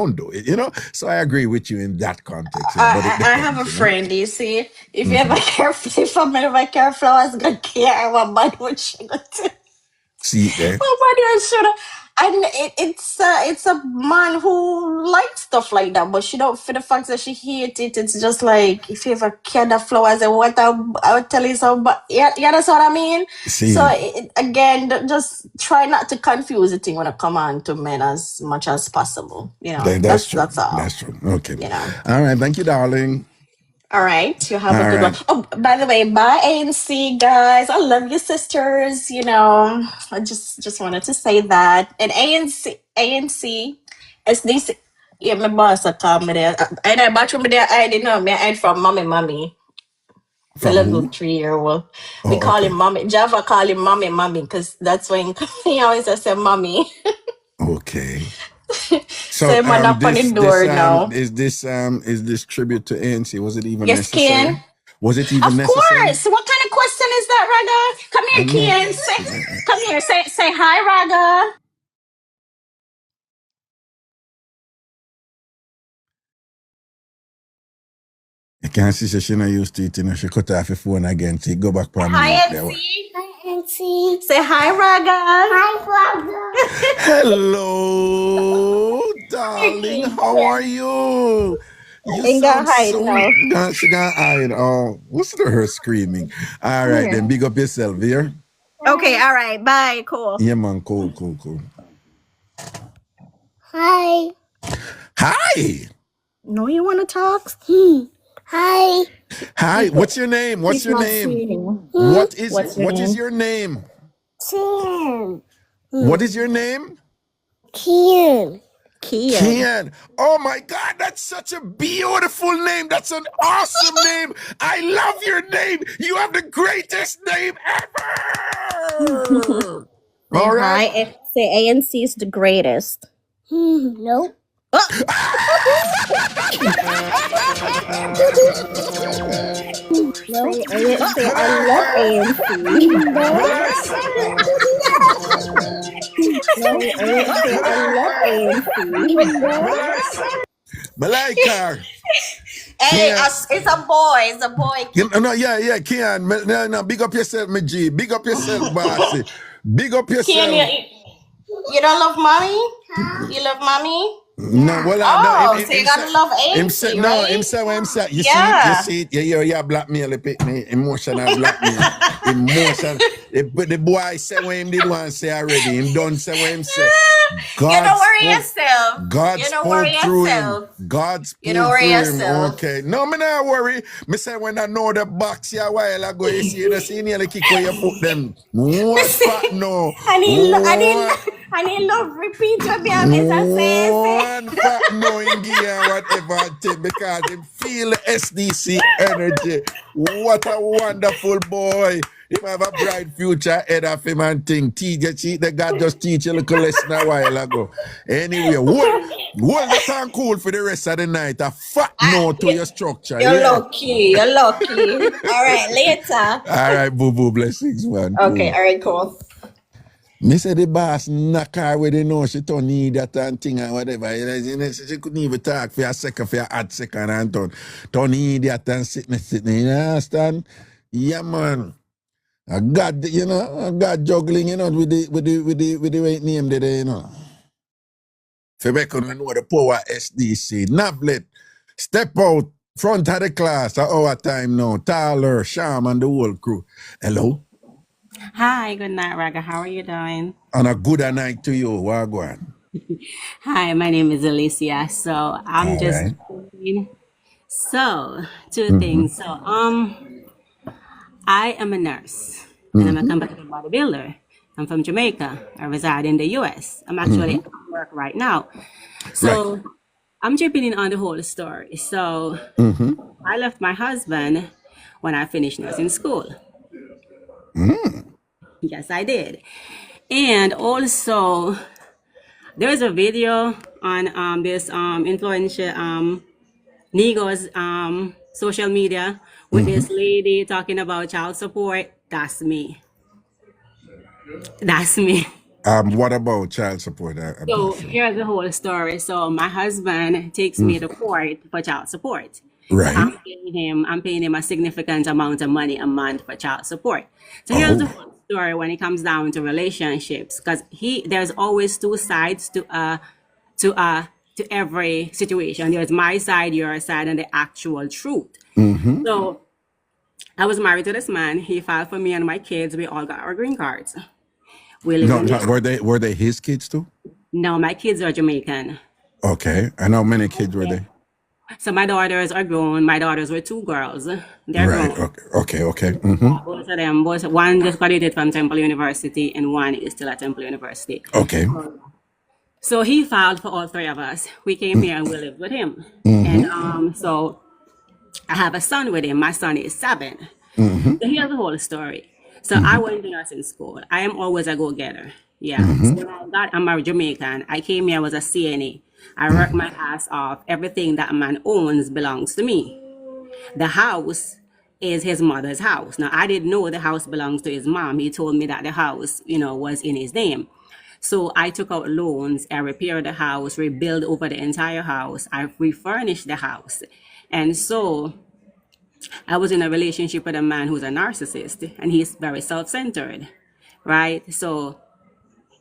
So I agree with you in that context. But I have a friend. You see, if you ever care, if I'm ever care flowers, gonna care what bad what she gonna do. See there. And it's a man who likes stuff like that, but she don't, for the fact that she hates it. It's just like, if you ever care the flowers and what I would tell you so, but yeah, that's what I mean. See. So again, just try not to confuse the thing when it come on to men as much as possible. That's true. That's all. That's true. Okay. All right. Thank you, darling. All right, you have a good one. Oh, by the way, bye ANC guys. I love you, sisters. I just wanted to say that. And ANC, it's this. Yeah, my boss a call me there. And I bathroom me there, I didn't know. Me I hide from mommy. The From little who? 3 year old. Me Oh, call okay. him mommy. Java call him mommy, because that's when he always say mommy. Okay. So So him a knock on the door now. is this tribute to ANC? Was it even Yes, Ken. necessary? Was it even Of necessary? course. What kind of question is that, Raga? Come here, I'm not. Ken. Come here. Say hi, Raga. I can't see she not used to it, you know. She cut off her phone again. She go back for Hi, me. NC. Hi, NC. Say hi, Raga. Hi, Raga. Hello, darling. How are you? You Ain't got sound hide so. now. She got hide. Oh, listen to her screaming. All right, then. Big up yourself here. Okay, all right. Bye. Cool. Yeah, man. Cool. Hi. Hi. No, you want to talk? Hi. Hi. What's your name? What's your name? What is your name? Kim. What is your name? Kian. Kian. Oh my God, that's such a beautiful name. That's an awesome name. I love your name. You have the greatest name ever. All right. Hi. Say ANC is the greatest. Nope. No, say I love ANC. No, say I love ANC. Malika. Hey, Kian. it's a boy. It's a boy. No, yeah, Kian. No, big up yourself, my G. Big up yourself, bossy. Big up Kian, yourself. you don't love mommy? You love mommy? No, well, Oh, so you gotta love ANC, right? Him say what him say. You Yeah. see it. Yeah, blackmail, you pick me. Emotional blackmail. Emotion. But the boy say what him did want say already. Him done say what him say. You don't worry yourself. God You don't worry spoke through yourself. him. God spoke You don't worry through yourself. him. Okay. No, me not worry. Me say when I know the box here a while ago, you see the senior kick where you put them. What fat no? I need love repeat what me have to say. One fat knowing gear whatever I take because him feel the SDC energy. What a wonderful boy. He have a bright future ahead of him and thing. The God just teach a little lesson a while ago. Anyway, hold the time cool for the rest of the night. A fat no to your structure. You're Yeah. lucky. You're lucky. All right, later. All right, boo blessings, man. Okay, Cool. all right, cool. Me say the boss knock her where they know she don't need that and thing and whatever. She couldn't even talk for a second, for a hot second and don't need that and sitting. You understand? Yeah, man. I got juggling, with the right name there, For make you know the power SDC. Nablet, step out front of the class at our time now. Tyler, Sham and the whole crew. Hello? Hi, good night, Raga. How are you doing? And a good night to you. Wagwan. Hi, my name is Alicia. So I'm All just right. so two things. So I am a nurse and I'm a competitive bodybuilder. I'm from Jamaica. I reside in the US. I'm actually at work right now. So I'm jumping in on the whole story. So I left my husband when I finished nursing school. Yes, I did. And also there's a video on this influential Nigo's social media with this lady talking about child support. That's me. That's me. What about child support? I'm So not sure. here's the whole story. So my husband takes me to court for child support. Right. So I'm paying him a significant amount of money a month for child support. So here's the whole story when it comes down to relationships, because there's always two sides to every situation. There's my side, your side, and the actual truth. So I was married to this man. He filed for me and my kids. We all got our green cards. We live in Were they his kids too? No, my kids are Jamaican. Okay. And how many kids were they? So my daughters are grown. My daughters were two girls. They're Right. grown. Okay. Both of them, one just graduated from Temple University and one is still at Temple University. Okay. So he filed for all three of us. We came here and we lived with him. And so I have a son with him. My son is 7. So here's the whole story. So I went to nursing school. I am always a go-getter. Yeah. So when I'm a Jamaican. I came here as a CNA. I worked my ass off. Everything that a man owns belongs to me. The house is his mother's house. Now, I didn't know the house belongs to his mom. He told me that the house, was in his name. So I took out loans, I repaired the house, rebuilt over the entire house. I refurnished the house. And so I was in a relationship with a man who's a narcissist, and he's very self-centered, right? So,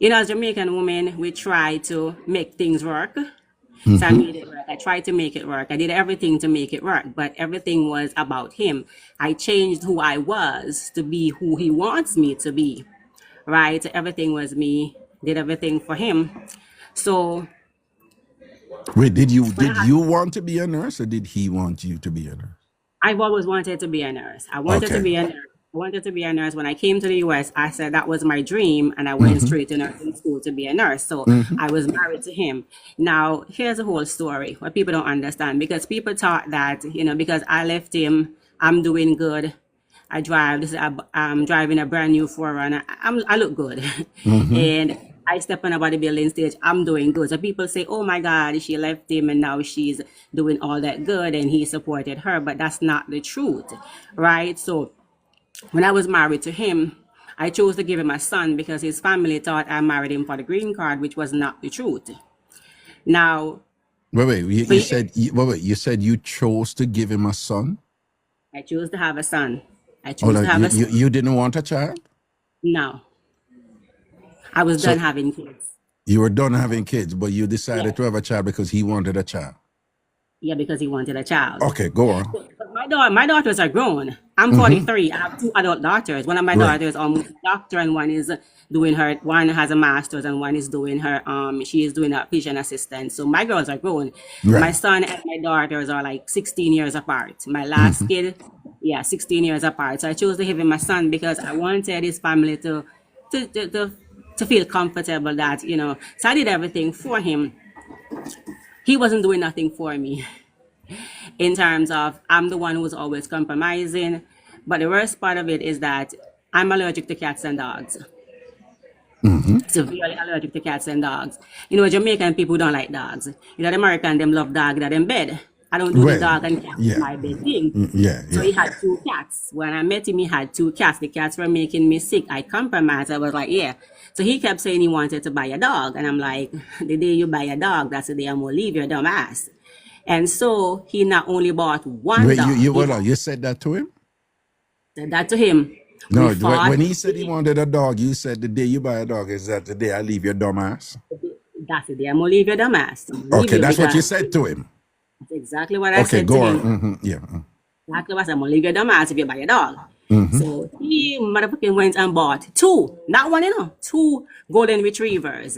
as Jamaican women, we try to make things work. So I made it work. I tried to make it work. I did everything to make it work, but everything was about him. I changed who I was to be who he wants me to be, right? Everything was me, did everything for him. So Wait, did you want to be a nurse, or did he want you to be a nurse? I've always wanted to be a nurse. I wanted to be a nurse. I wanted to be a nurse. When I came to the US, I said that was my dream, and I went straight to nursing school to be a nurse. So I was married to him. Now, here's the whole story, what people don't understand, because people thought that, because I left him, I'm doing good. I drive, I'm driving a brand new Forerunner. I look good. And I step on a bodybuilding stage, I'm doing good. So people say, oh my God, she left him and now she's doing all that good and he supported her. But that's not the truth, right? So when I was married to him, I chose to give him a son because his family thought I married him for the green card, which was not the truth. Now, you said you chose to give him a son? I chose to have a son. I chose to have a son. You didn't want a child? No. I was done having kids. You were done having kids, but you decided to have a child because he wanted a child. Yeah, because he wanted a child. Okay, go on. But my daughters are grown. I'm 43. I have 2 adult daughters. One of my daughters almost a doctor, and one is doing one has a master's, and one is doing her she is doing a physician assistant. So my girls are grown. My son and my daughters are like 16 years apart. My last kid, 16 years apart. So I chose to give him a son because I wanted his family to feel comfortable that, so I did everything for him. He wasn't doing nothing for me in terms of I'm the one who was always compromising. But the worst part of it is that I'm allergic to cats and dogs. Severely allergic to cats and dogs. Jamaican people don't like dogs. The American, them love dogs that in bed. I don't do the dog and cat in my bed thing. So he had 2 cats. When I met him, he had 2 cats. The cats were making me sick. I compromised. I was like, So he kept saying he wanted to buy a dog. And I'm like, the day you buy a dog, that's the day I'm going to leave your dumb ass. And so he not only bought one dog. You said that to him? Said that to him. No, when he said he wanted a dog, you said the day you buy a dog is that the day I leave your dumb ass? That's the day I'm going to leave your dumb ass. Okay, that's what you said to him. That's exactly what I said to him. Exactly what I said. I'm going to leave your dumb ass if you buy a dog. So he motherfucking went and bought 2, not 1, 2 golden retrievers.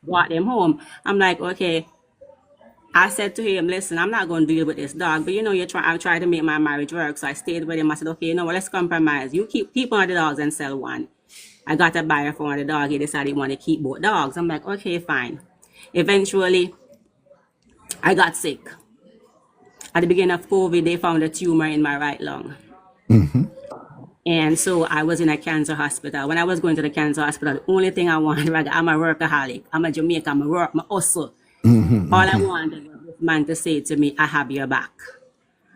Brought them home. I'm like, okay. I said to him, listen, I'm not going to deal with this dog, but I tried to make my marriage work. So I stayed with him. I said, okay, let's compromise. You keep one of the dogs and sell one. I got a buyer for one of the dogs. He decided he wanted to keep both dogs. I'm like, okay, fine. Eventually, I got sick. At the beginning of COVID, they found a tumor in my right lung. And so I was in a cancer hospital. When I was going to the cancer hospital, the only thing I wanted, I'm a workaholic. I'm a Jamaican. I'm a work, my hustle. All I wanted was this man to say to me, I have your back.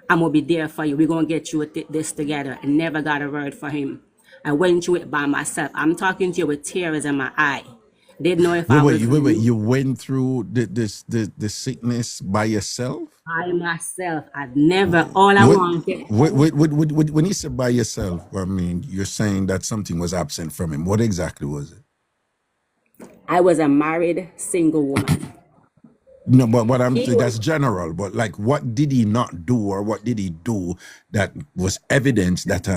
I'm going to be there for you. We're going to get through this together. I never got a word for him. I went through it by myself. I'm talking to you with tears in my eye. Didn't know if I was... Wait. You went through the sickness by yourself? By myself. I've never... All I wanted... When you said by yourself, I mean, you're saying that something was absent from him. What exactly was it? I was a married single woman. No, but what I'm saying, that's general. But like, what did he not do, or what did he do that was evidence that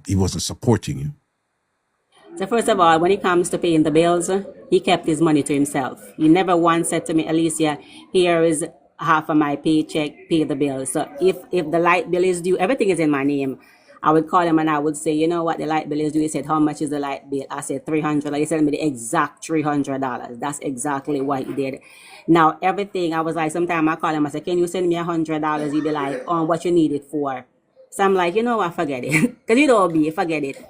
he wasn't supporting you? So first of all, when it comes to paying the bills, he kept his money to himself. He never once said to me, Alicia, here is half of my paycheck, pay the bill. So if the light bill is due, everything is in my name. I would call him and I would say, you know what the light bill is due? He said, how much is the light bill? I said, $300. He sent me the exact $300. That's exactly what he did. Now, everything, I was like, sometime I call him, I said, can you send me $100? He'd be like, what you need it for? So I'm like, you know what, forget it. Because you don't be, forget it.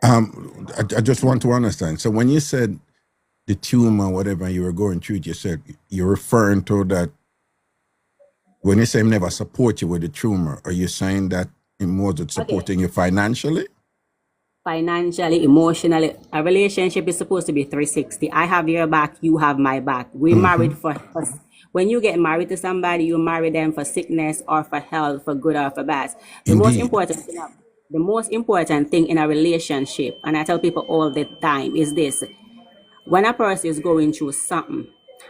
I just want to understand. So when you said the tumor, whatever you were going through, you said you're referring to that. When you say never support you with the tumor, are you saying that in more than supporting you financially? Financially, emotionally, a relationship is supposed to be 360. I have your back, you have my back. We married for when you get married to somebody, you marry them for sickness or for health, for good or for bad. The most important thing in a relationship, and I tell people all the time, is this: when a person is going through something,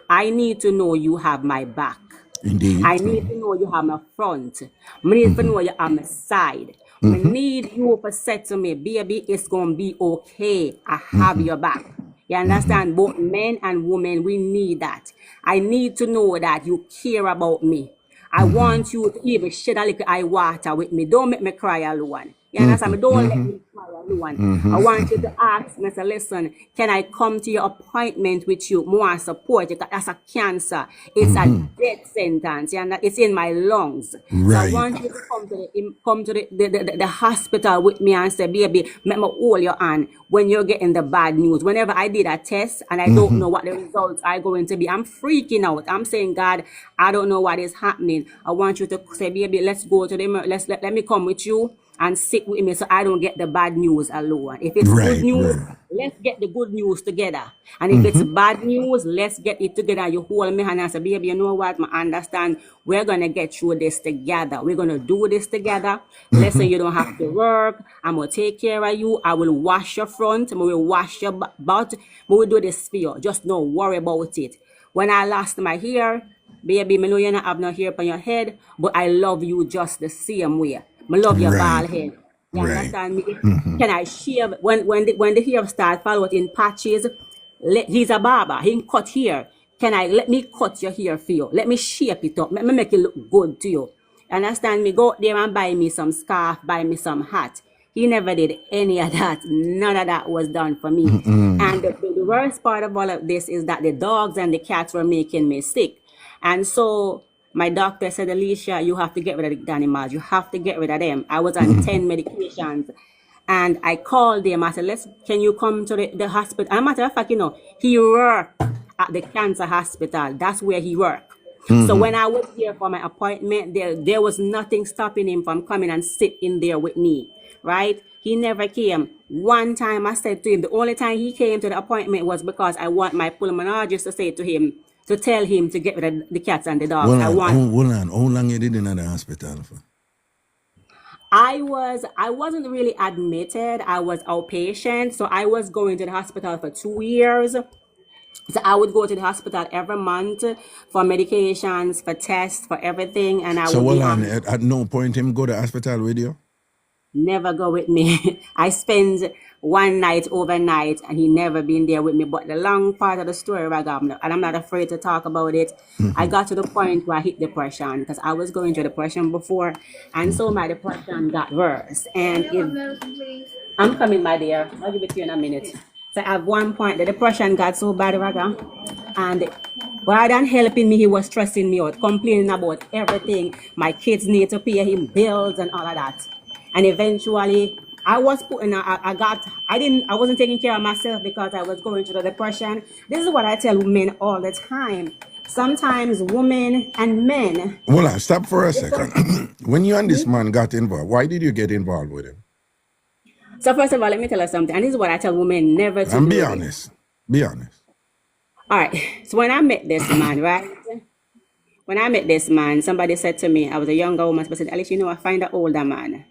I need to know you have my back. Indeed. I need to know you have my front. I need to know you have my side. I need you to say to me, baby, it's going to be okay. I have your back. You understand? Both men and women, we need that. I need to know that you care about me. I want you to even shed a little eye water with me. Don't make me cry alone. You understand me? Don't let me cry alone. I want you to ask me, say, listen, can I come to your appointment with you? More support. That's a cancer. It's a death sentence. And it's in my lungs. Right. So I want you to come to the hospital with me and say, baby, let me hold your hand when you're getting the bad news. Whenever I did a test and I don't know what the results are going to be, I'm freaking out. I'm saying, God, I don't know what is happening. I want you to say, baby, let's go to let me come with you and sit with me so I don't get the bad news alone. If it's good news, let's get the good news together. And if it's bad news, let's get it together. You hold me hand and say, baby, you know what? I understand. We're going to get through this together. We're going to do this together. Listen, you don't have to work. I'm going to take care of you. I will wash your front. I will wash your butt. We will do this for you. Just don't worry about it. When I lost my hair, baby, I know you don't have no hair on your head, but I love you just the same way. I love your bald head. You understand me? Can I shave when the hair start fall out in patches? He's a barber. He can cut hair. Let me cut your hair for you? Let me shape it up. Let me make it look good to you. Understand me? Go out there and buy me some scarf, buy me some hat. He never did any of that. None of that was done for me. And the worst part of all of this is that the dogs and the cats were making me sick. And so my doctor said, Alicia, you have to get rid of the animals. You have to get rid of them. I was on 10 medications. And I called them. I said, can you come to the hospital? As a matter of fact, he worked at the cancer hospital. That's where he worked. So when I was here for my appointment, there was nothing stopping him from coming and sitting there with me, right? He never came. One time I said to him, the only time he came to the appointment was because I want my pulmonologist to say to him, to tell him to get rid of the cats and the dogs. Hold on. How long you did in the hospital for? I wasn't really admitted. I was outpatient. So I was going to the hospital for 2 years. So I would go to the hospital every month for medications, for tests, for everything. And at no point him go to the hospital with you? Never go with me. I spend one night overnight and he never been there with me. But the long part of the story, and I'm not afraid to talk about it, I got to the point where I hit depression because I was going through depression before. And so my depression got worse. And I'm coming, my dear. I'll give it to you in a minute. So at one point, the depression got so bad, Raga. And rather than helping me, he was stressing me out, complaining about everything. My kids need to pay him bills and all of that. And eventually, I wasn't taking care of myself because I was going through the depression. This is what I tell women all the time. Sometimes women and men. Well, stop for a second. When you and this man got involved, why did you get involved with him? So first of all, let me tell you something. And this is what I tell women never to do. And be honest. Be honest. All right. So when I met this man, right? When I met this man, somebody said to me, I was a younger woman, but said, Alice, I find an older man.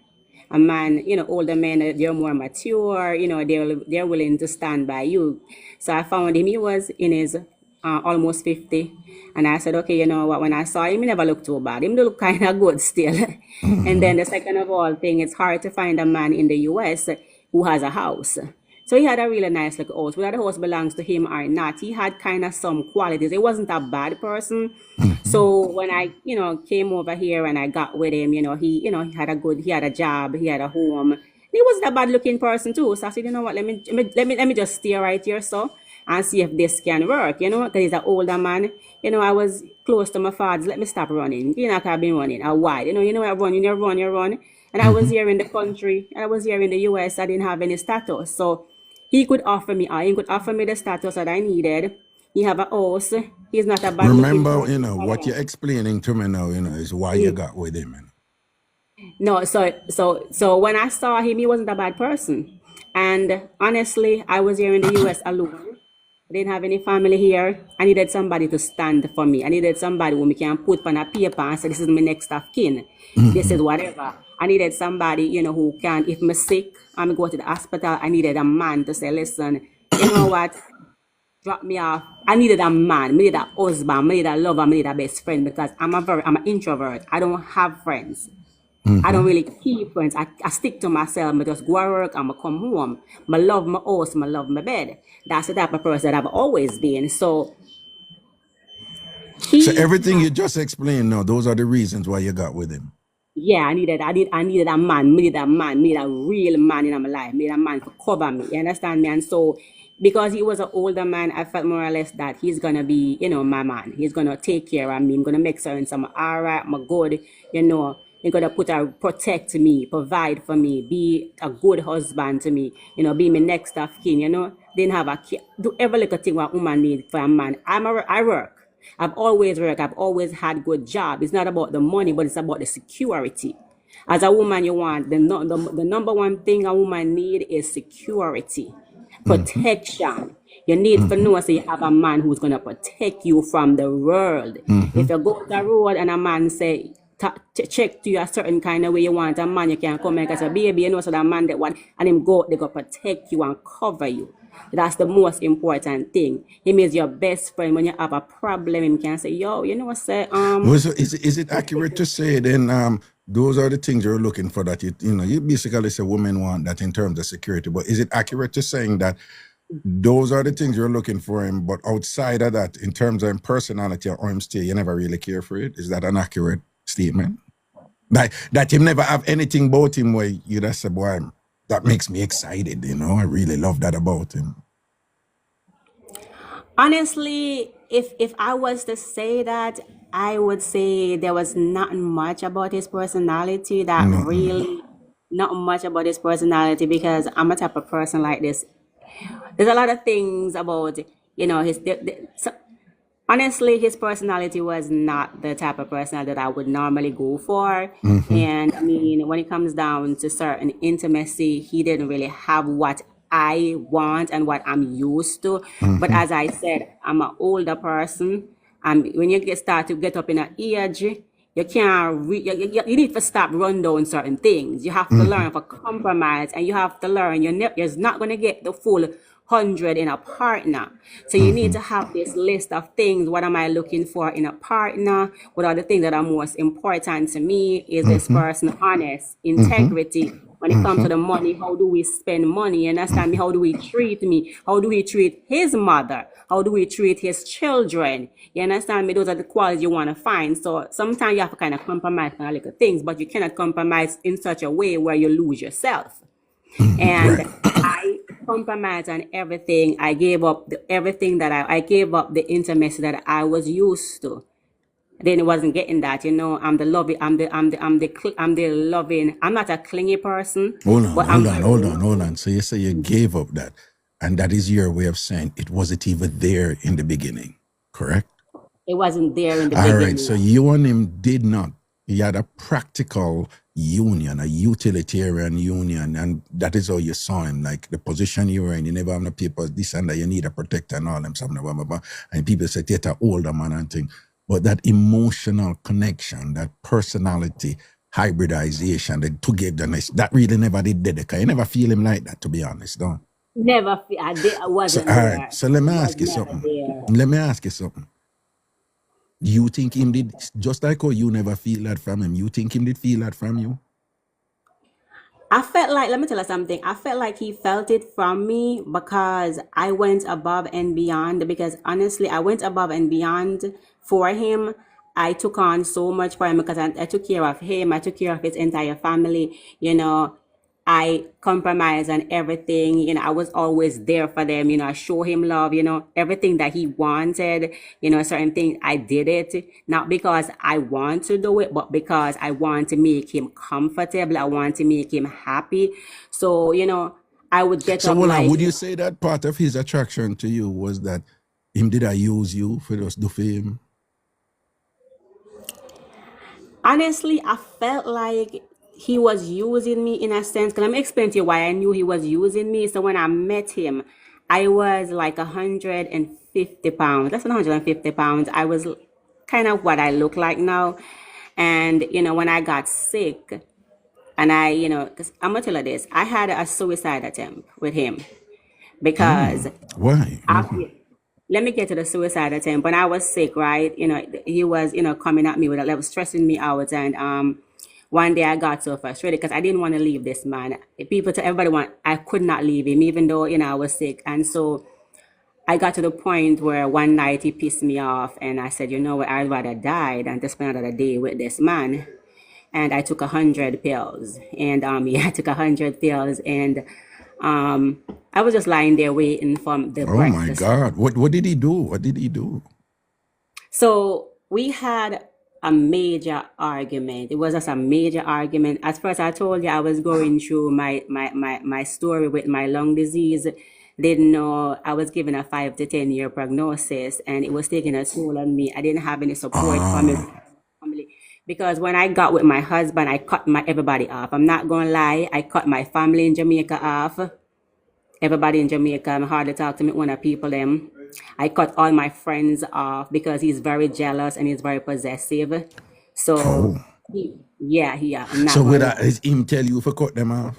A man, older men, they're more mature, they're willing to stand by you. So I found him, he was in his almost 50. And I said, okay, you know what, when I saw him, he never looked too bad. He looked kind of good still. And then the second of all thing, it's hard to find a man in the US who has a house. So he had a really nice little house. Whether the house belongs to him or not, he had kind of some qualities. He wasn't a bad person. So when I, came over here and I got with him, he had a job, he had a home. He wasn't a bad looking person too. So I said, you know what, let me just stay right here, so, and see if this can work, because he's an older man. I was close to my father. Let me stop running. I've been running a while. I run, you run. And I was here in the country. I was here in the US. I didn't have any status. So he could offer me the status that I needed. He have a house. He's not a bad Remember, what you're explaining to me now, is why you got with him. No, so when I saw him, he wasn't a bad person. And honestly, I was here in the US alone. I didn't have any family here. I needed somebody to stand for me. I needed somebody who me can put on a paper and say, this is my next of kin. This is whatever. I needed somebody, who can, if I'm sick, I'm go to the hospital, I needed a man to say, listen, you know what? Drop me off. I needed a man, I needed a husband, I needed a lover, I needed a best friend, because I'm an introvert. I don't have friends. I don't really keep friends. I stick to myself. I just go to work, I'm come home. I love my house, I love my bed. That's the type of person that I've always been. So everything you just explained now, those are the reasons why you got with him. Yeah, I needed a man. I needed a real man in my life. I needed a man to cover me. You understand me? And so, because he was an older man, I felt more or less that he's gonna be, my man. He's gonna take care of me. I'm gonna make certain some all right, I'm good, He's gonna protect me, provide for me, be a good husband to me, be my next of kin, Didn't have a kid. Do every little thing what woman need for a man. I work. I've always worked. I've always had good job. It's not about the money, but it's about the security. As a woman, you want the number one thing a woman need is security, protection. You need to know so you have a man who's gonna protect you from the world. If you go to the road and a man say check to you a certain kind of way you want a man, you can come and say, baby, so that man that one, and him they go protect you and cover you. That's the most important thing. Him is your best friend. When you have a problem, him can say, yo, say, So is it accurate to say then those are the things you're looking for, that you basically say women want that in terms of security, but is it accurate to saying that those are the things you're looking for him, but outside of that, in terms of personality or him stay, you never really care for it? Is that an accurate statement? That you never have anything about him where you just say, boy, that makes me excited, I really love that about him. Honestly, if I was to say that, I would say there was not much about his personality not much about his personality, because I'm a type of person like this. There's a lot of things about, honestly, his personality was not the type of personality that I would normally go for. And I mean, when it comes down to certain intimacy, he didn't really have what I want and what I'm used to. But as I said, I'm an older person. And when you start to get up in an age, you can't, you need to stop run down certain things. You have to learn for compromise, and you have to learn you're not going to get the full 100 in a partner. So you need to have this list of things. What am I looking for in a partner? What are the things that are most important to me? Is this person honest? Integrity. When it comes to the money, how do we spend money? You understand me? How do we treat me? How do we treat his mother? How do we treat his children? You understand me? Those are the qualities you want to find. So sometimes you have to kind of compromise on little things, but you cannot compromise in such a way where you lose yourself. And I compromised on everything. I gave up everything that I gave up the intimacy that I was used to. Then it wasn't getting that, I'm the loving, I'm the loving. I'm not a clingy person. Hold on. So you say you gave up that, and that is your way of saying it wasn't even there in the beginning, correct? It wasn't there in the beginning. All right, so you and him did not. You had a practical union, a utilitarian union, and that is how you saw him, like the position you were in. You never have no papers, this and that, you need a protector and all them, something, blah, blah, blah. And people say, you're an older man and thing. But that emotional connection, that personality hybridization, the togetherness, that really never did dedicate. You never feel him like that, to be honest, don't? Never feel. I wasn't so, there. All right, so let me ask you something. You think him did, just like how you never feel that from him, you think him did feel that from you? I felt like, let me tell you something. I felt like he felt it from me because I went above and beyond. Because honestly, I went above and beyond for him. I took on so much for him because I took care of him. I took care of his entire family. I compromised on everything. I was always there for them. I show him love, everything that he wanted, certain things. I did it not because I want to do it, but because I want to make him comfortable. I want to make him happy. So, I would get So, up well, like, would you say that part of his attraction to you was that him did I use you for just do for him? honestly, I felt like he was using me in a sense. Because let me explain to you why I knew he was using me. So when I met him, I was like 150 pounds. That's 150 pounds. I was kind of what I look like now. And, when I got sick, and because I'm going to tell you this, I had a suicide attempt with him because Why? let me get to the suicide attempt. When I was sick, right? He was, coming at me with a level, stressing me out. And one day I got so frustrated because I didn't want to leave this man. I could not leave him, even though, I was sick. And so I got to the point where one night he pissed me off and I said, you know what, I'd rather die than to spend another day with this man. And I took 100 pills. And I took 100 pills and I was just lying there waiting for the Oh breath my to God. What did he do? What did he do? So we had a major argument. It was just a major argument. At first, I told you I was going through my story with my lung disease. Didn't know I was given a 5 to 10 year prognosis, and it was taking a toll on me. I didn't have any support from my family because when I got with my husband, I cut everybody off. I'm not gonna lie, I cut my family in Jamaica off. Everybody in Jamaica, I'm hardly talk to me one of people them. I cut all my friends off because he's very jealous and he's very possessive. So I'm not So going is him tell you for cut them off?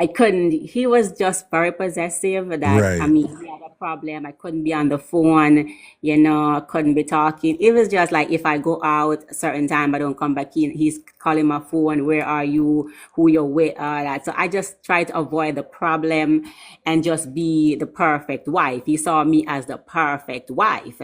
I couldn't. He was just very possessive. That Right. he had a problem. I couldn't be on the phone. I couldn't be talking. It was just like if I go out a certain time, I don't come back in. He's calling my phone. Where are you? Who you're with? All that. So I just tried to avoid the problem and just be the perfect wife. He saw me as the perfect wife.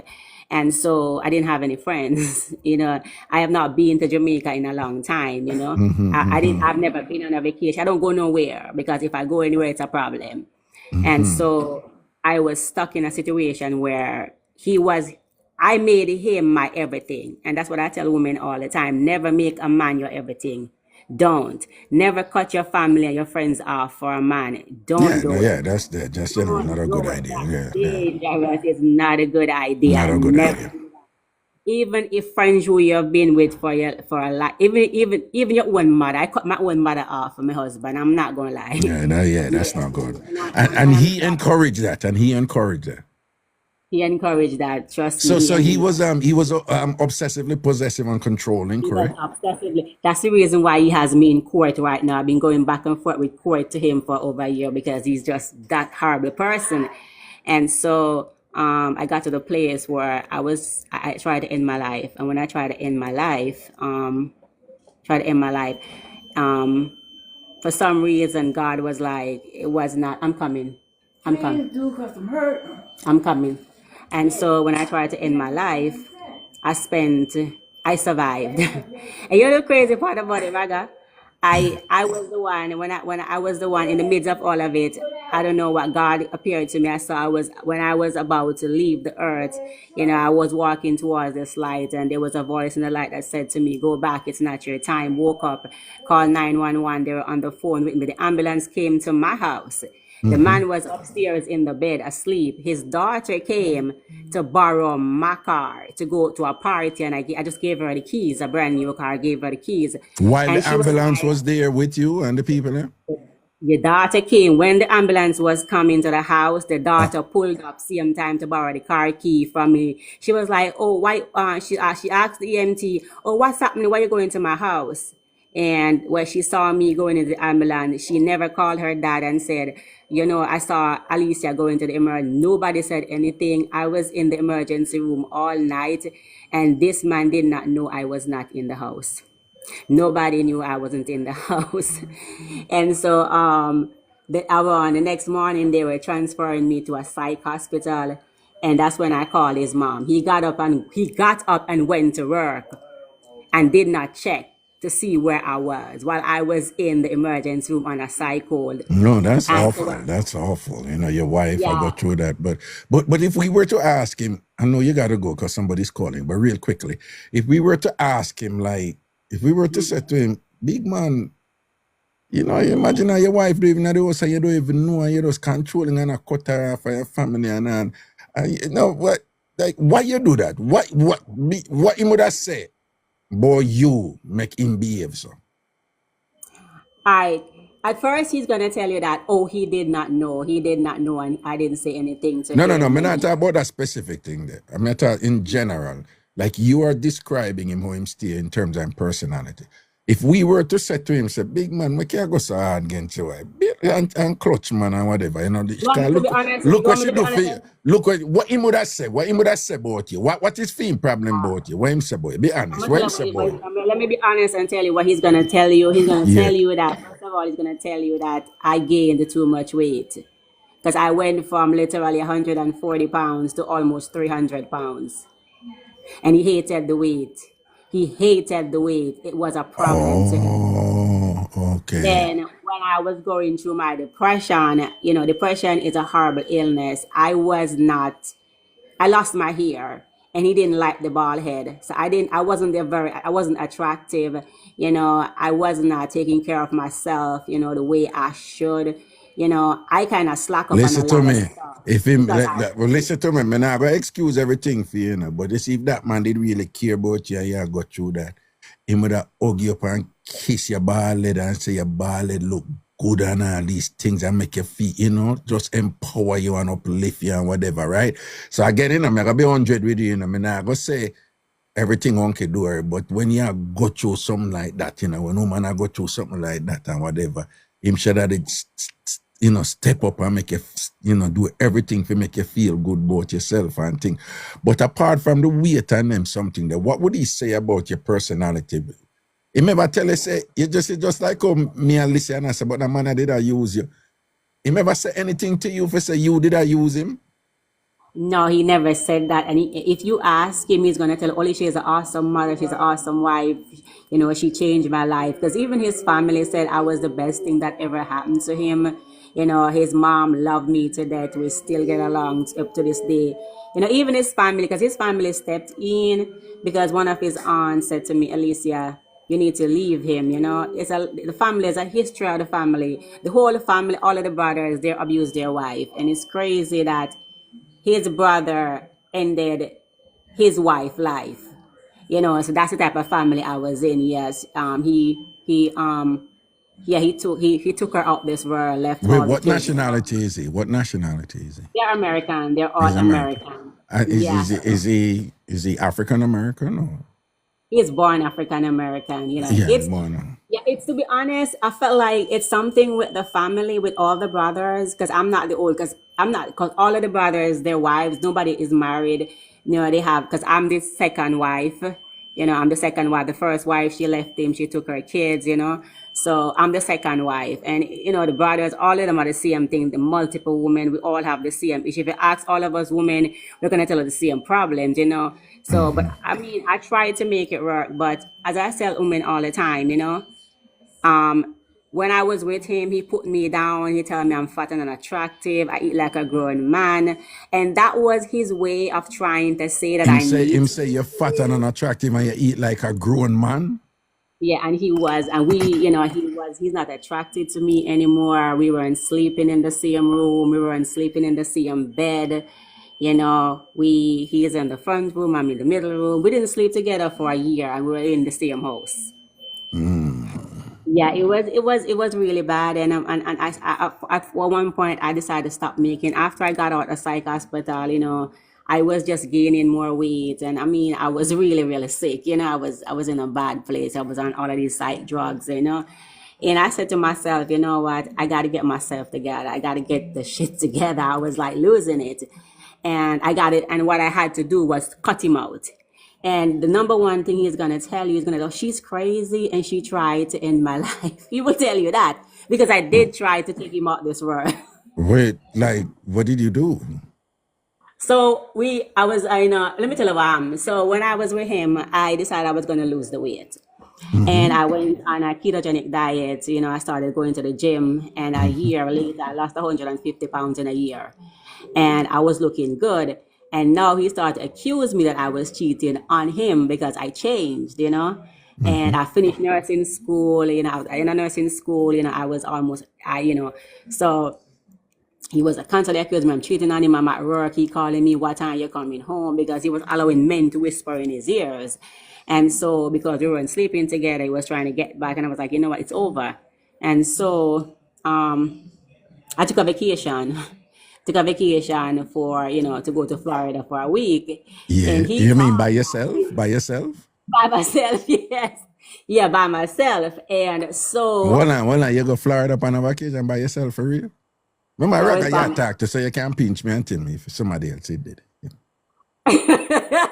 And so I didn't have any friends. I have not been to Jamaica in a long time. I've never been on a vacation. I don't go nowhere because if I go anywhere, it's a problem. And so I was stuck in a situation where I made him my everything. And that's what I tell women all the time. Never make a man your everything. Don't. Never cut your family and your friends off for a man. Don't do it. That's not a good idea. Dangerous is not a good idea. Not a good idea. Even if friends who you've been with for a life, even your own mother, I cut my own mother off for my husband. I'm not gonna lie. That's not good. And he encouraged that. He encouraged that. Trust me. So he was obsessively possessive and controlling, correct? Obsessively. That's the reason why he has me in court right now. I've been going back and forth with court to him for over a year because he's just that horrible person. And so I got to the place where I tried to end my life. And when I tried to end my life, for some reason, God was like, it was not, I'm coming. I'm coming. And so when I tried to end my life, I survived. And you know the crazy part about it, Raga? I was the one when I was the one in the midst of all of it. I don't know what God appeared to me. When I was about to leave the earth, I was walking towards this light and there was a voice in the light that said to me, go back, it's not your time. Woke up, called 911. They were on the phone with me. The ambulance came to my house. The man was upstairs in the bed asleep. His daughter came to borrow my car to go to a party, and I just gave her the keys, a brand new car, gave her the keys. While and the ambulance was there with you and the people there? The daughter came. When the ambulance was coming to the house, the daughter pulled up same time to borrow the car key from me. She was like, oh, why? She asked the EMT, oh, what's happening? Why are you going to my house? And when she saw me going in the ambulance, she never called her dad and said, I saw Alicia going to the emergency. Nobody said anything. I was in the emergency room all night, and this man did not know I was not in the house. Nobody knew I wasn't in the house. And so the next morning they were transferring me to a psych hospital, and that's when I called his mom. He got up and went to work and did not check to see where I was while I was in the emergency room on a psych hold. No, that's And so awful. That's awful. You know, your wife, I yeah, go through that. But if we were to ask him, I know you gotta go because somebody's calling, but real quickly, if we were to ask him, like, if we were to say to him, big man, you know, you imagine how your wife living at the house and you don't even know, and you're just controlling and a cut her off of your family and you know what, like, why you do that? What he would have said, boy, you make him behave so. at first he's gonna tell you that, oh, he did not know, and I didn't say anything to No, him. I'm not talking about that specific thing there. I'm not talking in general. Like, you are describing him, how him stay in terms of personality. If we were to say to him, say, big man, we can't go so hard against your wife. And clutch, man, and whatever. You know, look what she do for you. Look what he would have said. What he would have said about you. What is the problem about you? What him say about you? Be honest. What him say about you? Let me be honest and tell you what he's gonna tell you. He's gonna tell you that, first of all, he's gonna tell you that I gained too much weight. Because I went from literally 140 pounds to almost 300 pounds. And he hated the weight. It was a problem to him. Oh, okay. Then when I was going through my depression, you know, depression is a horrible illness. I lost my hair, and he didn't like the bald head. So I wasn't attractive. You know, I was not taking care of myself, you know, the way I should. You know, I kind of slack up Listen on a to lot me. of stuff. If him, listen to me, man, I go excuse everything for you, know, but you see, if that man did really care about you, you go through that, he would have hug you up and kiss your bald head and say your bald head look good and all these things and make you feel, you know, just empower you and uplift you and whatever, right? So again, you know, I'm going to be 100 with you, you know, I'm not going to say everything one can do her, but when you go through something like that, you know, when a woman go through something like that and whatever, him should have you know, step up and make you, you know, do everything to make you feel good about yourself and thing. But apart from the weight and them something there, what would he say about your personality? He never tell you, say, you just like me and Lisa and I say, but the man did I use you. He never say anything to you for say, you did I use him? No, he never said that. And if you ask him, he's going to tell only she's an awesome mother, she's an awesome wife. You know, she changed my life. Because even his family said I was the best thing that ever happened to him. You know, his mom loved me to death. We still get along up to this day. You know, even his family, because his family stepped in, because one of his aunts said to me, Alicia, you need to leave him. You know, the family is a history of the family. The whole family, all of the brothers, they abused their wife. And it's crazy that his brother ended his wife's life. You know, so that's the type of family I was in. Yes. He took her out this world, left. Wait, what nationality is he? What nationality is he? They're American. They're all American. Is he African American or? He's born African American, you know. It's to be honest, I felt like it's something with the family, with all the brothers, because all of the brothers, their wives, nobody is married. You know, because I'm the second wife. You know, I'm the second wife. The first wife, she left him, she took her kids, you know. So I'm the second wife. And, you know, the brothers, all of them are the same thing. The multiple women, we all have the same issue. If you ask all of us women, we're going to tell you the same problems, you know. So, but I mean, I try to make it work. But as I tell women all the time, you know, when I was with him, he put me down. He told me I'm fat and unattractive. I eat like a grown man. And that was his way of trying to say that him say you're fat and unattractive and you eat like a grown man? Yeah, and he was. And he's not attracted to me anymore. We weren't sleeping in the same room. We weren't sleeping in the same bed. You know, he is in the front room. I'm in the middle room. We didn't sleep together for a year and we were in the same house. Yeah, it was really bad, and I at one point I decided to stop making. After I got out of psych hospital, you know, I was just gaining more weight, and I mean, I was really, really sick. You know, I was in a bad place. I was on all of these psych drugs, you know, and I said to myself, you know what, I got to get myself together. I got to get the shit together. I was like losing it, and I got it. And what I had to do was cut him out. And the number one thing he's gonna tell you is gonna go, she's crazy and she tried to end my life. He will tell you that because I did try to take him out this world. Wait, like, what did you do? So let me tell you, so when I was with him, I decided I was gonna lose the weight. And I went on a ketogenic diet. I started going to the gym, and a year later, I lost 150 pounds in a year. And I was looking good. And now he started to accuse me that I was cheating on him because I changed, And I finished nursing school, I was in a nursing school, I was almost, so he was constantly accusing me I'm cheating on him. I'm at work. He calling me, what time you coming home? Because he was allowing men to whisper in his ears. And so because we weren't sleeping together, he was trying to get back. And I was like, you know what, it's over. And so I took a vacation. For, to go to Florida for a week. Yeah. And You mean by yourself? By yourself? By myself, yes. Yeah, by myself. And so... Hold on. You go Florida on a vacation by yourself for real? Remember, I got you talk to so you can pinch me and tell me if somebody else did it. Yeah.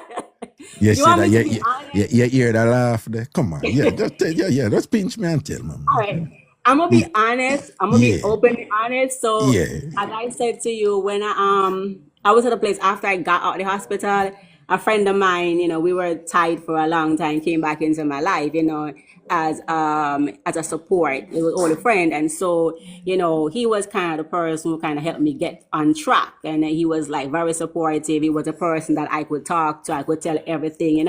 You see that? You hear that laugh there? Come on. Yeah, just pinch me and tell me. All right. I'm gonna be honest. I'm gonna be openly honest. So, as I said to you, when I was at a place after I got out of the hospital, a friend of mine, we were tied for a long time, came back into my life, as a support. It was all a friend, and so he was kind of the person who kind of helped me get on track, and he was like very supportive. He was a person that I could talk to, I could tell everything,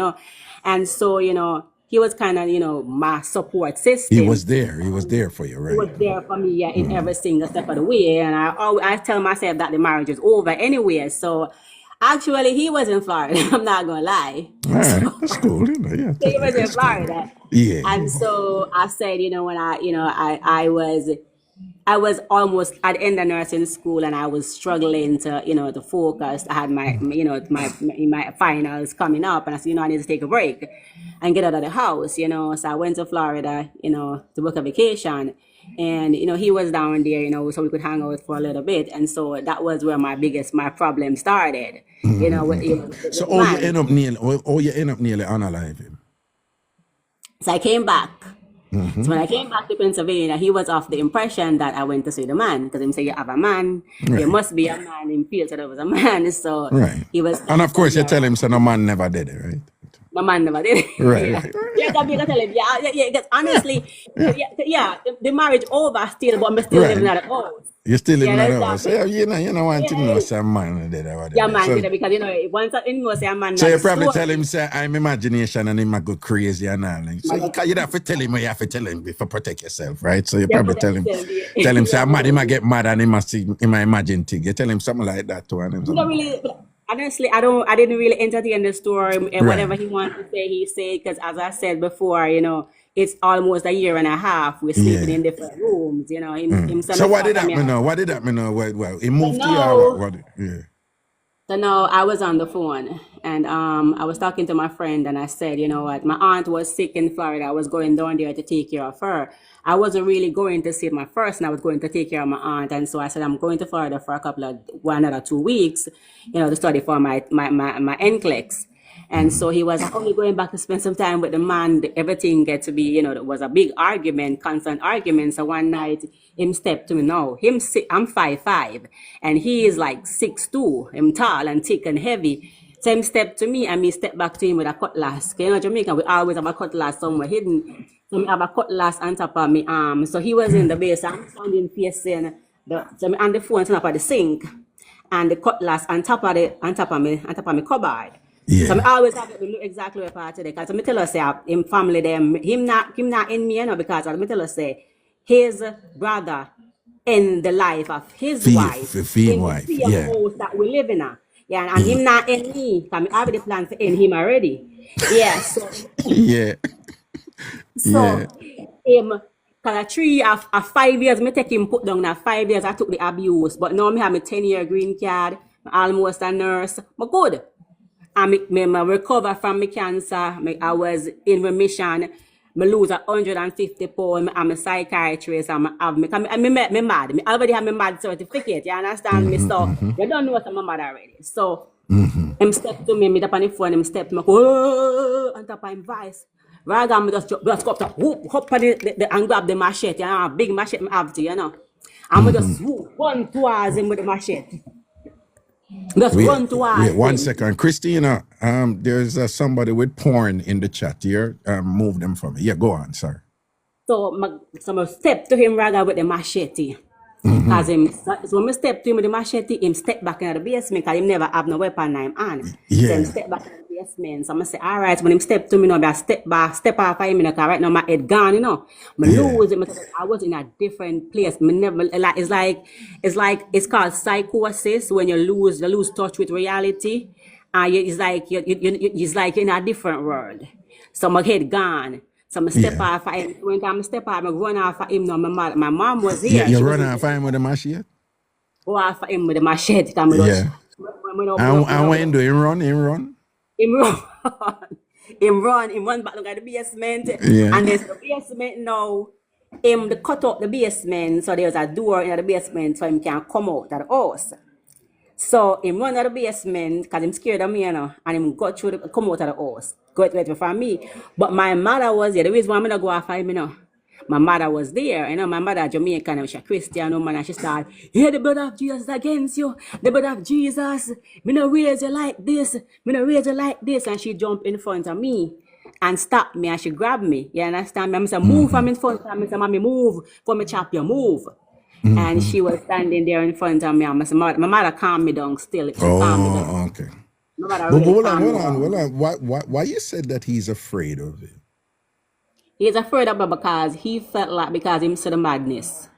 and so he was kind of, my support system. He was there for you, right? He was there for me, in every single step of the way. And I tell myself that the marriage is over anyway. So actually, he was in Florida. I'm not going to lie. All right, that's cool. Yeah, he was in Florida. Yeah. And so I said, when I was almost at the end of nursing school, and I was struggling to, to focus. I had my finals coming up, and I said, I need to take a break and get out of the house, So I went to Florida, to book a vacation, and he was down there, so we could hang out for a little bit, and so that was where my problem started, So you end up nearly unalive him. So I came back. So when I came back to Pennsylvania, he was of the impression that I went to see the man, because he said, you have a man, there must be a man. In field, so there was a man. So he was. And of course, you tell him, so no man never did it, right? No man never did it. Right. Yeah, you can tell him. Yeah. Because honestly, the marriage over still, but I'm still living at the house. You still living at the house. So you don't want to know some man did it. Yeah, man did it, because once I know say a man. So you probably tell him, say, I'm imagination and him a go crazy and all. So you have to tell him, you have to tell him before protect yourself, right? So you probably tell him, say, I'm mad, he might get mad and he might imagine things. You tell him something like that too. And honestly, I didn't really entertain the story, and whatever he wanted to say, he said, because as I said before, it's almost a year and a half. We're sleeping in different rooms, So what did that mean? What did that mean? Well, he moved to you. What? Yeah. So now I was on the phone, and I was talking to my friend, and I said, you know what, my aunt was sick in Florida. I was going down there to take care of her. I wasn't really going to see my first, and I was going to take care of my aunt. And so I said, I'm going to Florida for one or 2 weeks, to study for my NCLEX. And so he was only going back to spend some time with the man. Everything get to be, it was a big argument, constant argument. So one night, him stepped to me. No, I'm 5'5", and he is like 6'2". I'm tall and thick and heavy. So him stepped to me, and me step back to him with a cutlass. Jamaica, we always have a cutlass somewhere hidden. So me have a cutlass on top of my arm. So he was in the base. I'm standing facing so me on the phone, on top of the sink, and the cutlass on top of my cupboard. Yeah. So I always have to look exactly where part of it. Because I tell us, say, him family them, him not in me, because I tell us, say, his brother in the life of his wife, in the house that we live in. Yeah, and him not in me, because I already planned to end him already. Yeah, so. Yeah. So, him, because 5 years, me take him put down. Now 5 years, I took the abuse. But now I have my 10-year green card, almost a nurse. But good. I recover from my cancer. I was in remission. I lose 150 pounds. I'm a psychiatrist. I'm mad. I already have my mad certificate. You understand me? So you don't know what I'm mad already. So Him step to me, me up on the phone, him step to me, go on top of him voice. Raga, me just go up to whoop, hop on and grab the machete, big machete I have to, you know. And me just whoop, run towards him with the machete. Just run towards Wait, one him. second. Christina, there's somebody with porn in the chat here. Move them for me. Yeah, go on, sir. So I step to him, Raga, with the machete. Cause so when I step to him with the machete, him step back in the basement because him never have no weapon in him hand. Yeah. So him step back in the basement. So I say, all right, when him step to me, you know, I step off of him, you know, cause right now my head gone, you know. Lose it. I was in a different place. Me never like it's called psychosis when you lose touch with reality. It's like it's like in a different world. So my head gone. So I step off of him. When I step off, I run off of him. No, my mom was here. You run off him with the machete? Go off of him with the machete. Yeah. And when do him run? Him run. Him run back at the basement. Yeah. And there's the basement now. Him they cut up the basement. So there's a door in the basement so him can come out of the house. So him run out of the basement because him scared of me, you know, and him got through come out of the house. Got wait for me. But my mother was there. The reason why I'm not go off him, you know. My mother was there, you know. My mother Jamaican, and she's a Christian woman, and she started, "Here the blood of Jesus against you, the blood of Jesus. Me no raise you like this, me no raise you like this." And she jumped in front of me and stopped me, and she grabbed me. You understand me? I said, "Move from in front of me." I said, "Mommy, move for me, chop you, move." And she was standing there in front of me. And I said, my mother calmed me down still. She calmed me down. Okay. My mother But really hold calmed me down. on. Why you said that he's afraid of it? He's afraid of it because he felt like because him saw the madness.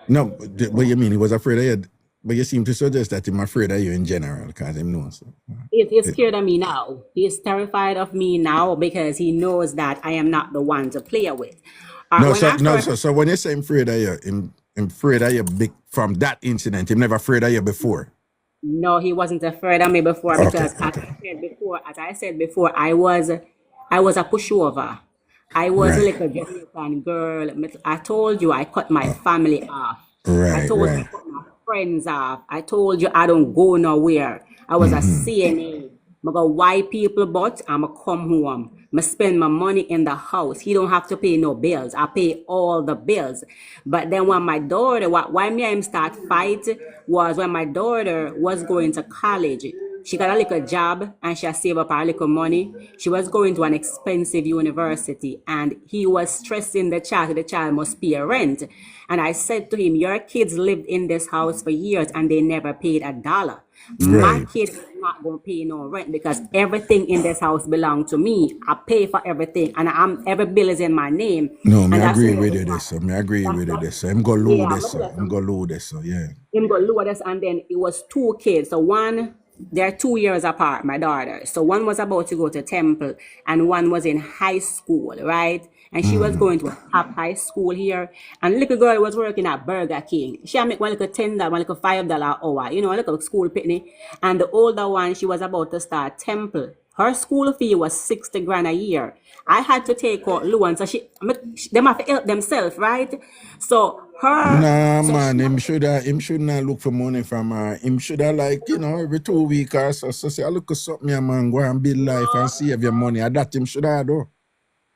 No, what you mean? He was afraid of you? But you seem to suggest that he's afraid of you in general because him knows. So. He's scared of me now. He's terrified of me now because he knows that I am not the one to play with. So when you say him afraid of you, him afraid of you from that incident, him never afraid of you before? No, he wasn't afraid of me before because as I said before, I was a pushover. I was a little Jamaican girl. I told you I cut my family off. I told you I cut my friends off. I told you I don't go nowhere. I was a CNA. I go white people, but I'ma come home. I spend my money in the house. He don't have to pay no bills. I pay all the bills. But then when my daughter, why me and him start fight was when my daughter was going to college. She got a little job and she saved up her little money. She was going to an expensive university and he was stressing the child must pay rent. And I said to him, your kids lived in this house for years and they never paid $1. My kid is not going to pay no rent because everything in this house belongs to me. I pay for everything and every bill is in my name. No, I agree with you this. I agree with you this. I'm going to lose this. I'm going to lose this. Yeah. I'm going to lose this. And then it was 2 kids. So one, they're 2 years apart, my daughter. So one was about to go to Temple and one was in high school, right? And she was going to a top high school here. And little girl was working at Burger King. She had make one little $10, one little $5 an hour, you know, a little school pitney. And the older one, she was about to start Temple. Her school fee was $60,000 a year. I had to take out loans, so them have to help themselves, right? So her. Nah, man, him should not look for money from her. Him should have every 2 weeks or so say, I look at something, man, go and build life and save your money. And that him should have do.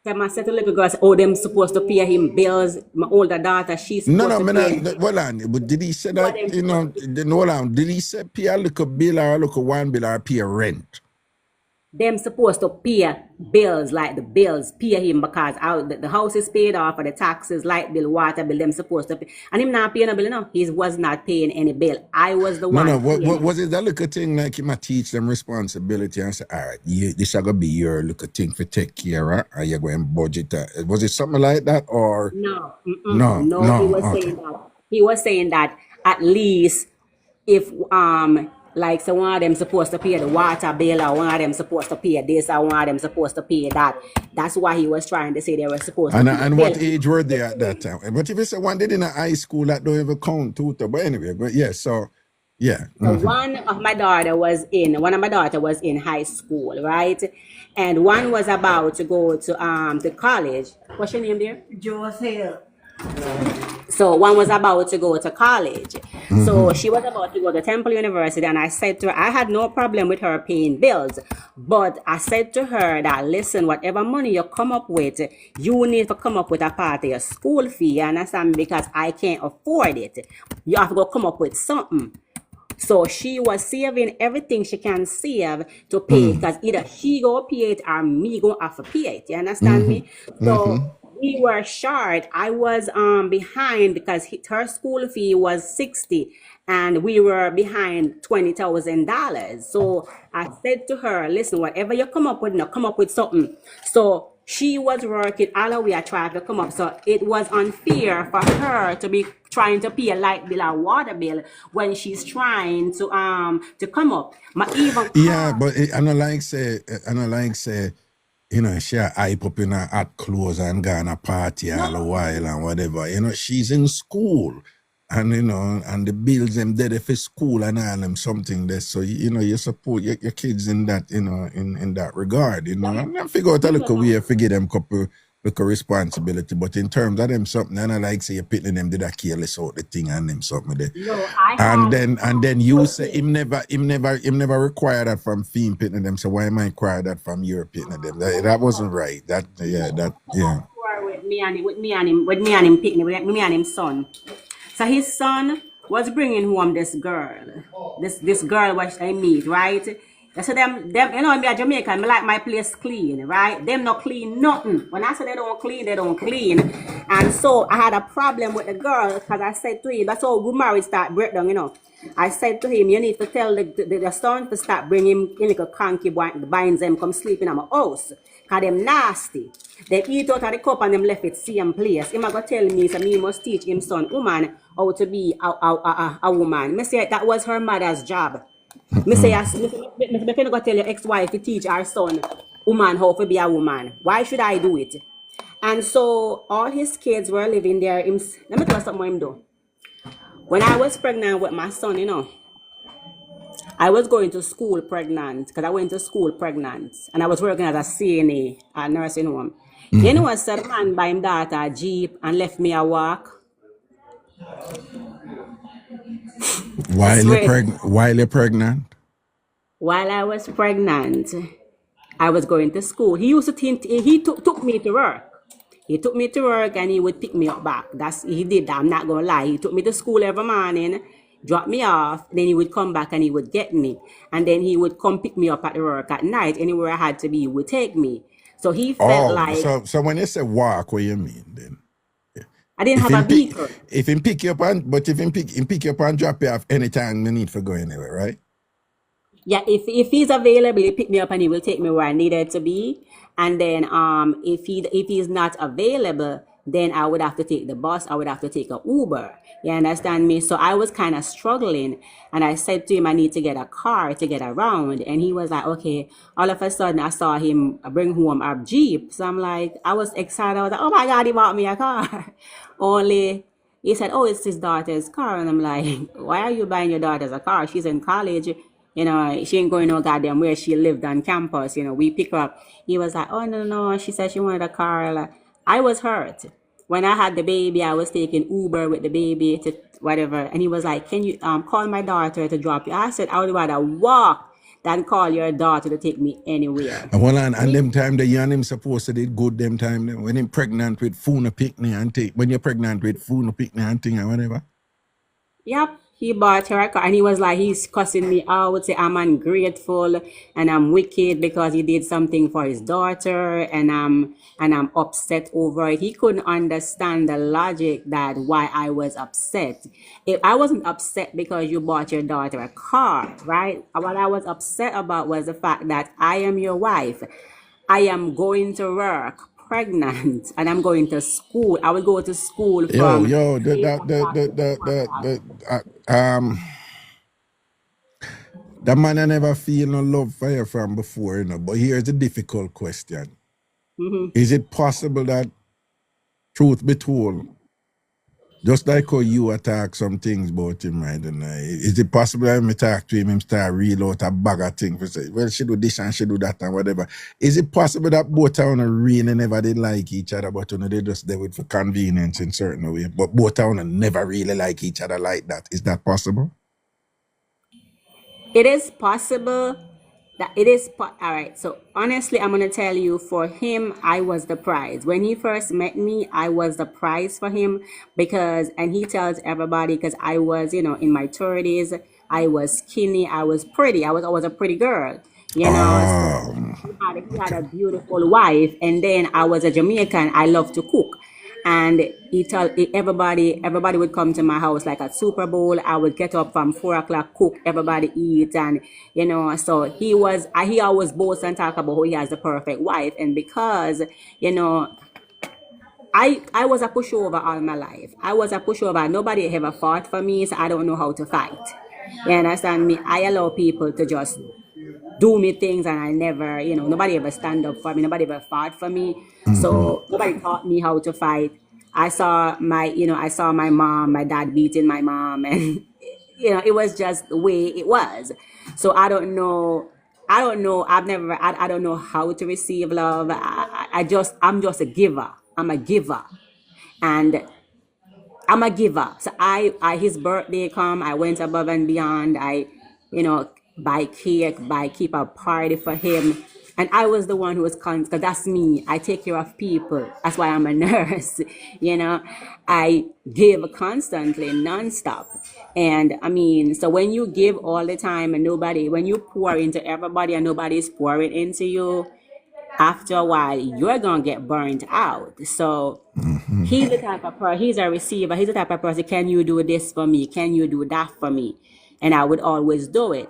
I said to little girls, them supposed to pay him bills. My older daughter, she's supposed to pay. Hold on, but did he say that, hold on, did he say pay a little bill or a little one bill or pay rent? Them supposed to pay bills, like the bills, pay him because the house is paid off for the taxes, light bill, water bill, them supposed to pay. And him not paying a bill, no. He was not paying any bill. I was the one. No, what was it that little thing like him teach them responsibility and say, all right, this is going to be your little thing for take care of, and you're going to budget that. Was it something like that or? No, he No, was saying that. He was saying that at least if like so one of them supposed to pay the water bill or one of them supposed to pay this or one of them supposed to pay that. That's why he was trying to say they were supposed to pay. And what age were they at that time? But if you say one did in a high school, that don't even count too. But anyway, so yeah. So one of my daughter was in high school, right? And one was about to go to college. What's your name there? Joseph. So one was about to go to college. So she was about to go to Temple University, and I said to her, I had no problem with her paying bills, but I said to her that, listen, whatever money you come up with, you need to come up with a part of your school fee, you understand? Because I can't afford it. You have to go come up with something. So she was saving everything she can save to pay, because either she go pay it or me go have to pay it. You understand me? So we were short. I was behind because her school fee was 60 and we were behind $20,000. So I said to her, listen, whatever you come up with, now come up with something. So she was working all the way I tried to come up. So it was unfair for her to be trying to pay a light bill or water bill when she's trying to come up. Even Yeah, but I don't like say, you know, she hype up in her hot clothes and go on a party all a while and whatever. You know, she's in school. And, you know, and the bills them dead for school and all them something there. So, you know, you support your kids in that, you know, in that regard, you know. And I figure out a little way to give them couple look a responsibility. But in terms of them something, and I like say you're pitting them did a careless out the thing and them something there. And then you say him never require that from Fiend pitting them. So why am I require that from your pitting them? That wasn't right. With me and him picking with me and his son. So his son was bringing home this girl, this girl which I meet, right? So them, you know, me a Jamaican, me like my place clean, right? Them not clean nothing. When I say they don't clean. And so I had a problem with the girl because I said to him, that's how good marriage start breakdown, you know. I said to him, you need to tell the son to start bringing in like a concubines them come sleep in my house. Because them nasty. They eat out of the cup and them left it same place. Him a go tell me, so me must teach him son, woman, how to be a woman. Me say that was her mother's job. Me say, me can go tell your ex-wife to teach our son, woman, how to be a woman. Why should I do it? And so all his kids were living there. Let me tell you something him do. When I was pregnant with my son, you know, I was going to school pregnant because I went to school pregnant and I was working as a CNA at nursing home. You know what, said man buy him daughter a Jeep and left me a walk. While you're pregnant? While I was pregnant, I was going to school. He used to think he took me to work. He took me to work and he would pick me up back. He did that. I'm not gonna lie. He took me to school every morning, dropped me off, then he would come back and he would get me. And then he would come pick me up at the work at night. Anywhere I had to be, he would take me. So he felt like... So when you say walk, what you mean then? I didn't have a vehicle. If he pick you up and pick you up and drop you off anytime you need to go anywhere, right? Yeah, if he's available, he pick me up and he will take me where I needed to be. And then if he's not available, then I would have to take the bus. I would have to take an Uber. You understand me? So I was kind of struggling. And I said to him, I need to get a car to get around. And he was like, okay. All of a sudden, I saw him bring home a Jeep. So I'm like, I was excited. I was like, oh my God, he bought me a car. Only he said, oh, it's his daughter's car. And I'm like, why are you buying your daughter's a car? She's in college. You know, she ain't going no goddamn where she lived on campus. You know, we pick her up. He was like, oh, no. She said she wanted a car. Like, I was hurt. When I had the baby, I was taking Uber with the baby to whatever. And he was like, can you call my daughter to drop you? I said, I would rather walk than call your daughter to take me anywhere. And them time the young him supposed to did good them time when him pregnant with Funa Picnic and take when you're pregnant with Funa Picnic and thing and whatever. Yep. He bought her a car and he was like, he's cussing me out, say I'm ungrateful and I'm wicked because he did something for his daughter and I'm upset over it. He couldn't understand the logic that why I was upset. If I wasn't upset because you bought your daughter a car, right? What I was upset about was the fact that I am your wife. I am going to work pregnant and I'm going to school. I will go to school from that man I never feel no love for you from before, you know. But here's the difficult question. Is it possible that, truth be told, Just like how you attack some things about him, right? And is it possible that me talk to him start reel out a bag of things for say, well, she do this and she do that and whatever. Is it possible that both of them really never did like each other, but they just do it for convenience in certain way, but both of them never really like each other like that? Is that possible? It is possible that it is all right. So honestly, I'm gonna tell you, for him, I was the prize. When he first met me, I was the prize for him because, and he tells everybody, because I was, in my 30s, I was skinny, I was pretty, I was always a pretty girl, So he had a beautiful wife, and then I was a Jamaican. I love to cook. And everybody would come to my house like at Super Bowl. I would get up from 4 o'clock, cook, everybody eat, and so he always boasts and talk about how he has the perfect wife. And because I was a pushover all my life. I was a pushover. Nobody ever fought for me, so I don't know how to fight. You understand me? I allow people to just do me things, and I never, nobody ever stand up for me. Nobody ever fought for me. So nobody taught me how to fight. I saw my mom, my dad beating my mom, and it was just the way it was. So I don't know. I don't know how to receive love. I'm just a giver. I'm a giver. And I'm a giver. So his birthday come, I went above and beyond. I, buy cake, keep a party for him. And I was the one who was constant, because that's me. I take care of people. That's why I'm a nurse. I give constantly, nonstop. And I mean, so when you give all the time and when you pour into everybody and nobody's pouring into you, after a while, you're going to get burnt out. So he's the type of person, he's a receiver. He's the type of person, can you do this for me? Can you do that for me? And I would always do it.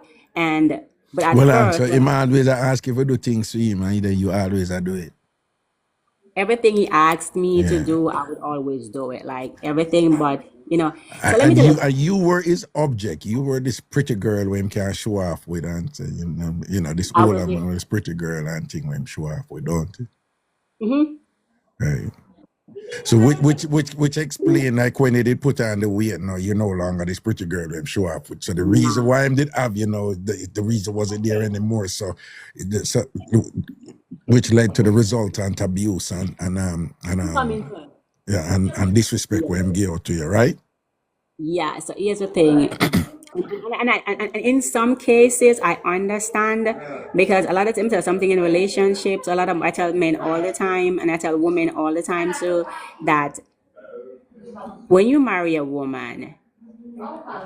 But at first, so him always ask you to do things to him, and then you always do it. Everything he asked me to do, I would always do it. Like everything, but So let me tell you. You were his object. You were this pretty girl when him can show off with, and this older man with this pretty girl and thing when him show off with, don't you? Right. So which explain, like when they did put on the weight, now you're no longer this pretty girl when him show off with. So the reason why him did have, the reason wasn't there anymore. So which led to the resultant abuse and disrespect when him gave out to you, right? Yeah, so here's the thing. And in some cases, I understand, because a lot of times there's something in relationships. I tell men all the time, and I tell women all the time too, that when you marry a woman,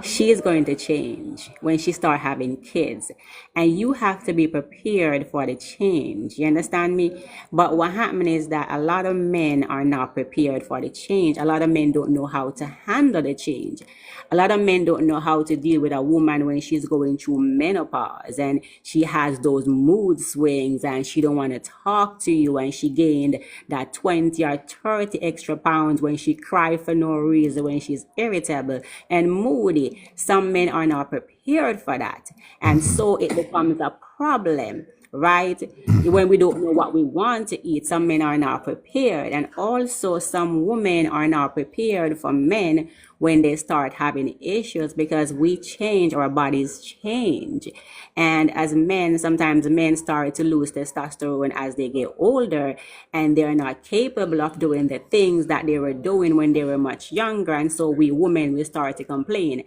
she is going to change when she start having kids, and you have to be prepared for the change. You understand me? But what happened is that a lot of men are not prepared for the change. A lot of men don't know how to handle the change. A lot of men don't know how to deal with a woman when she's going through menopause and she has those mood swings and she don't want to talk to you, and she gained that 20 or 30 extra pounds when she cry for no reason, when she's irritable and moody. Some men are not prepared for that, and so it becomes a problem, right? When we don't know what we want to eat, some men are not prepared, and also some women are not prepared for men when they start having issues, because we change, our bodies change. And as men, sometimes men start to lose testosterone as they get older, and they're not capable of doing the things that they were doing when they were much younger. And so we women, we start to complain.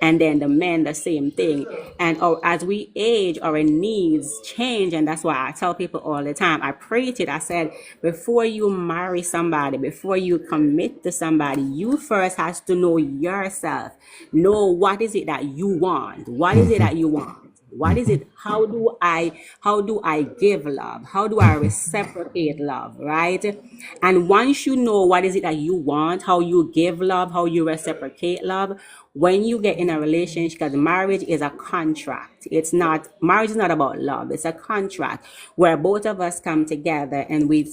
And then the men, the same thing. And as we age, our needs change. And that's why I tell people all the time, I preach it. I said, before you marry somebody, before you commit to somebody, you first have to know yourself. Know what is it that you want? What is it that you want? What is it? How do I give love? How do I reciprocate love, right? And once you know what is it that you want, how you give love, how you reciprocate love, when you get in a relationship, because marriage is a contract. Marriage is not about love. It's a contract where both of us come together and we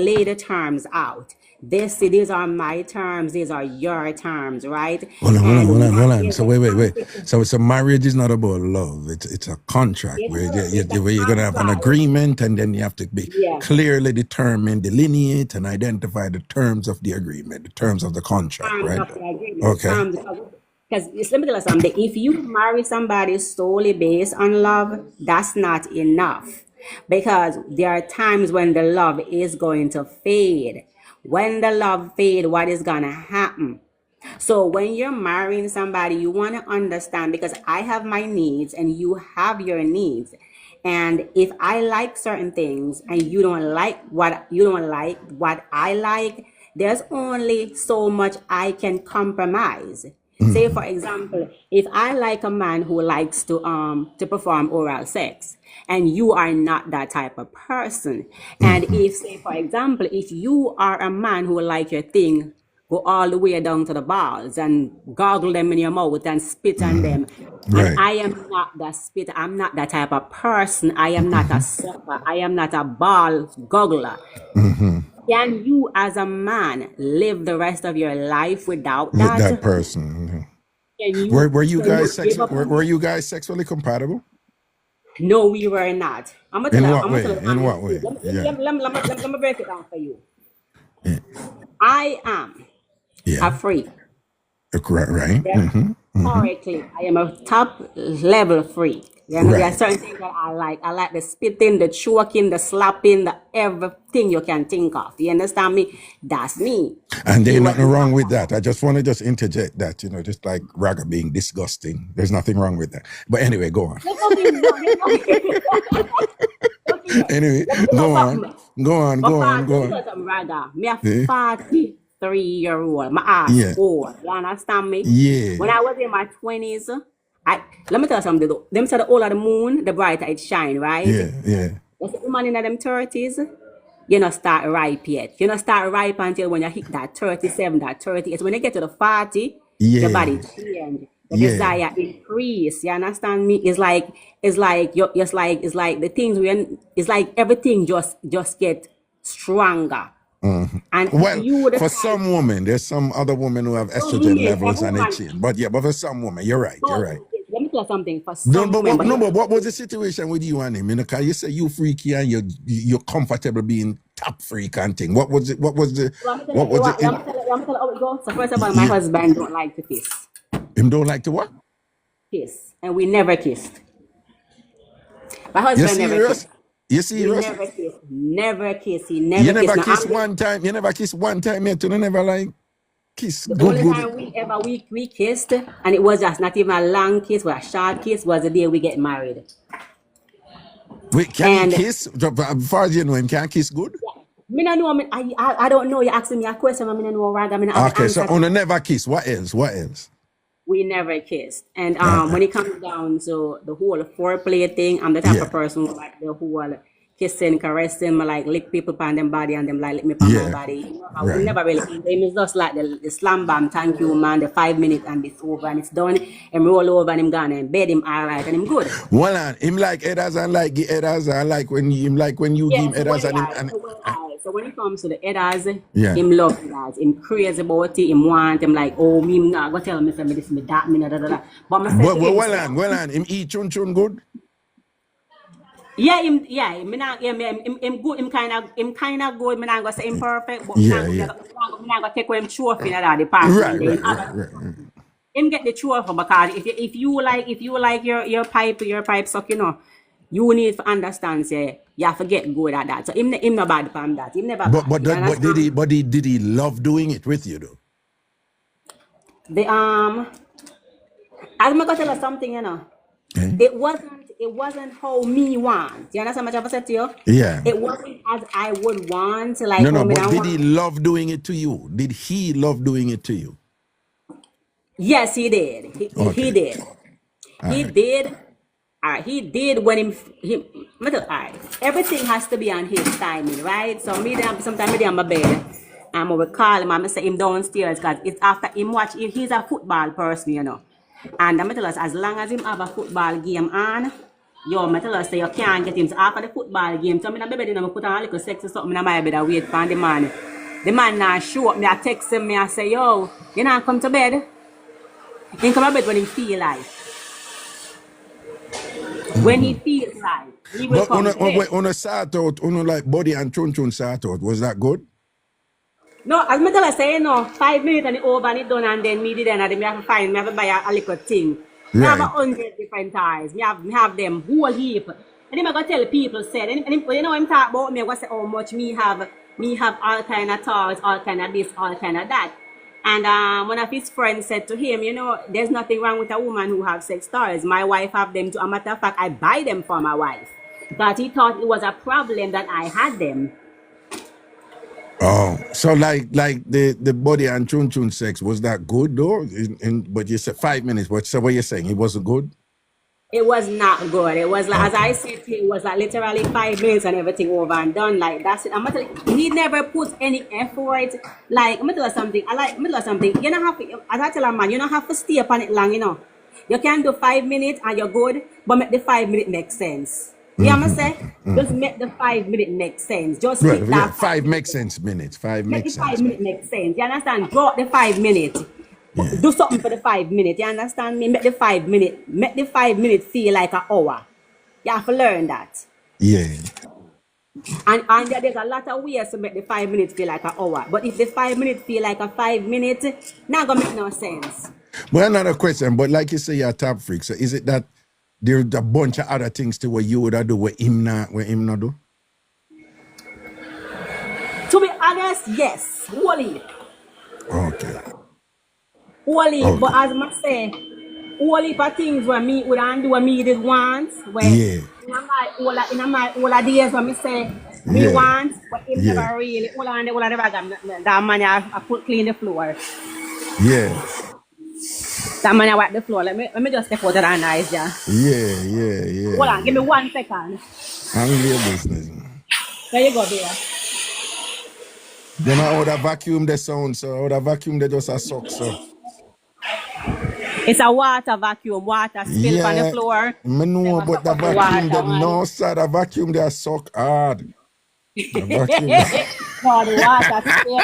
lay the terms out. These are my terms, these are your terms, right? Hold on. There's So a wait. conflict. So marriage is not about love. It's a contract It's where not a- it's a you're gonna have an contract. agreement, and then you have to be Yeah. clearly determine, delineate, and identify the terms of the agreement, the terms of the contract, Terms right? of the agreement. Okay. Because let me tell you something. If you marry somebody solely based on love, that's not enough. Because there are times when the love is going to fade. When the love fade, what is gonna happen? So when you're marrying somebody, you want to understand, because I have my needs and you have your needs. And if I like certain things and you don't like what I like, there's only so much I can compromise. Say for example, if I like a man who likes to perform oral sex, and you are not that type of person, and if, say for example, if you are a man who like your thing go all the way down to the balls and goggle them in your mouth and spit on them. And Right. I am not that spit. I'm not that type of person. I am not a sucker. I am not a ball goggler. Can you, as a man, live the rest of your life without With that? that person. Can you? Were you can guys you give up on were you guys sexually compatible? No, we were not. I'm gonna In tell you. what I'm way? gonna tell you. In what way? Yeah. Let me break it down for you. I am Yeah. a freak. Right. Correctly, I am a top level freak. You know, there are Right. certain things that I like. I like the spitting, the choking, the slapping, the everything you can think of. You understand me? That's me. And See there's what nothing you wrong have. with that. I just want to interject that, just like Raga being disgusting. There's nothing wrong with that. But anyway, go on. There's nothing wrong. Look here. Anyway, Let me tell you go on. something. Go on. Go on. Let Go me tell on. you something, Raga. Me a Eh? 43-year-old. My ass Yeah. old. You understand me? Yeah. When I was in my 20s, let me tell you something though. Them say the older the moon, the brighter it shine, right? Yeah. That's the woman in them 30s. You not start ripe yet. You not start ripe until when you hit that 37, that 38. When you get to the 40, your Yeah. body change. The Yeah. desire increase. You understand me? It's like the things it's like everything just get stronger. And if Well, you the for type, some women, there's some other women who have some estrogen women, levels every and they woman, change. But for some women, you're right. but You're right. let me tell you something. For No, some women, but what was the situation with you and him? Because you say you freaky and you're comfortable being top freak and thing. What was it? What was the? let me What was it? tell you how it goes. So first of all, my Yeah. husband don't like to kiss. Him don't like to what? Kiss. And we never kissed. My You husband never serious? kissed. You We serious? never kissed. Never kiss. He You never never kissed. kiss one time. You never kiss one time yet. You never like kiss. The Good, only good. time we kissed, and it was just not even a long kiss, but a short kiss, was the day we get married. Wait, can And he kiss? As far as you know, him can kiss good. me no know. I don't know. You're asking me a question. I mean, no rag. I mean, I have the Okay, so answer. on a never kiss. What else? What else? We never kissed. And when it comes down to the whole foreplay thing, I'm the type Yeah. of person who like the whole kissing, caressing, I like lick people on them body and them like lick me on my Yeah. body. You know, I Right. would never really it's just like the slam bam, thank you man, the 5 minutes and it's over and it's done. And roll over and him gone and bed him alright and him good. Well, him like headers and like give headers and like when you give him headers and him and So when it comes to the headers, Yeah. him love headers. Him crazy about it. Him want him like, oh, me not gonna tell me for me this, me that, me da da da. But I said to him, well, him eat chun good. yeah, me not, yeah, him good, him kind of good. Me not gonna say him perfect, but Yeah. me not gonna take away him trophy in that department. Right. Him get the trophy because if you like your pipe suck, you need to understand, say you have to get good at that. So him not bad from that. Him never bad. But You understand? did he love doing it with you though? The I'm gonna tell you something, Eh? It wasn't how me want. You understand what I said to you? Yeah. It wasn't as I would want. Like No, me but not did want. he love doing it to you? Did he love doing it to you? Yes, he did. He Okay. did. He Alright. did. He did when alright. Everything has to be on his timing, right? So sometimes me on my bed And I will call him and I say him downstairs because it's after him watch. He's a football person, you know. And I tell us as long as him have a football game on, yo, I tell us say you can't get him. So after the football game, so I'm in bed and I put on a little sex or something in my bed and wait for the man. The man not show up. Me I text him, me I say, yo, you not come to bed. He come to bed when he feel like. When he feels like, he will come to bed. On a sort out, on like body and chun sort out, was that good? No, as I tell us say, 5 minutes and it over and it done and then me did and then me have to find, me have to buy a little thing. Me have 100 different ties. Me have them whole heap. And then I go tell people said, and you know I'm talk about me, I go say how much me have all kind of toys, all kind of this, all kind of that. And one of his friends said to him, you know, there's nothing wrong with a woman who have sex toys. My wife have them too. A matter of fact, I buy them for my wife. But he thought it was a problem that I had them. Oh, so like the body and chun sex, was that good though? But you said 5 minutes. So what you're saying, it wasn't good? It was not good. It was like, as I said to you, it was like literally 5 minutes and everything over and done. Like that's it. I'm gonna tell you, he never put any effort. Like I'm gonna tell you something. You don't have to, as I tell a man, you don't have to stay upon it long, you know. You can do 5 minutes and you're good, but make the 5 minute make sense. You know what I'm saying? Just make the 5 minute make sense. Just right, that 5 makes sense minutes. 5 makes sense. 5 minutes make sense. You understand? Drop the 5 minutes. Yeah. Do something for the 5 minutes. You understand me? Make the 5 minutes feel like an hour. You have to learn that. Yeah. And there's a lot of ways to make the 5 minutes feel like an hour. But if the 5 minutes feel like a 5 minutes, not gonna make no sense. Well, another question, but like you say, you're a top freak. So is it that there's a bunch of other things to what you would do what him not do? To be honest, yes. Wally. Okay. Wally, okay. But as I say, only for things where me would do what me did once. When in my all days when me say me want, but him never really all the that man I put clean the floor. Yeah. That man I wipe the floor. Let me just step out of that nice, yeah. Yeah. Hold on, give me 1 second. I'm in your business. There you go, dear. Then I would have vacuumed the sound, so I would have vacuumed just a suck, so. It's a water vacuum, water spill on the floor. I know, but the vacuum, no, sir, the vacuum, they suck hard. The vacuum. No, the water spill.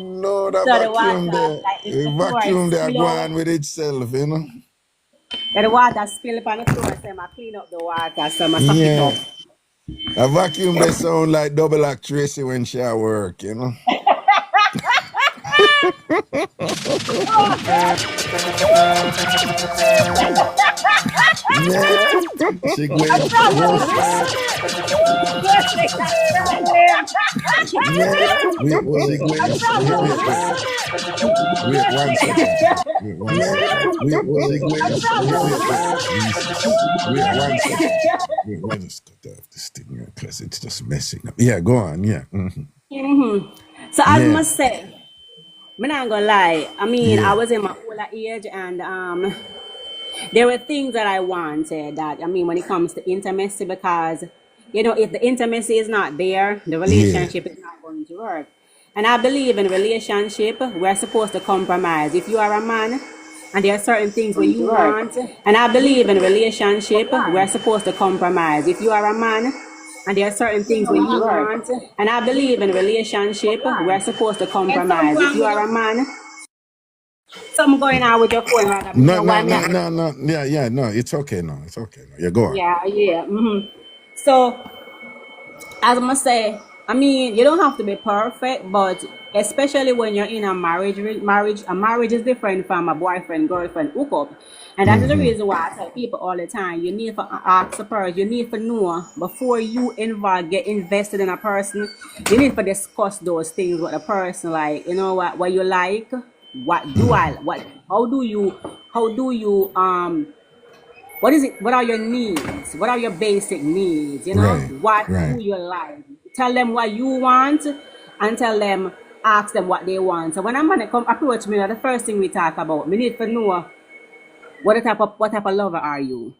No, the vacuum there. The vacuum there go on with itself, you know. The water spill on the floor, so I clean up the water, so I suck it up. A vacuum they sound like double act Tracy when she at work, you know. She going Wait 1 second. Wait 1 second. Just cut off this thing because it's just messing up. Yeah, go on. Yeah. So I must say, I'm not gonna lie. I mean, I was in my older age, and there were things that I wanted. That I mean, when it comes to intimacy, because you know, if the intimacy is not there, the relationship is not going to work. And I believe in relationship, we're supposed to compromise. If you are a man, and there are certain things that you want, and I believe in relationship, we're supposed to compromise. If you are a man, and there are certain things that you want, and I believe in relationship, we're supposed to compromise. If you are a man, something going on with your phone right now. No. Yeah, no, it's okay now. Yeah, go on. Yeah. So, as I must say, I mean, you don't have to be perfect, but especially when you're in a marriage is different from a boyfriend, girlfriend hookup. And that is the reason why I tell people all the time, you need to ask a person, you need to know before you get invested in a person, you need to discuss those things with a person, like, you know, what you like, what are your needs? What are your basic needs? You know, what do you like? Tell them what you want and ask them what they want. So when a man come approach me, the first thing we talk about, we need to know what type of lover are you?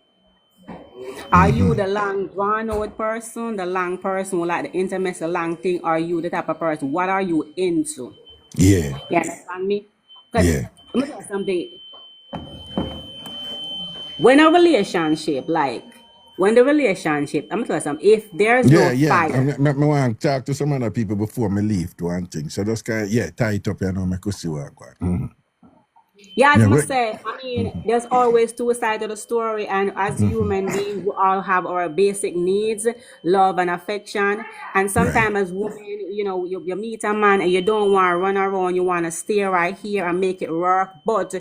Are you the long drawn out person, the long person who like the intimacy, the long thing? Are you the type of person? What are you into? Yeah, You understand me? Because yeah. let me tell you something. When a relationship, like when the relationship, I'm gonna tell you something. If there's Yeah, no yeah. fire, I want to talk to some other people before me leave to one thing. So just kind of, yeah, tie it up, you know, make us see what I got. yeah, as Yeah, I wait. say, I mean, there's always two sides of the story, and as human beings, we all have our basic needs, love and affection. And Right. sometimes as women, you know, you meet a man and you don't want to run around, you want to stay right here and make it work. But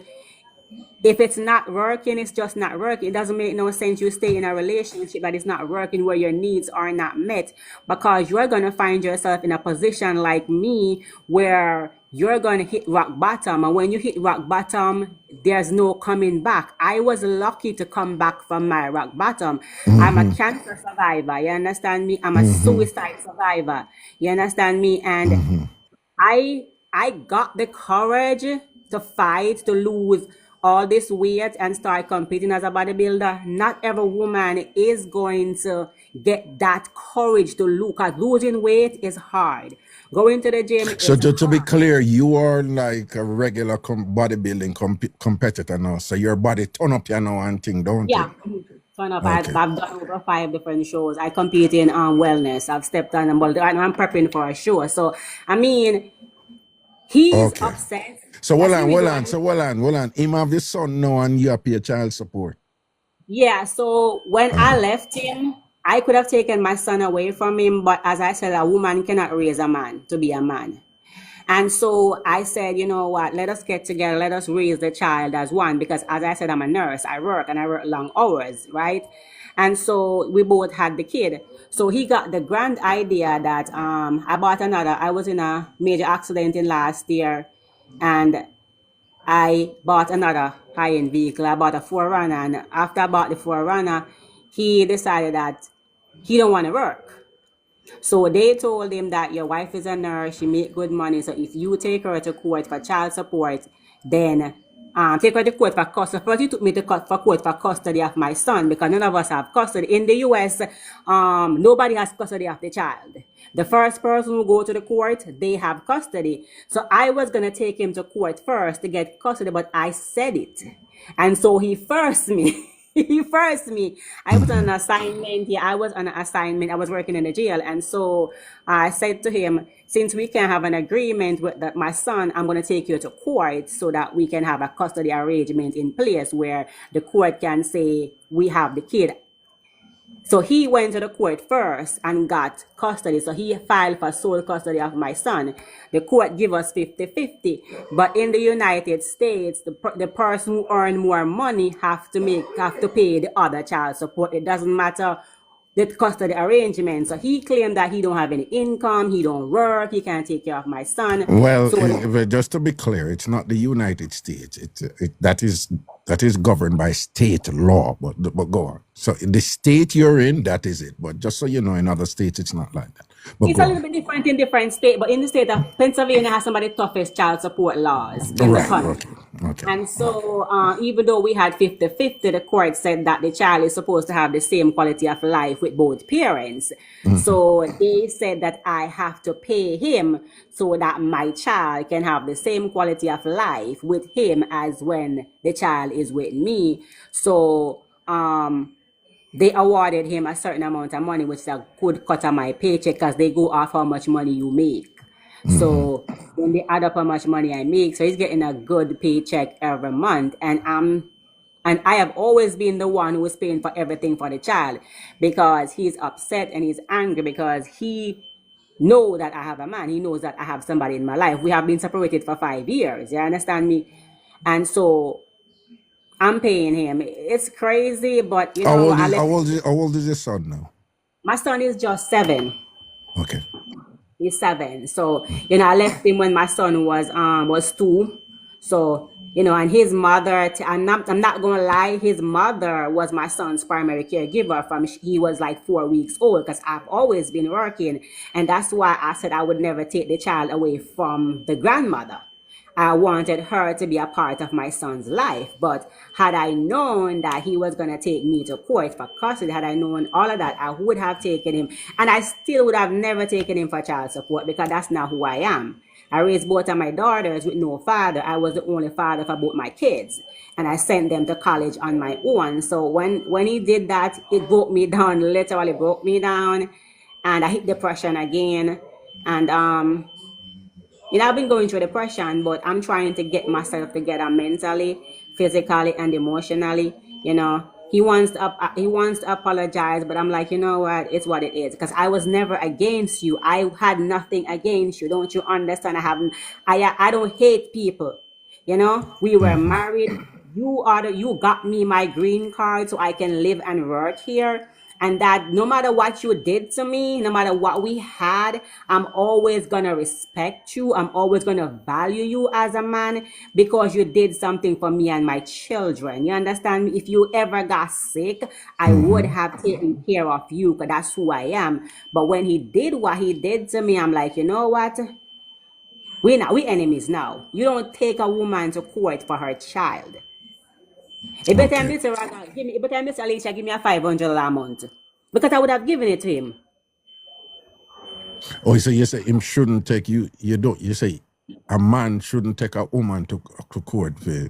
if it's not working, it's just not working. It doesn't make no sense you stay in a relationship that is not working, where your needs are not met, because you're going to find yourself in a position like me where you're going to hit rock bottom. And when you hit rock bottom, there's no coming back. I was lucky to come back from my rock bottom. I'm a cancer survivor. You understand me? I'm a suicide survivor. You understand me? And I got the courage to fight, to lose all this weight and start competing as a bodybuilder. Not every woman is going to get that courage to lose, because losing weight is hard. Going to the gym So is to be hard. clear, you are like a regular bodybuilding competitor now. So your body turn up, you know, and thing, don't it? Yeah. Fun up. I've Okay. done over 5 different shows. I compete in wellness. I've stepped on and I'm prepping for a show. So I mean, he's Okay. upset. So That's hold the on, reason hold why. on. So hold on. Him have his son now and you pay child support. Yeah, so when I left him, I could have taken my son away from him, but as I said, a woman cannot raise a man to be a man. And so I said, you know what, let us get together, let us raise the child as one, because as I said, I'm a nurse, I work and I work long hours, right? And so we both had the kid. So he got the grand idea that I was in a major accident in last year, and I bought another high-end vehicle. I bought a 4Runner, and after I bought the 4Runner, he decided that he don't want to work. So they told him that your wife is a nurse, she make good money. So if you take her to court for child support, then take her to court for custody. First, he took me to court for custody of my son, because none of us have custody. In the US, nobody has custody of the child. The first person who go to the court, they have custody. So I was going to take him to court first to get custody, but I said it. And so he forced me. He forced me. I was on an assignment. Yeah, I was on an assignment. I was working in the jail. And so I said to him, since we can have an agreement with that, my son, I'm going to take you to court so that we can have a custody arrangement in place where the court can say we have the kid. So he went to the court first and got custody. So he filed for sole custody of my son. The court give us 50-50. But in the United States, the person who earn more money have to pay the other child support. It doesn't matter the custody arrangement. So he claimed that he don't have any income, he don't work, he can't take care of my son. Well, So just to be clear, it's not the United States. That is governed by state law. But go on. So in the state you're in, that is it. But just so you know, in other states, it's not like that. But it's go a little on. bit different in different states, but in the state of Pennsylvania has some of the toughest child support laws in the Right. country. Okay. And so even though we had 50-50, the court said that the child is supposed to have the same quality of life with both parents. So they said that I have to pay him so that my child can have the same quality of life with him as when the child is with me. So they awarded him a certain amount of money, which is a good cut of my paycheck, because they go off how much money you make. So when they add up how much money I make, so he's getting a good paycheck every month. And I have always been the one who is paying for everything for the child, because he's upset and he's angry because he knows that I have a man. He knows that I have somebody in my life. We have been separated for 5 years. You understand me? And so I'm paying him. It's crazy, but you How know, old is your son now? my son is just 7. Okay. He's 7. So, you know, I left him when my son was 2. So, you know, and his mother, I'm not gonna lie, his mother was my son's primary caregiver from he was like 4 weeks old, because I've always been working. And that's why I said I would never take the child away from the grandmother. I wanted her to be a part of my son's life. But had I known that he was going to take me to court for custody, had I known all of that, I would have taken him. And I still would have never taken him for child support because that's not who I am. I raised both of my daughters with no father. I was the only father for both my kids. And I sent them to college on my own. So when he did that, it broke me down, literally broke me down. And I hit depression again. And I've been going through depression, but I'm trying to get myself together mentally, physically, and emotionally. He wants to apologize, but I'm like, you know what? It's what it is. Because I was never against you. I had nothing against you. Don't you understand? I don't hate people. We were married. You got me my green card so I can live and work here. And that no matter what you did to me, no matter what we had, I'm always going to respect you. I'm always going to value you as a man because you did something for me and my children. You understand me? If you ever got sick, I would have taken care of you because that's who I am. But when he did what he did to me, I'm like, you know what? We enemies now. You don't take a woman to court for her child. If better Mr. Alicia give me a $500 a month. Because I would have given it to him. Oh, so you say him shouldn't take you don't, you say a man shouldn't take a woman to court for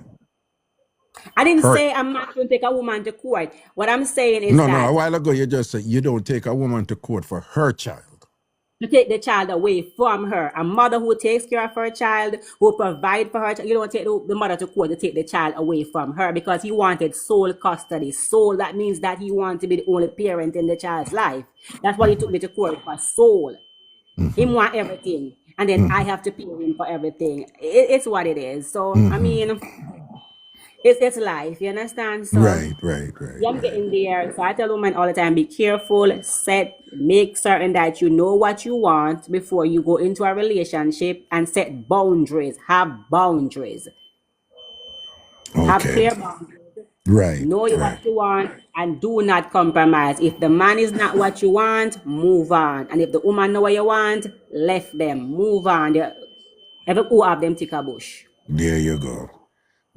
I didn't say a man shouldn't take a woman to court. What I'm saying is No, a while ago you just said you don't take a woman to court for her child. To take the child away from her. A mother who takes care of her child, who provides for her child. You don't take the mother to court to take the child away from her because he wanted sole custody. Sole, that means that he wanted to be the only parent in the child's life. That's why he took me to court for sole. He want everything. And then I have to pay him for everything. It's what it is. So, I mean, it's life, you understand? So Right. I'm getting there. So I tell women all the time, be careful, make certain that you know what you want before you go into a relationship and set boundaries. Have boundaries. Okay. Have clear boundaries. Right. Know what you want and do not compromise. If the man is not what you want, move on. And if the woman know what you want, left them. Move on. Every who have them take a bush. There you go.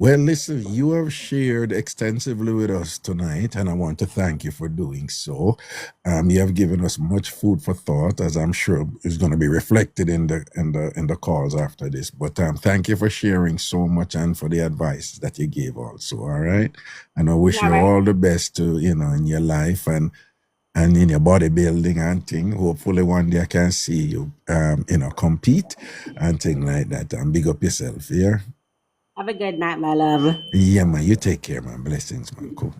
Well, listen, you have shared extensively with us tonight, and I want to thank you for doing so. You have given us much food for thought, as I'm sure is going to be reflected in the calls after this. But thank you for sharing so much and for the advice that you gave also. All right, and I wish you all the best to in your life and in your bodybuilding and thing. Hopefully one day I can see you compete and thing like that. And big up yourself, yeah. Have a good night, my love. Yeah, man. You take care, man. Blessings, man. Cool.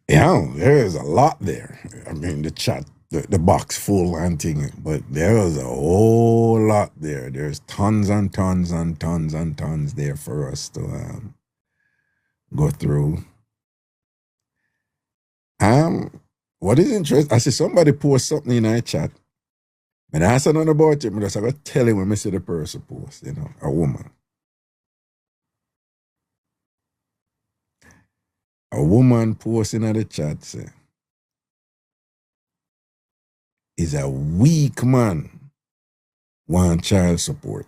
Yeah, there is a lot there. I mean, the chat, the box full and thing, but there is a whole lot there. There's tons and tons and tons and tons there for us to go through. What is interesting, I see somebody post something in our chat. And I asked another about it, but I got to tell him when I see the person post, a woman. A woman posting in the chat say, is a weak man want child support.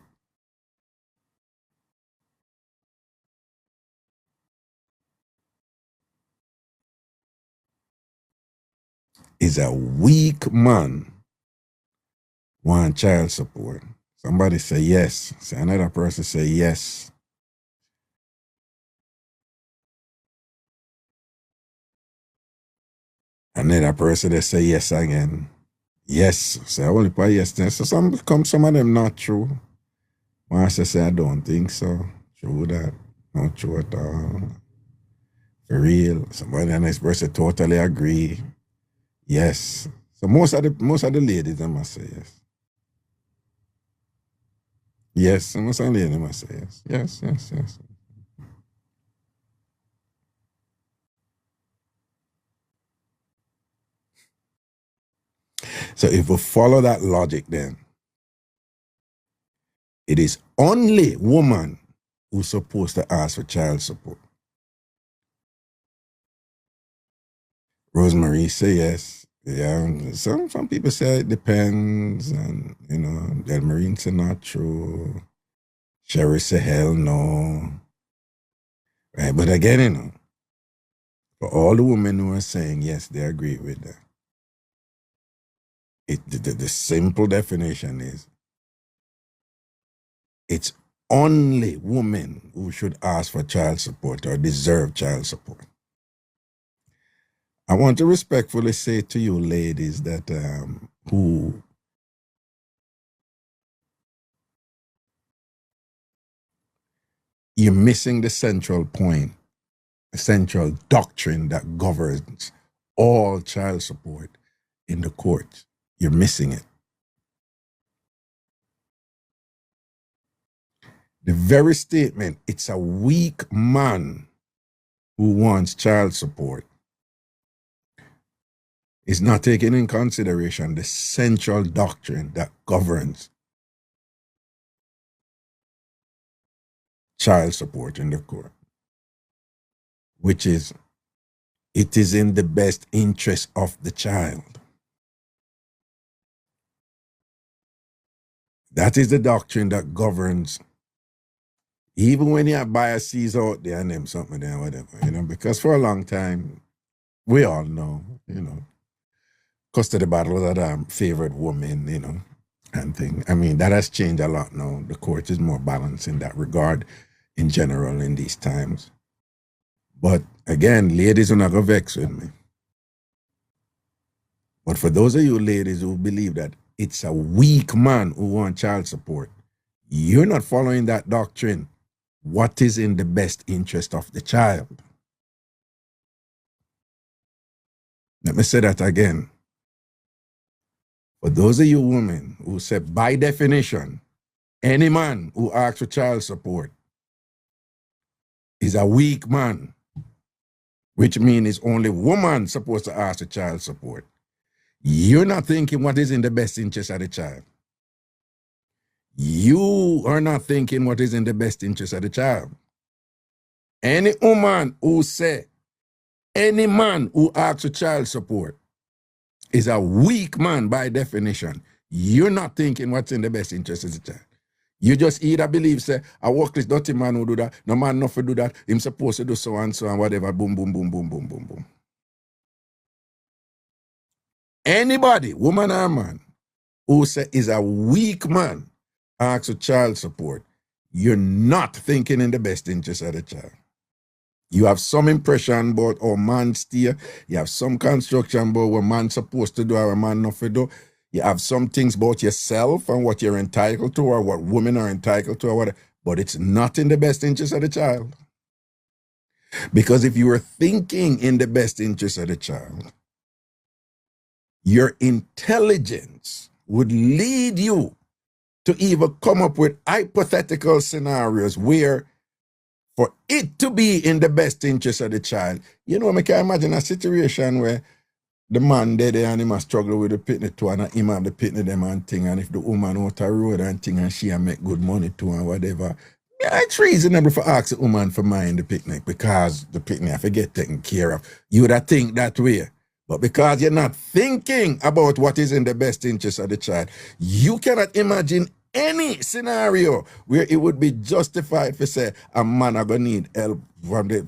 Is a weak man want child support. Somebody say yes. Say another person say yes. Another person they say yes again. Yes. Say I only put yes. So some of them not true. One say I don't think so. True that. Not true at all. For real. Somebody the next person totally agree. Yes. So most of the ladies they must say yes. Yes, most of the ladies must say yes. Yes. So if we follow that logic then, it is only woman who's supposed to ask for child support. Rosemary say yes. Yeah, some people say it depends, and you know, Del Marine say not true. Sherry say hell no. Right, but again, you know, for all the women who are saying yes, they agree with that. The simple definition is it's only women who should ask for child support or deserve child support. I want to respectfully say to you ladies that who you're missing the central point, the central doctrine that governs all child support in the court. You're missing it. The very statement, it's a weak man who wants child support, is not taking in consideration the central doctrine that governs child support in the court, which is it is in the best interest of the child. That is the doctrine that governs, even when you have biases out there and them something there, whatever, you know, because for a long time, we all know, you know, custody battles are favored women, you know, and thing. I mean, that has changed a lot now. The court is more balanced in that regard in general in these times. But again, ladies are not going to vex with me. But for those of you ladies who believe that it's a weak man who wants child support, you're not following that doctrine. What is in the best interest of the child? Let me say that again. For those of you women who say, by definition, any man who asks for child support is a weak man, which means it's only woman supposed to ask for child support. You're not thinking what is in the best interest of the child. You are not thinking what is in the best interest of the child. Any woman who say, any man who asks for child support is a weak man by definition. You're not thinking what's in the best interest of the child. You just either believe, say, a workless dirty man who do that, no man not to do that, him supposed to do so and so and whatever, boom, boom, boom, boom, boom, boom, boom. Anybody, woman or man, who say is a weak man, asks for child support, you're not thinking in the best interest of the child. You have some impression about how man steer. You have some construction about what man's supposed to do or what man not to do. You have some things about yourself and what you're entitled to or what women are entitled to or whatever. But it's not in the best interest of the child. Because if you were thinking in the best interest of the child, your intelligence would lead you to even come up with hypothetical scenarios where for it to be in the best interest of the child, you know, I can imagine a situation where the man there and he must struggle with the pitney too, and him have the pitney them and thing, and if the woman out a road and thing and she make good money too and whatever, yeah, it's reasonable for ask the woman for mind the picnic because the picnic have to get taken care of. You would have think that way. But because you're not thinking about what is in the best interest of the child, you cannot imagine any scenario where it would be justified for say a man are gonna need help from the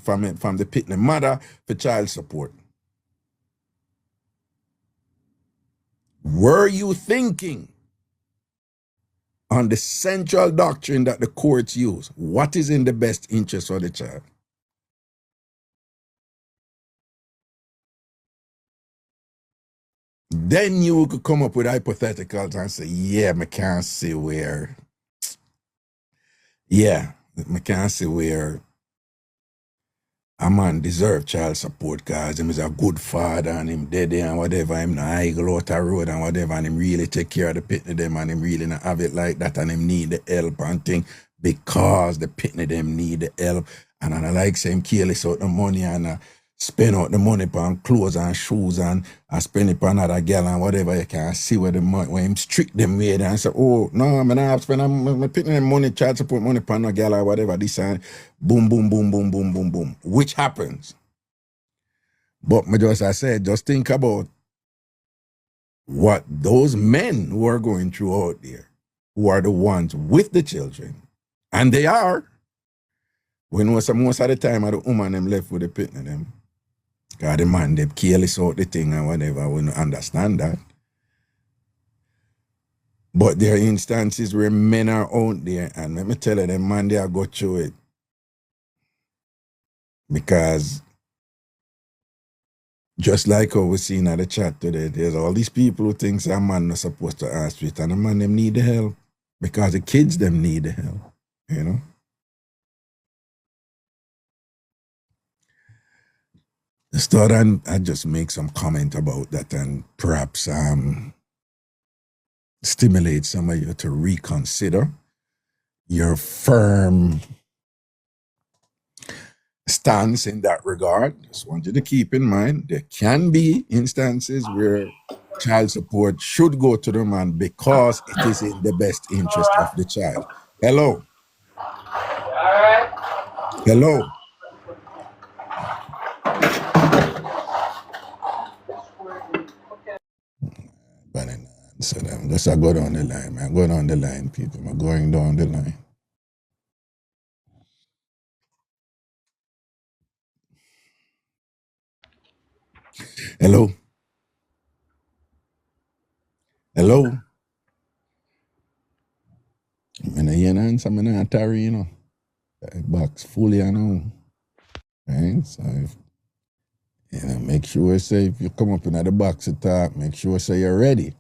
pitney mother for child support. Were you thinking on the central doctrine that the courts use? What is in the best interest of the child? Then you could come up with hypotheticals and say, yeah, I can't see where, a man deserve child support because him is a good father and him dead and whatever, him not idle out the road and whatever, and him really take care of the pitney them and him really not have it like that and him need the help and thing because the pitney them need the help. And I like say him careless out the money and spend out the money on clothes and shoes and spend it on another girl and whatever. You can see where the money, when him strict them way there and say, oh, no, I'm not have to spend my pitney them money, child support money on a girl or whatever, this and boom, boom, boom, boom, boom, boom, boom. Which happens. But as I said, just think about what those men who are going through out there, who are the ones with the children, and they are. We know some most of the time the woman them left with the pit of them. Because the man they careless out the thing and whatever, we don't understand that. But there are instances where men are out there, and let me tell you, them man they are go through it. Because just like how we seen at the chat today, there's all these people who think a man not supposed to ask with, and the man them need the help. Because the kids them need the help, you know. Just thought I'd just make some comment about that and perhaps stimulate some of you to reconsider your firm stance in that regard. Just want you to keep in mind there can be instances where child support should go to the man because it is in the best interest of the child. Hello. Hello. So just I go down the line, man. Go down the line, people. I'm going down the line. Hello. Hello. I'm in answer, I'm in Atari, you know. Box fully, I know. Right? So if, you know, make sure say if you come up in the box to talk, make sure say you're ready.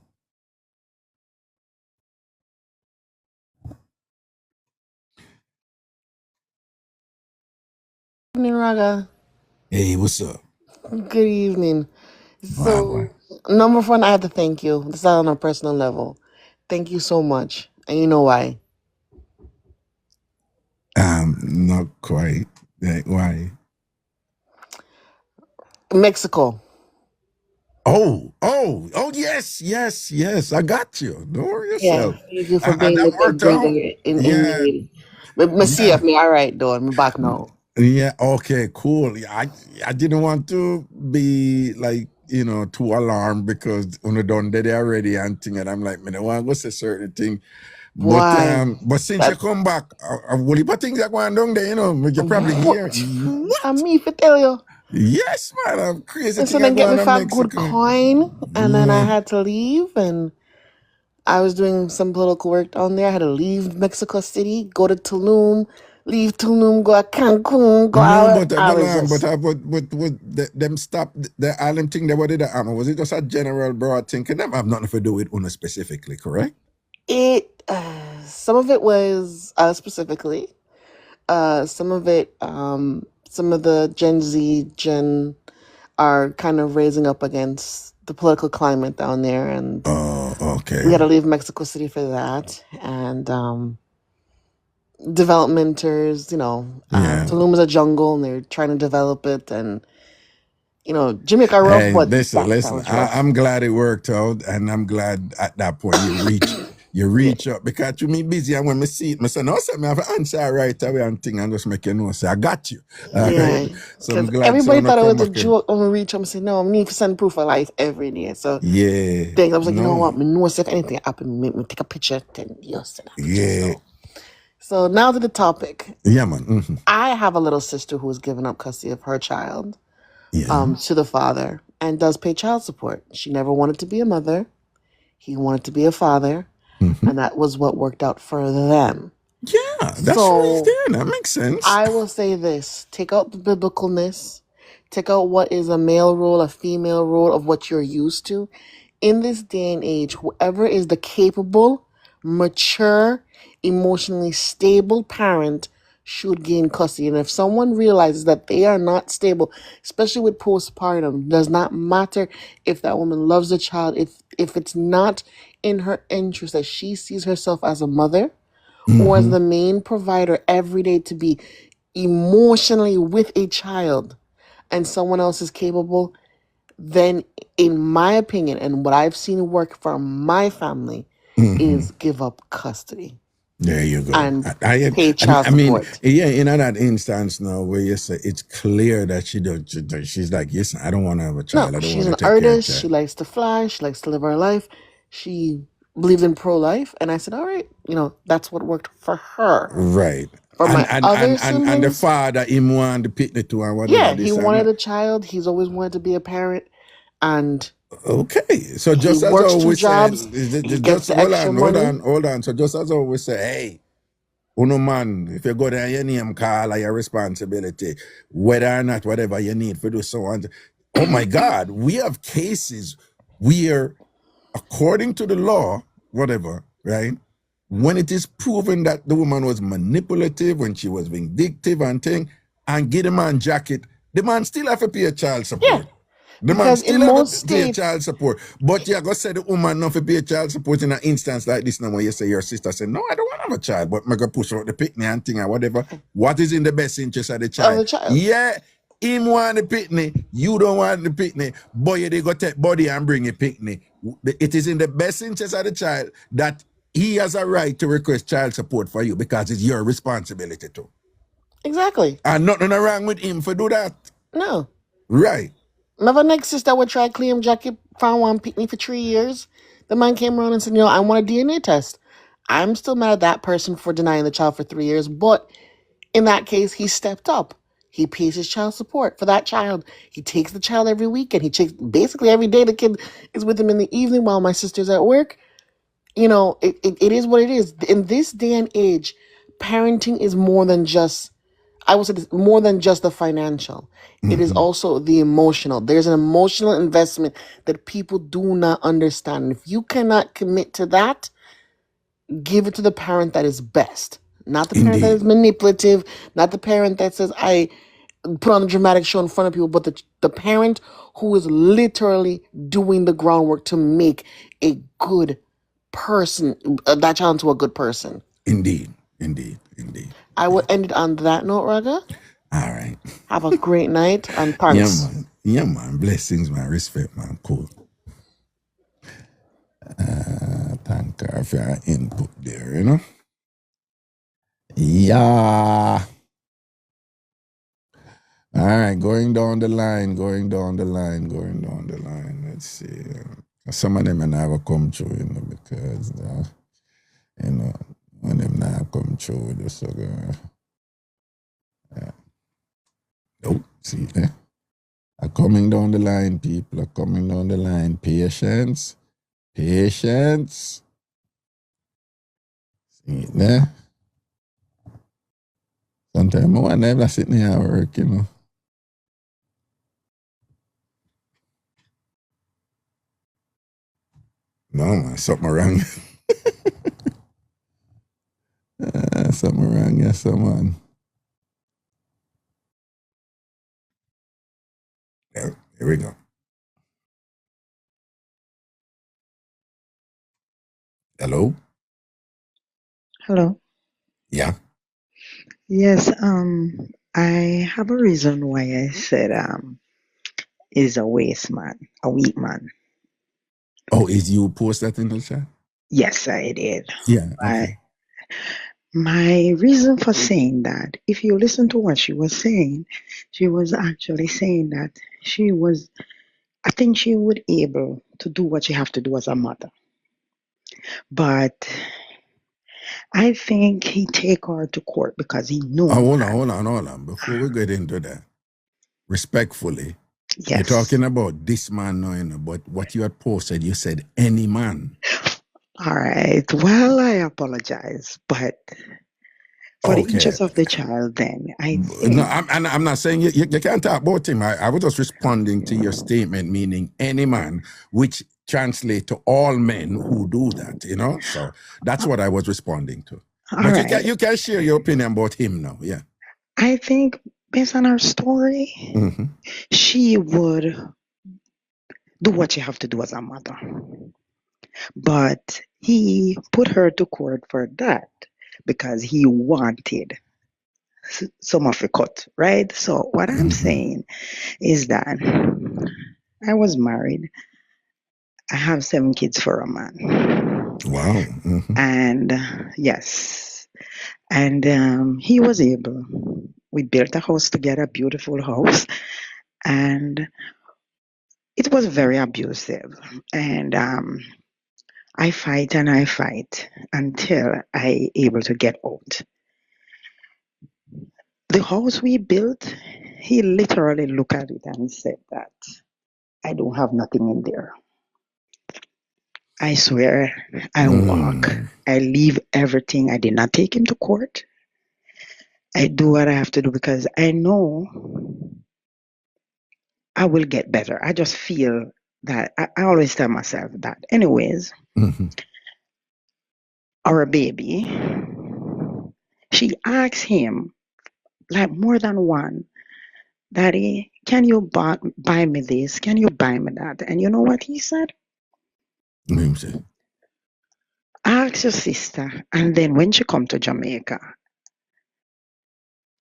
Good evening, Raga. Hey, what's up? Good evening. So, number one, I have to thank you. This is on a personal level. Thank you so much. And you know why? Not quite. Why? Mexico. Oh, yes. I got you. Don't worry yourself. Yeah, thank you for being That the worked big out. brother in Yeah. need. But me see if me all right though. I'm back now. Yeah, okay, cool. Yeah, I didn't want to be like, you know, too alarmed because when done there already and thing, and I'm like, man, I want to go say certain thing. Why? But since you come back, a whole heap of things are going down there, you know, you probably hear. What? I'm me for tell you. Yes, man, I'm crazy Listen, thing and get me going for on a good Mexico. coin, and then I Yeah. had to leave, and I was doing some political work down there. I had to leave Mexico City, go to Tulum, leave Tulum, go to Cancun, go No, out. but I was just them stop the all them thing that what did happen? Was it just a general broad thing? Can them have nothing to do with Una specifically, correct? it. Some of it was specifically. Some of it. Some of the Gen are kind of raising up against the political climate down there, and Oh, okay. we had to leave Mexico City for that. And developmenters, you know, Yeah. Tulum is a jungle, and they're trying to develop it, and you know, Jamaica rough, Hey, but listen. that was rough. I'm glad it worked out, and I'm glad at that point you reach up because you me busy, and when me see it, me say no, say me have an answer right away and thing, and just make you know, say I got you. All Yeah, right. So I'm because glad everybody someone thought it come was a back in. joke when we reach them and say, no, I need to send proof of life every day. So Yeah. then I was like, you know No. what, me know if anything happen, make me take a picture, then you send a picture. Yeah. So now to the topic. Yeah, man. Mhm. I have a little sister who has given up custody of her child Yeah. to the father and does pay child support. She never wanted to be a mother. He wanted to be a father. And that was what worked out for them. Yeah, that's So right there. That makes sense. I will say this. Take out the biblicalness. Take out what is a male role, a female role of what you're used to. In this day and age, whoever is the capable, mature, emotionally stable parent should gain custody. And if someone realizes that they are not stable, especially with postpartum, does not matter if that woman loves the child, if it's not in her interest that she sees herself as a mother or as the main provider every day to be emotionally with a child and someone else is capable, then in my opinion and what I've seen work for my family is give up custody. There you go. and pay child I mean, support. yeah, in that instance now where you say it's clear that she's like, yes, I don't want to have a No, child. I don't she's want to an take care of a artist. She child. likes to fly. She likes to live her life. She believes in pro-life, and I said, all right, that's what worked for her. Right. For And my other and the siblings, father, him want the picnic too and whatever yeah, he this and wanted that. a child. He's always wanted to be a parent, and Okay. So he just as works how two we said, jobs. He gets just the extra money. hold on. So just as how we say, hey, uno man, if you go there, your name call or your responsibility, whether or not whatever you need for do so on. Oh my God, we have cases where, according to the law, whatever, right? When it is proven that the woman was manipulative, when she was vindictive and thing, and get the man jacket, the man still have to pay a child support. The man Because in still have most to pay states, child support. But you go say the woman not to pay child support in an instance like this now when you say your sister say, no, I don't want to have a child, but I'm going to push out the picnic and thing or whatever. What is in the best interest of the child? Yeah, him want the picnic, you don't want the picnic, boy, they go take body and bring a picnic. It is in the best interest of the child that he has a right to request child support for you because it's your responsibility too. Exactly. And nothing wrong with him for do that. No. Right. My next sister would try claim jacket, found one pick me for 3 years. The man came around and said, I want a DNA test. I'm still mad at that person for denying the child for 3 years, but in that case, he stepped up. He pays his child support for that child. He takes the child every weekend. He takes basically every day the kid is with him in the evening while my sister's at work. It is what it is. In this day and age, parenting is more than just, I would say, it's more than just the financial. It is also the emotional. There's an emotional investment that people do not understand. If you cannot commit to that, give it to the parent that is best. Not the parent that is manipulative, not the parent that says, I put on a dramatic show in front of people, but the parent who is literally doing the groundwork to make a good person, that child into a good person. Indeed. I will end it on that note, Raga. All right. Have a great night and thanks. Yeah, man. Blessings, man. Respect, man. Cool. Thank her for your input there, Yeah. All right, going down the line. Let's see. Some of them never come through, because, when them now come through, just nope, see, are coming down the line, people are coming down the line. Patience. See, there. Sometimes I never sit there and work, No, man, something wrong. Something wrong, yes, man. Here we go. Hello? Hello. Yeah. Yes, I have a reason why I said is a waste man, a weak man. Oh, is you post that in the chat? Yes, I did. Yeah, okay. My reason for saying that, if you listen to what she was saying, she was actually saying that I think she would able to do what she have to do as a mother. But I think he take her to court because he knew. Hold on. Before we get into that, respectfully, yes. You're talking about this man now, but what you had posted, you said any man. All right. Well, I apologize, but for the interest of the child, then I think. No, I'm not saying you can't talk about him. I was just responding to your statement, meaning any man, which translates to all men who do that, So that's what I was responding to. But right. you can share your opinion about him now, yeah. I think based on her story, she would do what she have to do as a mother. But he put her to court for that because he wanted some of the cut, right? So what I'm saying is that I was married. I have 7 kids for a man. Wow. And yes, and he was able. We built a house together, a beautiful house, and it was very abusive. And I fight and I fight until I able to get out. The house we built, he literally looked at it and said that I don't have nothing in there. I swear, I walk, I leave everything. I did not take him to court. I do what I have to do because I know I will get better. I just feel that I always tell myself that. Anyways, our baby, she asked him like more than one, Daddy, can you buy me this? Can you buy me that? And you know what he said? Ask your sister, and then when she come to Jamaica,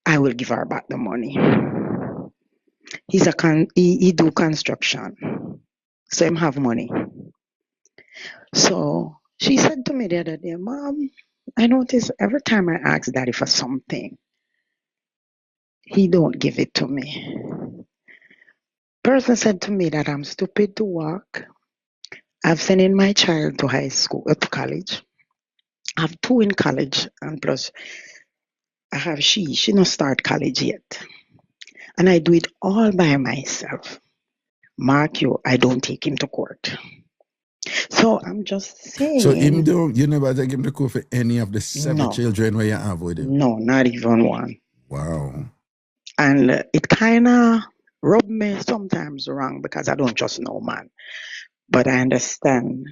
I will give her back the money. He do construction, so him have money. So she said to me the other day, Mom, I notice every time I ask Daddy for something, he don't give it to me. Person said to me that I'm stupid to walk. I've sent in my child to high school, to college. I have 2 in college, and plus I have she not start college yet. And I do it all by myself. Mark you, I don't take him to court. So I'm just saying. So you never take him to court for any of the 7 children where you have with him? No, not even one. Wow. And it kind of rubbed me sometimes wrong because I don't just know man. But I understand,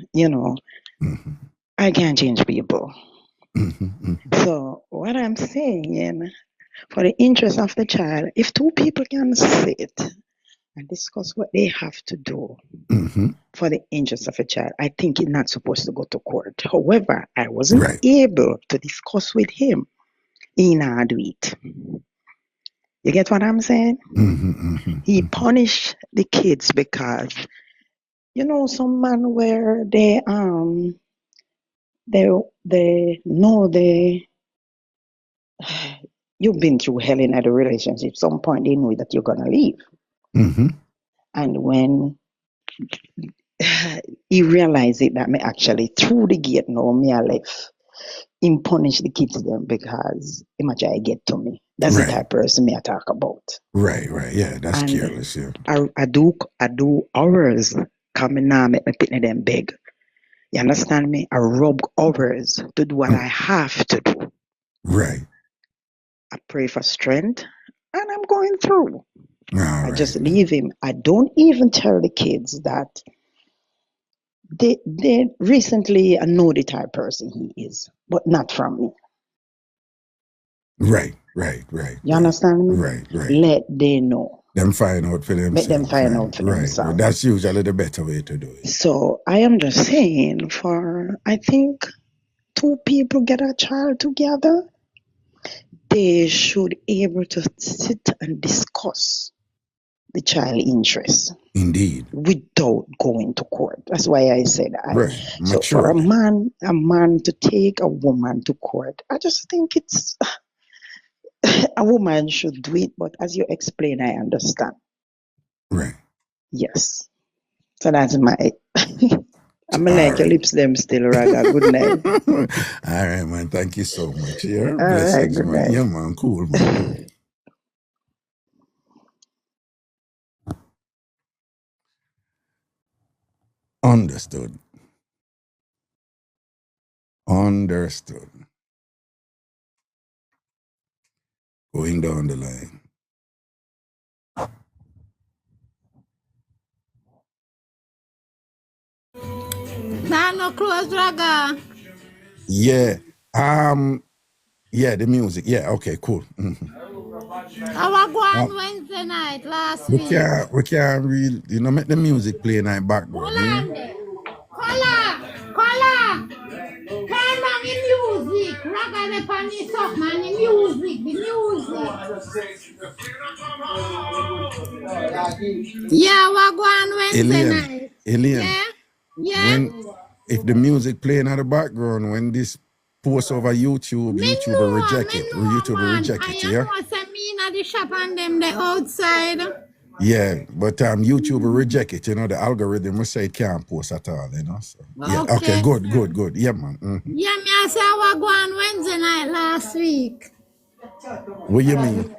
I can't change people. So what I'm saying, for the interest of the child, if 2 people can sit and discuss what they have to do for the interest of a child, I think it's not supposed to go to court. However, I wasn't able to discuss with him in a do it. You get what I'm saying? He punished the kids because, some man where they know you've been through hell in a relationship. Some point they know that you're gonna leave. And when he realized it that me actually through the gate now me I left, him punish the kids them because imagine I get to me. That's the type of person me I talk about. Right. Yeah, that's and careless, yeah. I do hours coming now make me pitney them beg. You understand me? I rub hours to do what I have to do. Right. I pray for strength and I'm going through. I just leave him. I don't even tell the kids that they recently know the type of person he is, but not from me. Right. You understand me? Right. Let them know. Them find out for themselves. Let them find out for themselves. Well, that's usually the better way to do it. So I am just saying I think 2 people get a child together, they should able to sit and discuss the child interest. Indeed. Without going to court. That's why I said so for a man to take a woman to court, I just think it's a woman should do it, but as you explain, I understand. Right. Yes. So that's my I'm like your lips them still, Raga. Good night. All right, man. Thank you so much. Yeah. All right, good man. night. Yeah, man. Cool, man. Understood. Going down the line. Nah, no close, Raga. Yeah. Yeah, the music. Yeah, okay, cool. I was going Wednesday night last week. We can't really, make the music play in our background. Hold on there. Caller. Turn on the music. Raga the funny stuff, man. The music. Yeah, we're going Wednesday night. Alien. Yeah. if the music playing at the background when this post over YouTube, YouTube will reject it. YouTube will reject it, yeah? I know me in the shop and them the outside. Yeah, but YouTube will reject it. You know, the algorithm will say it can't post at all, you know. So yeah, okay, good. Yeah, man. Yeah, me I say I was going Wednesday night last week. What you mean?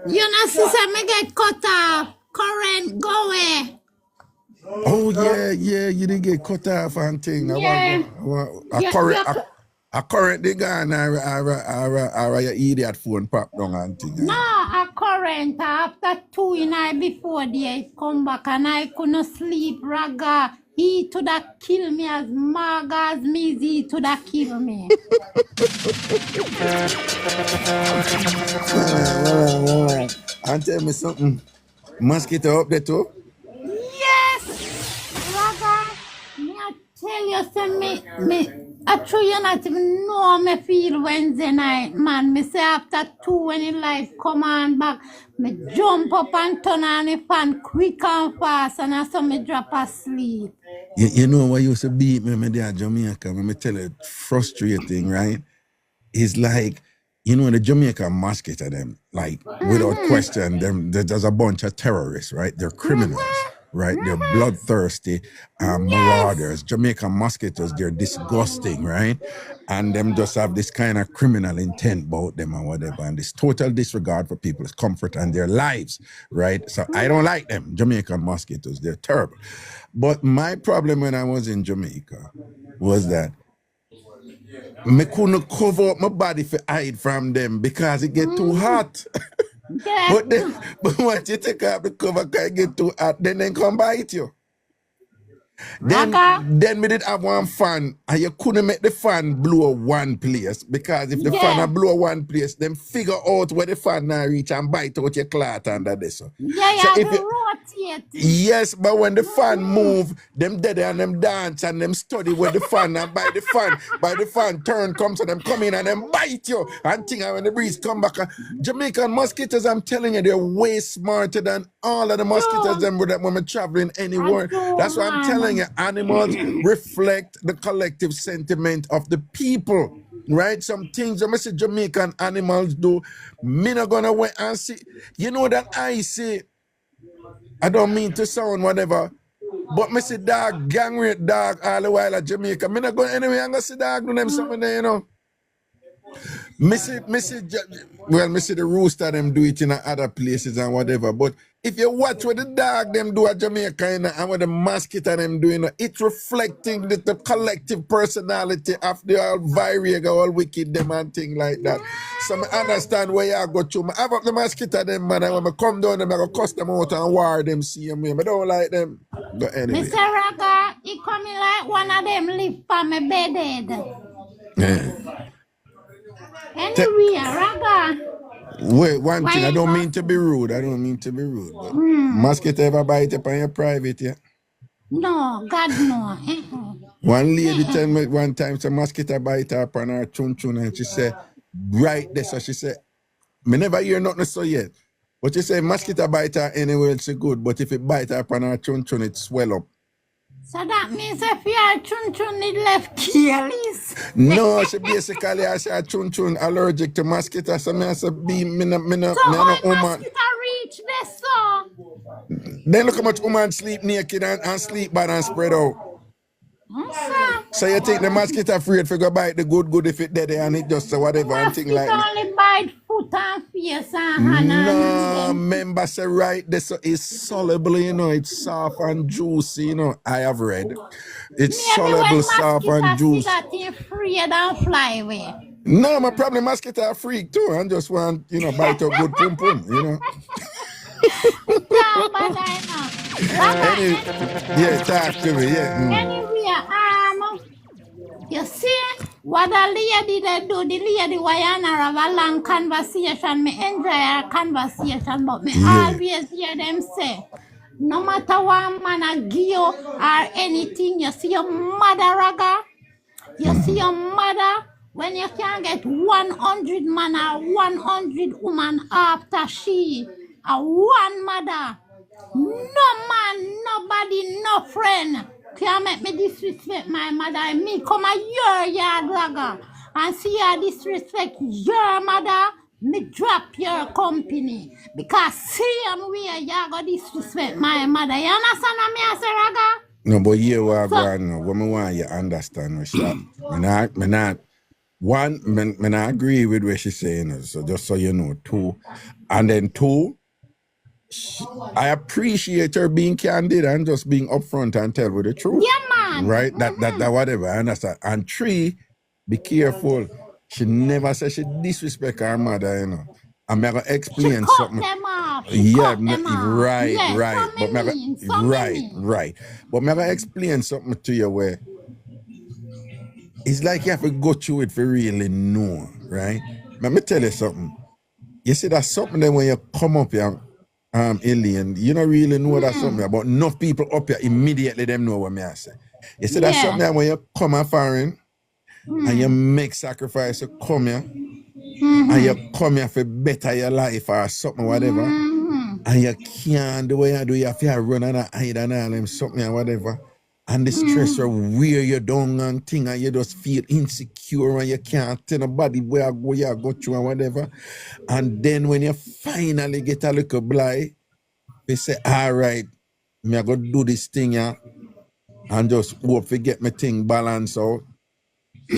You know, sister, me get cut off. Current go away. Oh yeah, you didn't get cut off and thing. Yeah. A current they gone or your idiot phone pop down and thing. No, a current after 2 in night before they come back and I couldn't sleep. Raga, he to that kill me as maga as me, he to that kill me. And tell me something. Mosquito up there too? Yes! Raga, me I tell you, say me I true you not even know how me feel Wednesday night, man. Me say after 2 when the light come on back, me jump up and turn on the fan quick and fast and I saw me drop asleep. You know what used to beat me there in Jamaica? Let me tell you, frustrating, right? It's like, you know, the Jamaican mosquito them, like, without question, there's a bunch of terrorists, right? They're criminals, right? They're bloodthirsty marauders. Jamaican mosquitoes, they're disgusting, right? And them just have this kind of criminal intent about them and whatever, and this total disregard for people's comfort and their lives, right? So I don't like them, Jamaican mosquitoes. They're terrible. But my problem when I was in Jamaica was that me couldn't cover up my body for hide from them because it get too hot. But once you take off the cover, it get too hot, then they come bite you. Then me did have one fan, and you couldn't make the fan blow one place because if the fan blow one place, then figure out where the fan now reach and bite out your cloth under this. So if you rotate. Yes, but when the fan move, them dead and them dance and them study where the fan and by the fan turn comes and them come in and them bite you and think when the breeze come back. Jamaican mosquitoes, I'm telling you, they're way smarter than all of the mosquitoes them when we're traveling anywhere. That's why I'm telling you, animals reflect the collective sentiment of the people, right? Some things I say Jamaican animals do, me not gonna wait and see. You know that I say, I don't mean to sound whatever, but me see dog, gang rape dog all the while at Jamaica. Me not going anyway, I'm gonna see dog do them something there, you know. Me see the rooster them do it in other places and whatever, but if you watch what the dog them do at Jamaica and what the mosquito them doing, it's reflecting the collective personality of the all virega, all wicked them and thing like that. So I understand where you go to. I have up the mosquito them, man, and when I come down them, I go cuss them out and war them, see them. I don't like them. But anyway. Mr. Raga, he coming like one of them live on my bed. Yeah. Anyway, Raga. Wait, one thing, I don't mean to be rude. But mosquito ever bite up on your private, yeah? No, God no. One lady tell me one time some mosquito bite up on her chun and she said, right there, so she said, me never hear nothing so yet. But she said mosquito bite her anywhere it's good, but if it bite up on her chun it swell up. So that means if your chun it left careless. No, she basically I say chun allergic to mosquitoes. So I say be me no woman. Mosquito reach this so. Then look how much woman sleep naked and sleep bad and spread out. So you think the mosquito afraid for go bite the good if it dead and it just whatever and thing like that. Only bite foot and face and hand. No, remember say right this is soluble, you know, it's soft and juicy, you know. I have read. It's soluble, soft and juicy. That you afraid and fly away. No, my problem mosquito are freak too. I just want, you know, bite up good pum pum, you know. No, but I know. Yeah, talk to me, yeah. Anyway, you see what the lady they do, the lady Wayana have a long conversation. Me enjoy her conversation, but me always hear them say, no matter what man a give you or anything, you see your mother Raga, you see your mother when you can get 100 man or 100 woman after she, a one mother, no man, nobody, no friend. can't make me disrespect my mother. And me come a your yard, Raga, and see her disrespect your mother, me drop your company. Because see I'm where you go disrespect my mother. You understand what me I say, Raga? No, but you are going now. What me want you understand, Rashad. I agree with what she's saying, so just so you know, two. And then two, I appreciate her being candid and just being upfront and tell with the truth. Yeah, man. Right? That whatever, I understand. And three, be careful. She never said she disrespect her mother, you know. I'm gonna explain She cut something. them off. Yeah, Cut them off. right, Yes, right. But right. But I'm gonna explain something to you where it's like you have to go through it for really know, right? Let me tell you something. You see that something that when you come up here, alien, you don't really know that something, but enough people up here immediately them know what me I say. You see that something that when you come a foreign and you make sacrifice to come here, and you come here for better your life or something, whatever, and you can't do what you do, you have to run and hide and all them something or whatever. And the stress will wear you down and thing, and you just feel insecure and you can't tell nobody where you go through and whatever. And then when you finally get a little blind, they say, all right, me I go do this thing here and just hope to get my thing balanced out.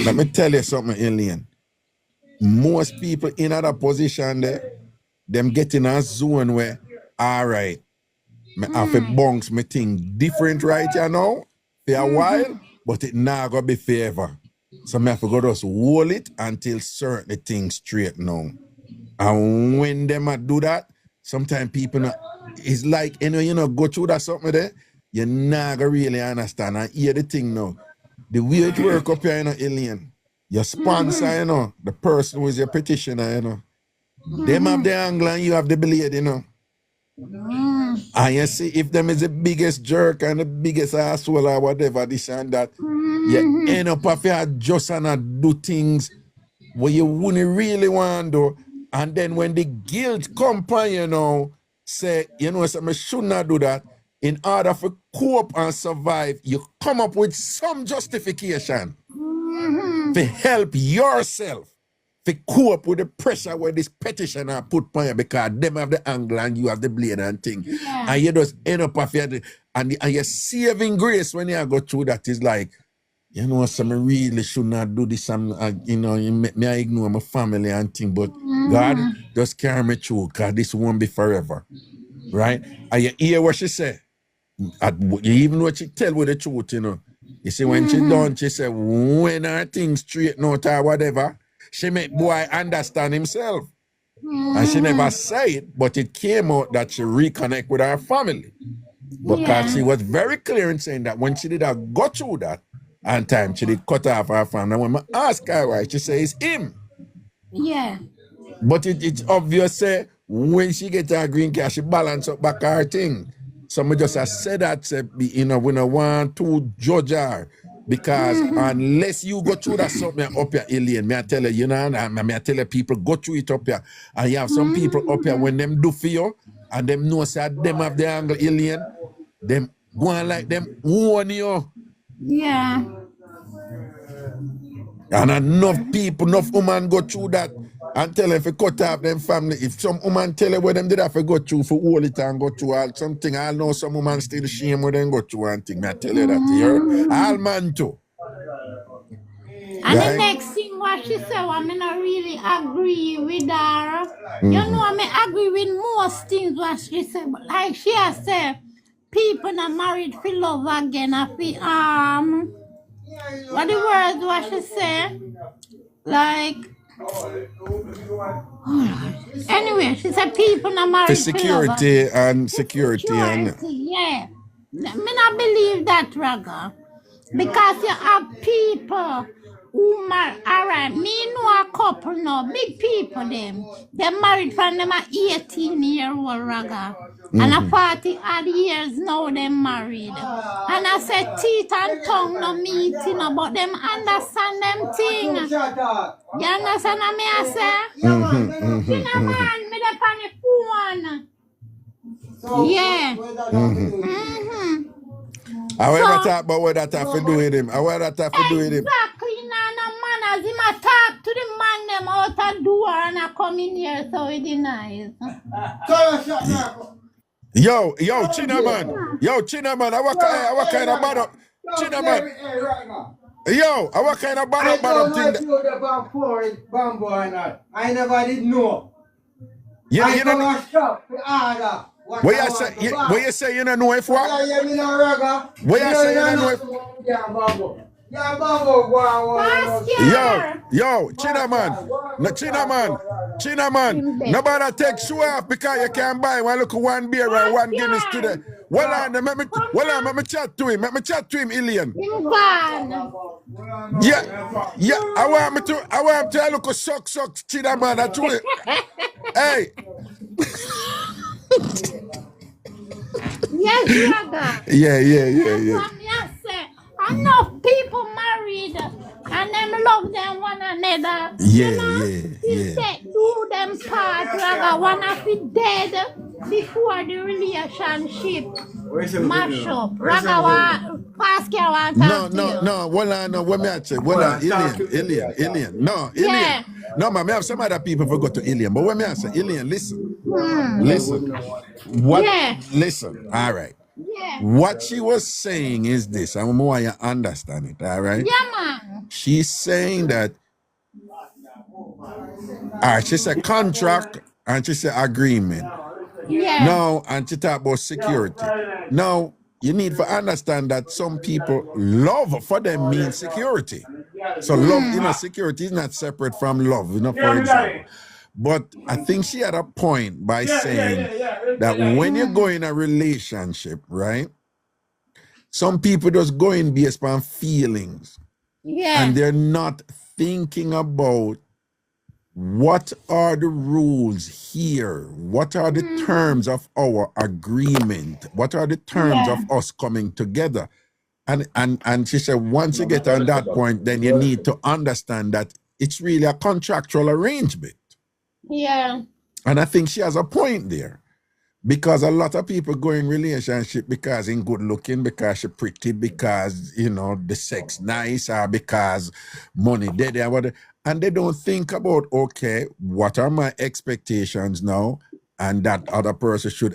Let me tell you something, alien. Most people in that position there, them get in a zone where, all right, me have to bounce my thing different right here now for a while, but it not gonna be forever. So me have to go just hold it until certain things straight now. And when them do that, sometimes people it's like you know go through that something there, you not gonna really understand and hear the thing now. The way it work up here, you know, alien. Your sponsor, you know, the person who is your petitioner, you know. Them have the angle and you have the blade, you know. And you see, if them is the biggest jerk and the biggest asshole or whatever, this and that, you end up have to adjust and do things where you wouldn't really want to. And then when the guilt come upon you now, say, you know, so I should not do that. In order to cope and survive, you come up with some justification to help yourself to cope with the pressure where this petitioner put upon you because them have the angle and you have the blade and thing. Yeah. And you just end up and your saving grace when you go through that is like, you know, so I really should not do this. You know, me I ignore my family and thing, but God just carry me through because this won't be forever. Right? And you hear what she say. Even what she tell with the truth, you know. You see, when she done, she say, when her things straighten out or whatever, she make boy understand himself. And she never say it, but it came out that she reconnect with her family. Because she was very clear in saying that when she did go through that, and time she did cut off her family. And when I ask her why, she says it's him. Yeah. But it's obvious, when she get her green card, she balance up back her thing. So I just said that, you know, we don't want to judge her. Because unless you go through that something up here, alien, may I tell you, you know, may I tell you people go through it up here. And you have some people up here, when them do for you, and them know that them have the angle alien, them go on like them warn you. Yeah. And enough people, enough women go through that and tell them to cut off them family. If some woman tell you what them did have to go through for hold it and go through all something, I know some women still shame when them go through and thing. I tell you that, you heard? All man too. And the next thing what she said, I mean, I really agree with her. You know, I mean, agree with most things what she said. But like she has said, people not married for love again. I feel, what the words what she said? Like, anyway, she said people not married for security for love. And security. Yeah. Me not believe that, Raga. Because you have people who marry, all right, me know a couple now, big people them. They married from them at 18-year-old, Raga. And a 40 odd years now they married. And I said teeth and tongue no meeting, but them understand them thing. You understand what me I say? You know man, me dey on the phone. Yeah. I will So, never talk about what that have to do with him. I will that have to do with him. exactly, no manners. Him a talk to the man them out the door and I come in here so he denies. Yo, Chinaman. Yo, Chinaman, I what kind of bad up? Chinaman. Yo, I what kind of bad up thing that... I never did know. You I don't go shop for order. What you say you don't know if what? What you say you don't know if... Yo, Chinaman, nobody take you off because you can't buy one look one beer and one Guinness today. Let me chat to him, Ilian. Yeah, I want to look a suck, Chinaman, that's true. Hey. Yes, Raga. Yeah. Enough people married and them love them one another. They do them part, Raga. One of it dead before the relationship mash up. Raga, Pascal want to talk to you. No, what me I say? Alien. No, Alien. No, man, I have some other people forgot to Alien, but what me I say? Alien, listen. Listen, all right. Yeah. What she was saying is this, I want you to understand it, all right? Yeah, man. She's saying that, she said contract and she said agreement. Yeah. Now, and she talk about security. Now, you need to understand that some people, love for them means security. So love, security is not separate from love, for example. But I think she had a point by saying that when you go in a relationship, right? Some people just go in based on feelings. Yeah. And they're not thinking about what are the rules here? What are the terms of our agreement? What are the terms of us coming together? And she said, once you get on that point, then you need to understand that it's really a contractual arrangement. Yeah. And I think she has a point there. Because a lot of people go in relationship because in good looking, because she pretty, because, the sex nice, or because money dead, and they don't think about, okay, what are my expectations now? And that other person should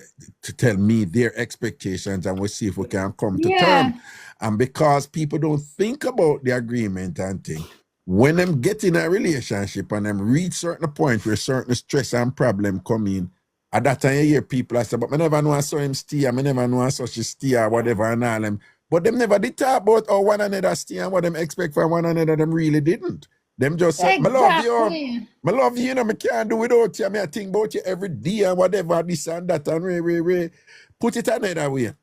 tell me their expectations, and we'll see if we can come to terms. And because people don't think about the agreement and thing, when them get in a relationship and them reach certain point where certain stress and problem come in, at that time you hear people I say, but I never know I saw him stay, I never know I saw she stay or whatever and all them. But them never did talk about how one another stay and what them expect from one another, them really didn't. Them just said, I love you, I can't do without you, I think about you every day and whatever, this and that, and put it another way.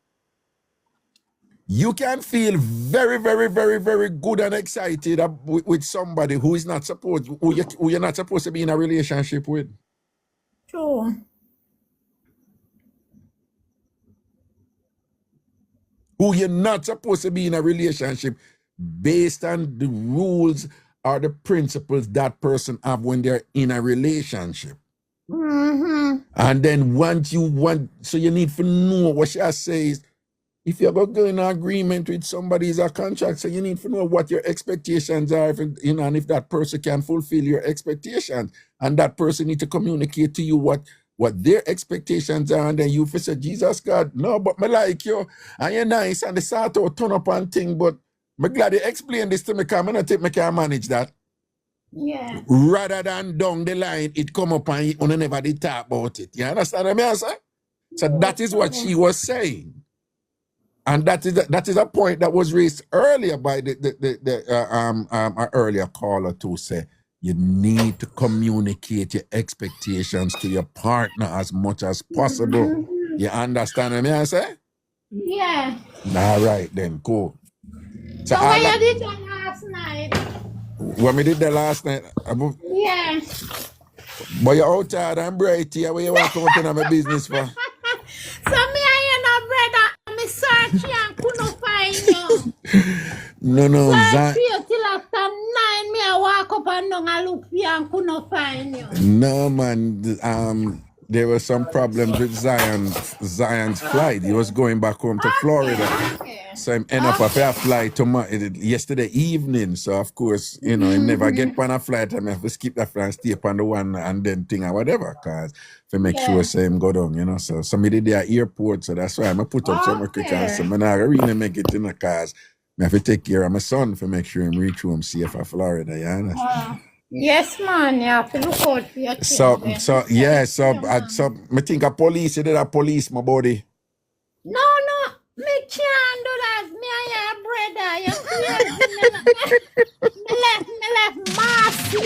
You can feel very, very, very, very good and excited with somebody who is not supposed, who you're not supposed to be in a relationship with. True. Who you're not supposed to be in a relationship based on the rules or the principles that person have when they're in a relationship. And then so you need to know what she says. If you're going to go in an agreement with somebody, is a contract, so you need to know what your expectations are, and if that person can fulfill your expectations. And that person need to communicate to you what their expectations are, and then you say, Jesus God, no, but me like you, and you're nice, and they start to turn up and thing, but I'm glad you explain this to me, because I don't think I can manage that. Yeah. Rather than down the line, it come up and you never did talk about it. You understand what I say? So that is what she was saying. And that is a point that was raised earlier by the earlier caller to say you need to communicate your expectations to your partner as much as possible. You understand what I say? Yeah. All right then, cool. So what you did that last night? What me did that last night? Yeah. But you're out tired and bright here. What you want to come into my business for? So me and you no brother, me search you and couldn't find you. No, search you till after 9, me I walk up and down and look for you and couldn't find you. No man, there were some problems with Zion's flight. He was going back home to Florida. So him end up off a flight yesterday evening. So of course, you know, him never get on a flight. I have to skip that flight and stay upon the one and then thing or whatever. Cause to make sure say him go down, you know. So somebody there at airport. So that's why I'm gonna put up something quick and so I'm not really make it in the cars. I have to take care of my son to make sure him reach home safe at Florida, you understand? Yes, man, you have to look out for your So children. I think a police, you did a police, my body. No, me can't do that. Me and your brother, you crazy. Me left Marcy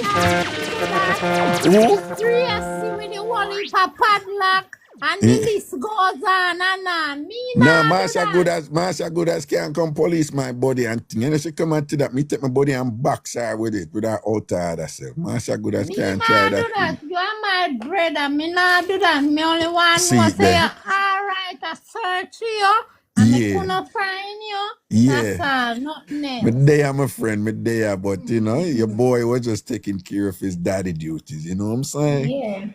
with the one in padlock. And the list goes on and on. Me No, not Marsha good as can't come police my body and thing. And she come and to that, me take my body and box her with it without outside herself. Marsha good as can't try that. do that. You are my brother. Me not do that. Me only want See to it say, then. all right, I search you. And me couldn't find you. That's all. Nothing else. Me there, my friend, me there. But, you know, your boy was just taking care of his daddy duties. You know what I'm saying? Yeah.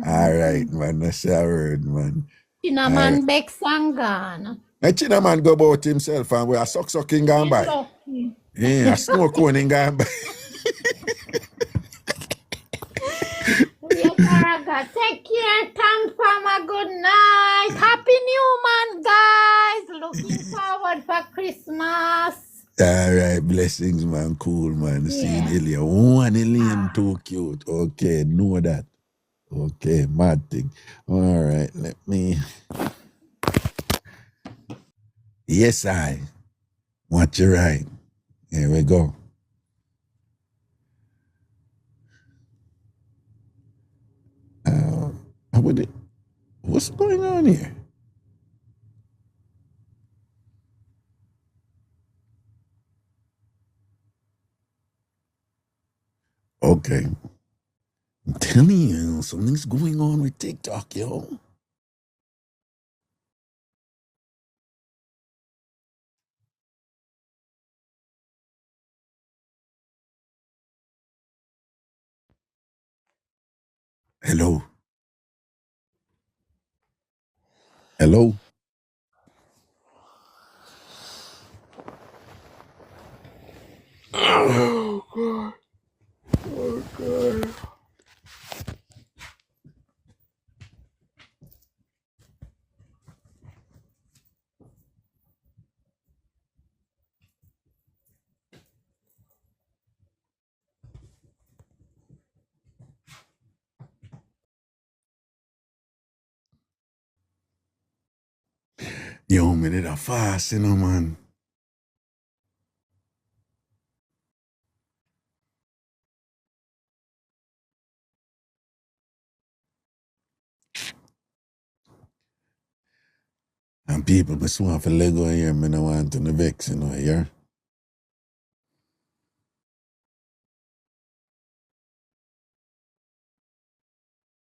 All right, man. That's a word, man. Chinaman Beck Sangan. A Chinaman go about himself and we are sucking gone by. Lucky. Yeah, a snow cone in gone by. Yes, Araga. Take care, TamFam. Good night. Happy New Month, guys. Looking forward for Christmas. All right, blessings, man. Cool, man. Seeing Ilya. One alien too cute. Okay, know that. Okay, mad thing. All right, let me. Yes, I. Want you right. Here we go. How would it? What's going on here? Okay. I'm telling you, something's going on with TikTok, yo. Hello. Hello. Oh, God. Oh, God. Yo, me did a fast, you know, man. And people just want for Lego here, me no want to vex, you know, yeah?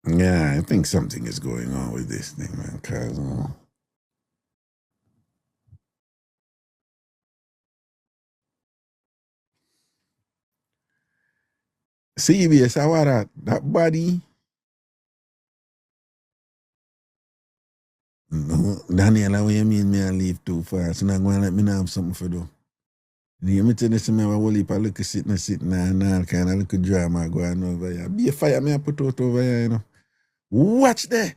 Yeah, I think something is going on with this thing, man, because CBS, how are that body? No, Daniela, what you mean me I leave too fast? So now going to let me know have something for do. You me tell you some I will leave a little sitting and all kind of little drama going over here. Be a fire me I put out over here, you know. Watch there.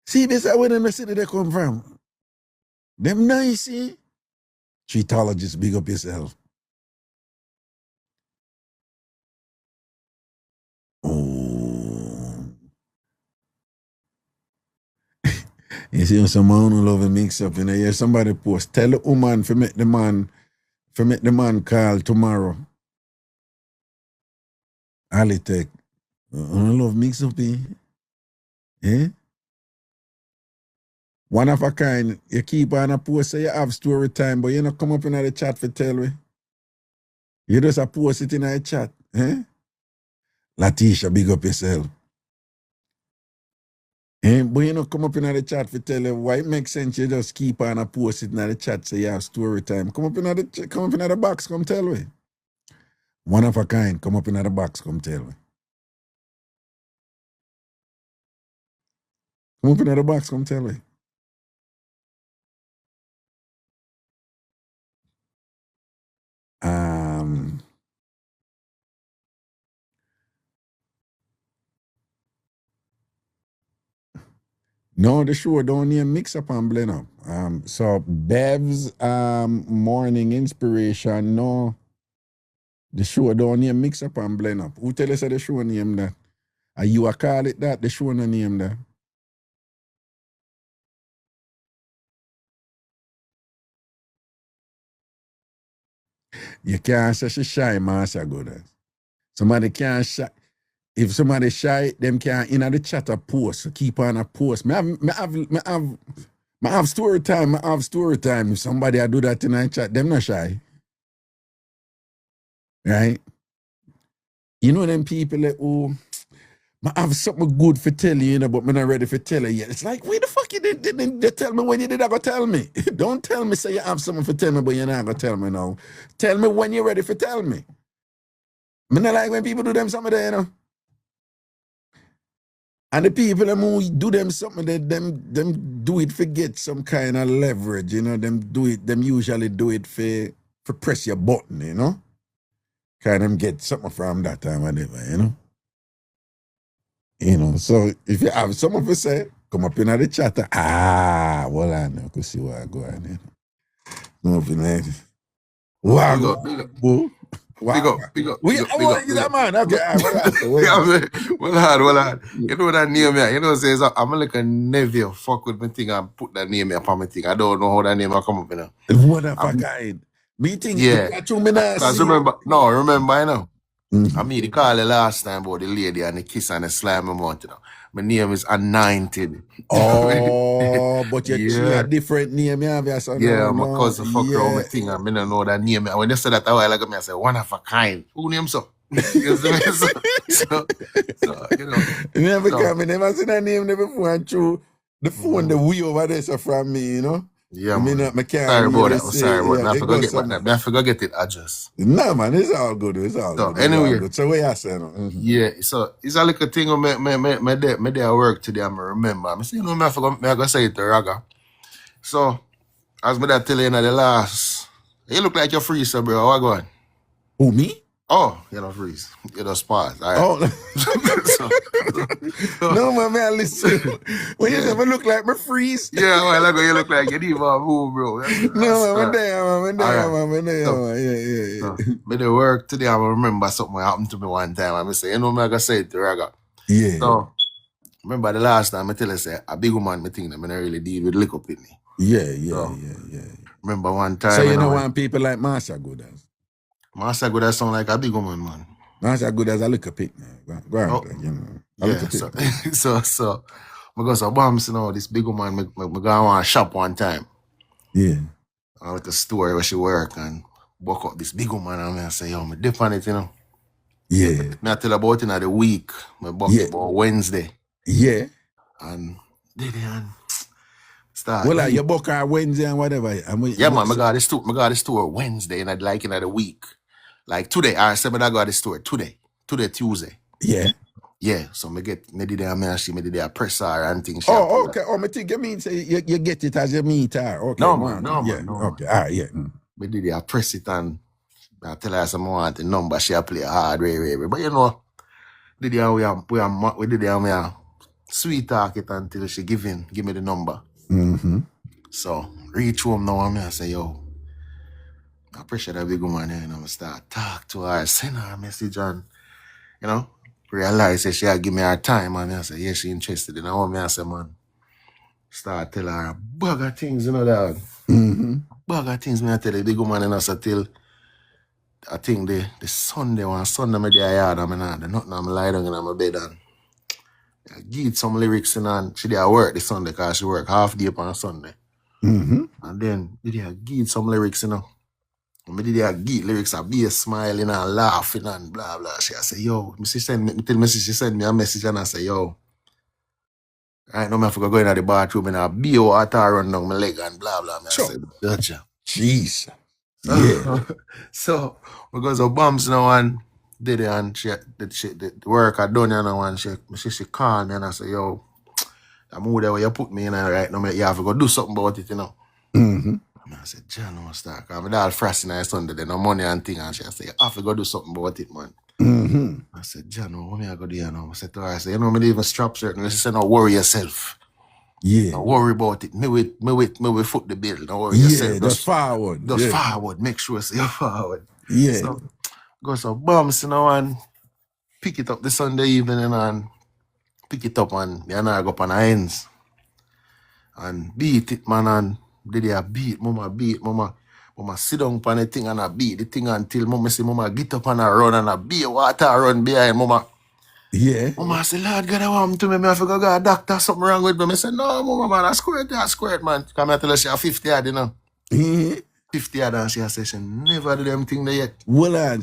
CBS, where them city they come from? Them nice, see? Shoutouts, big up yourself. Oh. You see, someone who love a mix-up, you know, yeah, somebody post, tell the woman to make the man call tomorrow. Ali take, I love mix-up, eh? One of a kind, you keep on a post, say you have story time, but you not come up in the chat for tell me. You just a post it in the chat, eh? Latisha, big up yourself. But you know, come up in the chat for tell you why it makes sense you just keep on a post it in the chat say you have story time. Come up in the box, come tell me. One of a kind, come up in the box, come tell me. Moving out the box, come tell me. No, the show don't name Mixup and Blend Up. So Bev's morning inspiration, no. The show don't name Mixup and Blend Up. Who tell us the show name that? Are you a call it that? The show no name that. You can't say she shy, Master Gooders. Somebody can't shy. If somebody shy, them can in the chat a post. Keep on a post. Me have story time. I have story time. If somebody I do that in the chat, them not shy. Right? You know them people that I have something good for tell you, but I'm not ready for tell you yet. It's like, where the fuck you did tell me when you did not go tell me? Don't tell me say you have something for tell me, but you're not gonna tell me now. Tell me when you're ready for tell me. I not like when people do them something there, And the people who do them something, them do it for get some kind of leverage, them usually do it for press your button, Kind of get something from that time, whatever, So if you have something to say, come up in the chat. Well, I know, because see what I go on there. No, Big up. Man. Okay, Well hard. You know that name here. You know, says I'm like a nephew. Fuck with my thing and put that name here upon my thing. I don't know how that name will come up, What the fuck I meeting? Yeah. Because remember, I know. I mean, the call the last time about the lady and the kiss and the slime amount, My name is Anointed. Oh, but she a different name, my cousin fuck around my thing and I don't know that name. When they said that a while ago, I said, one of a kind. Who names so? You never seen that name before and through the phone the way over there so from me, Yeah, man. Sorry about that. I forgot get it address. No, man, it's all good. It's all good. Anyway. Good. So what you saying? Yeah, so it's a little thing me day at work today, I remember. I say, I forgot I go say it to Raga. So, as me that tell you in the last, you look like you're freeze, so bro. What going? Who, me? Oh, you're not freeze. You're just pause. All right. Oh. No, man, listen. When you never look like me freeze. Yeah, well, you look like you need more move, bro. No, man, Yeah. Me the work today, I remember something happened to me one time. I say, I'm going to say it to Raga. Yeah. So, remember the last time I tell you, say, a big woman, me think that I don't really deal with liquor with me. Yeah. Remember one time. So you know when people like Marsha Gooders? Marsha Gooders sound like a big woman, man. Marsha Gooders a liquor pick, man. Go on, So because of bombs, this big woman, me go on a shop one time. Yeah. I went to the store where she work and woke up this big woman and I say, me dip on it, Yeah. Me I tell about it in the week. Me book it about Wednesday. Yeah. And did it and start. Well, you book her Wednesday and whatever. Yeah, man, I got the store Wednesday and I'd like in the week. Like today, I said I got the store today, Tuesday. Yeah. Yeah, so me did a presser and things. Oh, okay. Oh, me think you mean say you get it as you meet her. Okay. No, man. Okay. Yeah. Me did a press it and I tell her some want the number. She play hard, way. But we did a sweet talk it until she give me the number. Mm-hmm. So reach home now and I say, yo, I appreciate that big woman and I'm start talk to her, send her a message and realize that she had give me her time and I say, yeah, she interested in her. I say, man, start tell her a bag of things, dog. Mm-hmm. Bag of things, I tell the big woman and I say till I think the Sunday me there yard and nothing I'm lie down in my bed and I give some lyrics and she there work the Sunday because she work half day on Sunday. Mm-hmm. And then did I give some lyrics, And me did I give lyrics and be smiling and laughing and blah blah. She I say, yo, she send me a message and I say, yo, right now I forgot go in the bathroom and I be water run down my leg and blah blah. I said, gotcha. Jeez. Yeah. So because of bombs now and did it and the work I done now and she called me and I said, yo, I'm there where you put me in right now. You have to go do something about it, you know. I said, John, what's that? Because my dad frosting on Sunday, then no money and thing. And she said, you have to go do something about it, man. I said, John, what me I go do, you know? I said to her, I said, you know, me even strap certain. She said, no, worry yourself. Yeah. Don't worry about it. Me with foot the bill. Don't worry yourself. Just forward. Just forward. Make sure you're forward. Yeah. So, go some bumps, you know, and pick it up the Sunday evening, you know, and pick it up and me and I go up on the ends. And beat it, man, and did I beat, mama sit down on the thing and I beat the thing until mama say, mama get up and I run and I beat water run behind mama. Yeah. Mama say, Lord God, I want to me, I forgot got a doctor, something wrong with me. I say, no, mama, man, I squirt, man. Come here tell her she have 50 yard, you know. 50 yard, and she said she never do them thing there yet. Well on,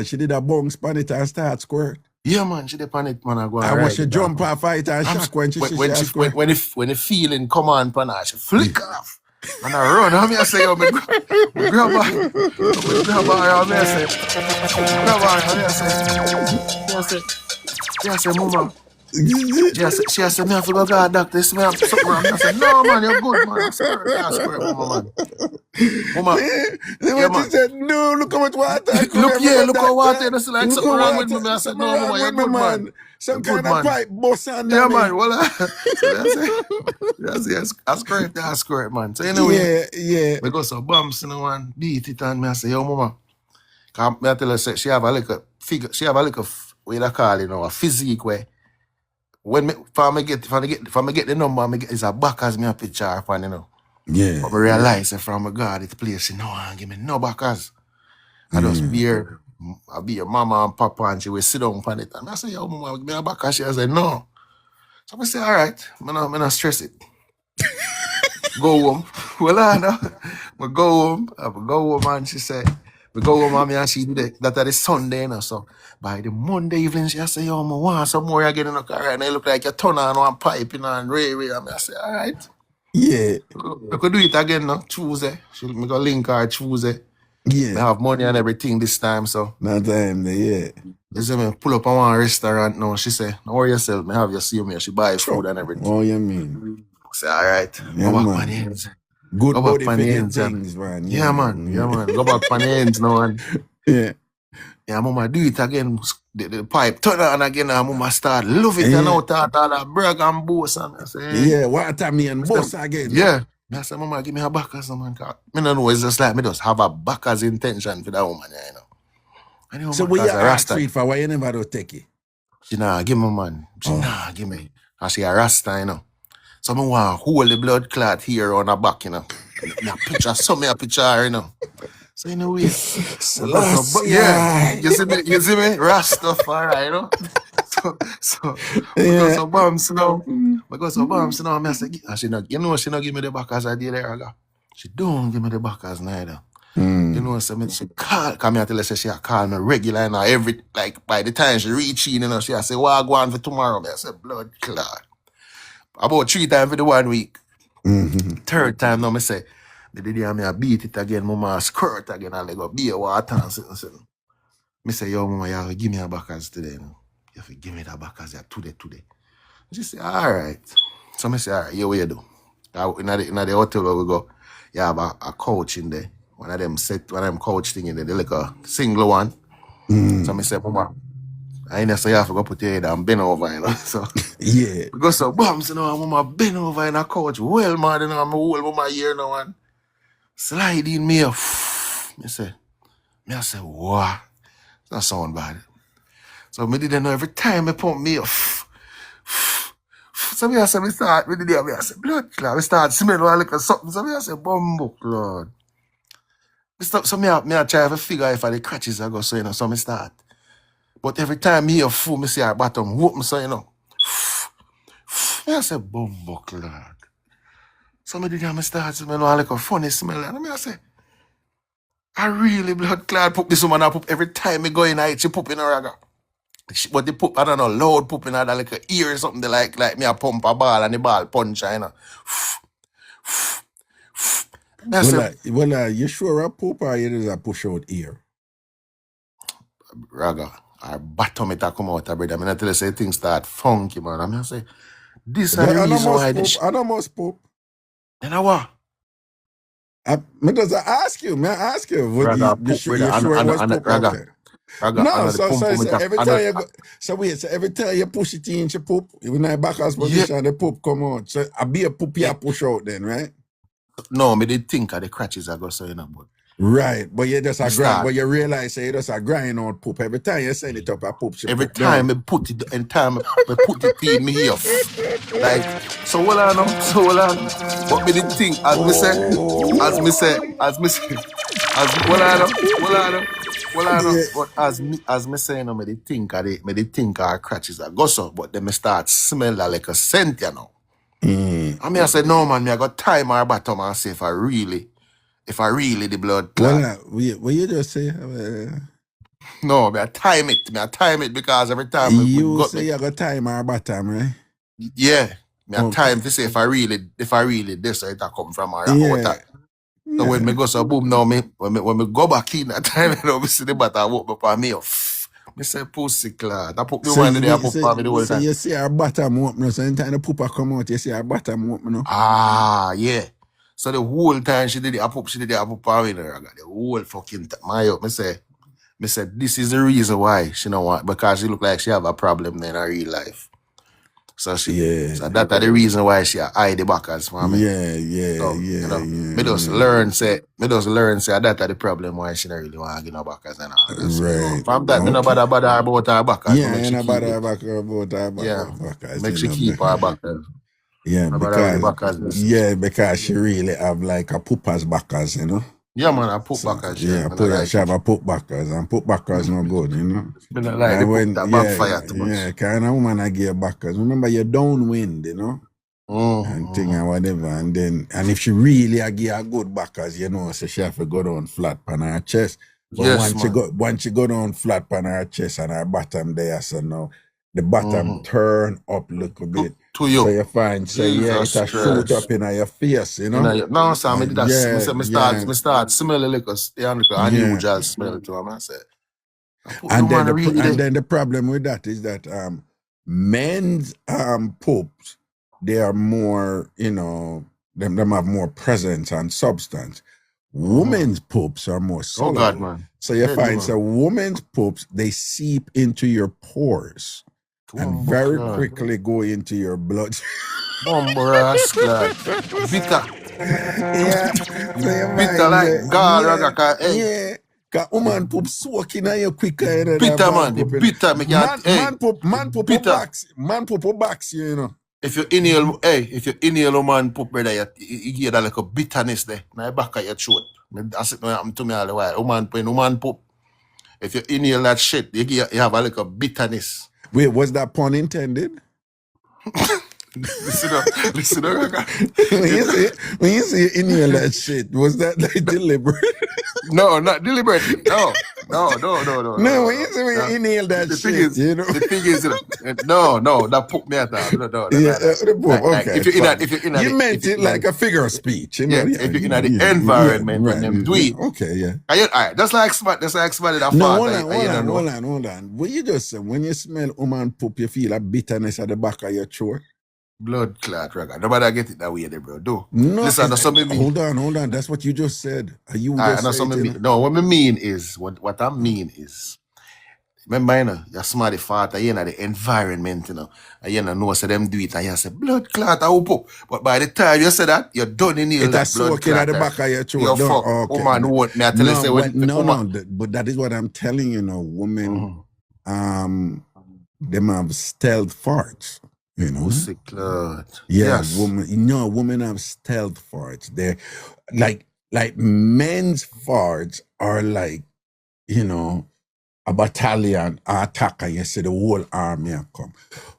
she did a bounce pan it and start squirt. Yeah, man, she did pan it, man. I go and when she jump off fight and shock when she squirt. When the feeling come on pan her, she flick off. And I run, I mean, I say, yo, me grab her, I mean, I say, grab her, I say, mama. She said, me have to go to the doctor. This me have something wrong. I said, no, man, you're good, man. I squirt, mama, man. Mama. Yeah, man. She said, no, look how much water. Look how water. That's like something wrong with me. I said, no, mama, you're good, man. Some kind of pipe bust on yeah, man. Well, yes, I squirt, man. So anyway, yeah. We go some bumps, you know, and beat it, and me I say, yo, mama. Cause I tell her, she have a little figure, she have a little, what you call it, you know, a physique way. When me, if I get the number, it's a back as me a picture upon, you know. Yeah. But I realize from my God, it's place, you know, and give me no backers. I just be her, I be your mama and papa, and she will sit down upon it. And I say, yo, mama, give me a backer. She said, no. So I say, all right, I'm not stress it. Go home. Well, I know. I go home, and she said, we go home, mommy, and she did that is Sunday, you know, so by the Monday evening, she say, yo, I want some more again in the car, and it look like you turn on one pipe, you know, and ray, and I say, all right. Yeah. We could do it again, no? Tuesday. We go link her Tuesday. Yeah. I have money and everything this time, so. That time, yeah. You see me, pull up on one restaurant now, she say, don't worry yourself, me have you see me, she buy food and everything. Oh, you mean? I say, all right. Yeah, go back man. on the ends. Good go body back for ends, things, man. Yeah, man. Go back on the ends now, and yeah. Yeah, mama do it again. The pipe turn on again, and mama start love it and out all that brag and boast. And I say, yeah, water me and boast again. Yeah. I say, mama, give me a backers, man. I don't know, it's just like me just have a backers intention for that woman, you know. And so when you ask for why you never do take it? She nah give me, man. She nah give me. And she a rasta, you know. So I want to hold the blood clot here on her back, you know. Me a picture, you know. So in a way, yeah, you see me, Rastafari, you know. So because of bombs now, I say, she not give me the backers I did there. She don't give me the backers neither. You know, so she call, come here tell her she call me regular, you know, every like by the time she reach in, you know, she say, what I go on for tomorrow? I say, blood clot. About 3 times for the 1 week. Third time now, I say, the day me I beat it again, mama squirt again, and I go be a water and something. Me say, yo, mama, you have to give me a backers today. You have to give me that backers today. She say, all right. So I say, all right, what you do? In the hotel where we go, you have a couch in there. One of them couch thing in there, they like a single one. So I say, mama, I ain't say you have to go put your head and bend over, you know. So yeah. Because so bumps, you know, mama bend over in a couch. Well, man, you know, I'm a whole mama here now and slide in me. I say, wow, that sound bad. So I didn't know every time I pump me off. So I say, I say, blood clot. I start smelling like something. So I say, bumbo clot. So I try to figure if the crutches I go, so, you know, so I start. But every time me a fool, me see her bottom whoop, so, you know. I say, bumbo clot. Somebody did start smelling like a funny smell. And I say, I really blood clot poop this woman. I poop every time I go in her, she poop in her raga. But the poop, I don't know, loud poop in her like a ear or something. They like me a pump a ball and the ball punch her, you know. Well, you sure a poop or you just a push out ear? Raga, our bottom it come out, brother. I mean, I tell you, say things start funky, man. I mean, I say, This is the reason why this. I don't must poop. And I what? Me just ask you. May I ask you? Would Raga you poop, sure brother. it was poop? Raga. Okay. Raga, No, the so pump every time you go, so every time you push it in, you poop. When I back as position, the poop come out. So I be a poop you push out then, right? No, me did think of the crutches I go so you know, but right, but you just a grind, but you realize you just a grind out poop. Every time you send it up, I poop. Every time I put it in time, I put it in me here. Like, so hold on. What me did think, as me say, but as me say, you know, me did think of our crutches I go so, but then me start smell like a scent, you know. I mean, I said, no man, me I got time our bottom and say if I really the blood clot. What you just say? No, me I time it because every time you say you got time our bottom, right? Yeah. Me have time to say if I really this or it come from our water. So when me go so boom now when me go back in that time, you know, me see the butter walk up on me off. Me say pussy clot. I put me one day I put for me the whole time. You see our bottom open, so anytime the pooper come out, you see our bottom open, no? Ah, yeah. So the whole time she did it, I put for me. I got the whole fucking time. Me say this is the reason why she don't want, because she look like she have a problem in her real life. So so that's the reason why she hide the backers for me. Me just learn say that's the problem why she don't really want to get no backers and all that. So, from that, me no bother about her backers. Yeah, no bother about her backers. Make she keep her backers. Yeah, because she really have like a pooper's backers, you know. Yeah, man, I put backers. Yeah, she have a put backers, and put backers no good, you know. Me not like when that backfire too much. Yeah, kind of woman I give backers. Remember, you're downwind, you know, and thing and whatever, and if she really I give her good backers, you know, so she have to go down flat on her chest. But once she go down flat on her chest and her bottom there, so now the bottom turn up a little bit. To you. So you find, it's a shoot up in your face, you know? No, sir, me start smelling like a unusual smell to him, I said. And then the problem with that is that men's poops, they are more, you know, them have more presence and substance. Women's poops are more solid. Oh God, man. So you find, so women's poops, they seep into your pores. And very quickly go into your blood. Bitter. Bitter like God. Yeah. Cause woman poop soaking on you quicker. Bitter man. Bitter. Man poop will box you, you know. If you inhale a man poop, brother, you get that like a bitterness there. Now back at your throat. That's it happened to me all the while. Woman poop. If you inhale that shit, you have a like a bitterness. Wait, was that pun intended? Listen up. When you say inhale that shit, was that like deliberate? No, not deliberate. No. No, when you say when you inhale that shit, you know. The thing is, no, that put me at that. No, okay. If you're you meant it like a figure of speech, you know? If you're in the environment when them do it. Okay, yeah. All right, that's like somebody that hold on. What you just said, when you smell woman poop, you feel a bitterness at the back of your throat? Blood clot, Raga. Nobody get it that way, there, bro. Do. No, listen, that's something. Hold on. That's what you just said. No, what I mean is, what I mean is, remember, you know, you're smart, you know, the environment, you know, and you know, so them do it, and you say, blood clot, I hope. But by the time you say that, you're done in here. It's soaking at the back of your throat. Woman won't me. I tell you, say, but that is what I'm telling you, know, women, them have stealth farts. You know, yes. Women have stealth farts. They're like men's farts are like, you know, a battalion attack and you see the whole army come.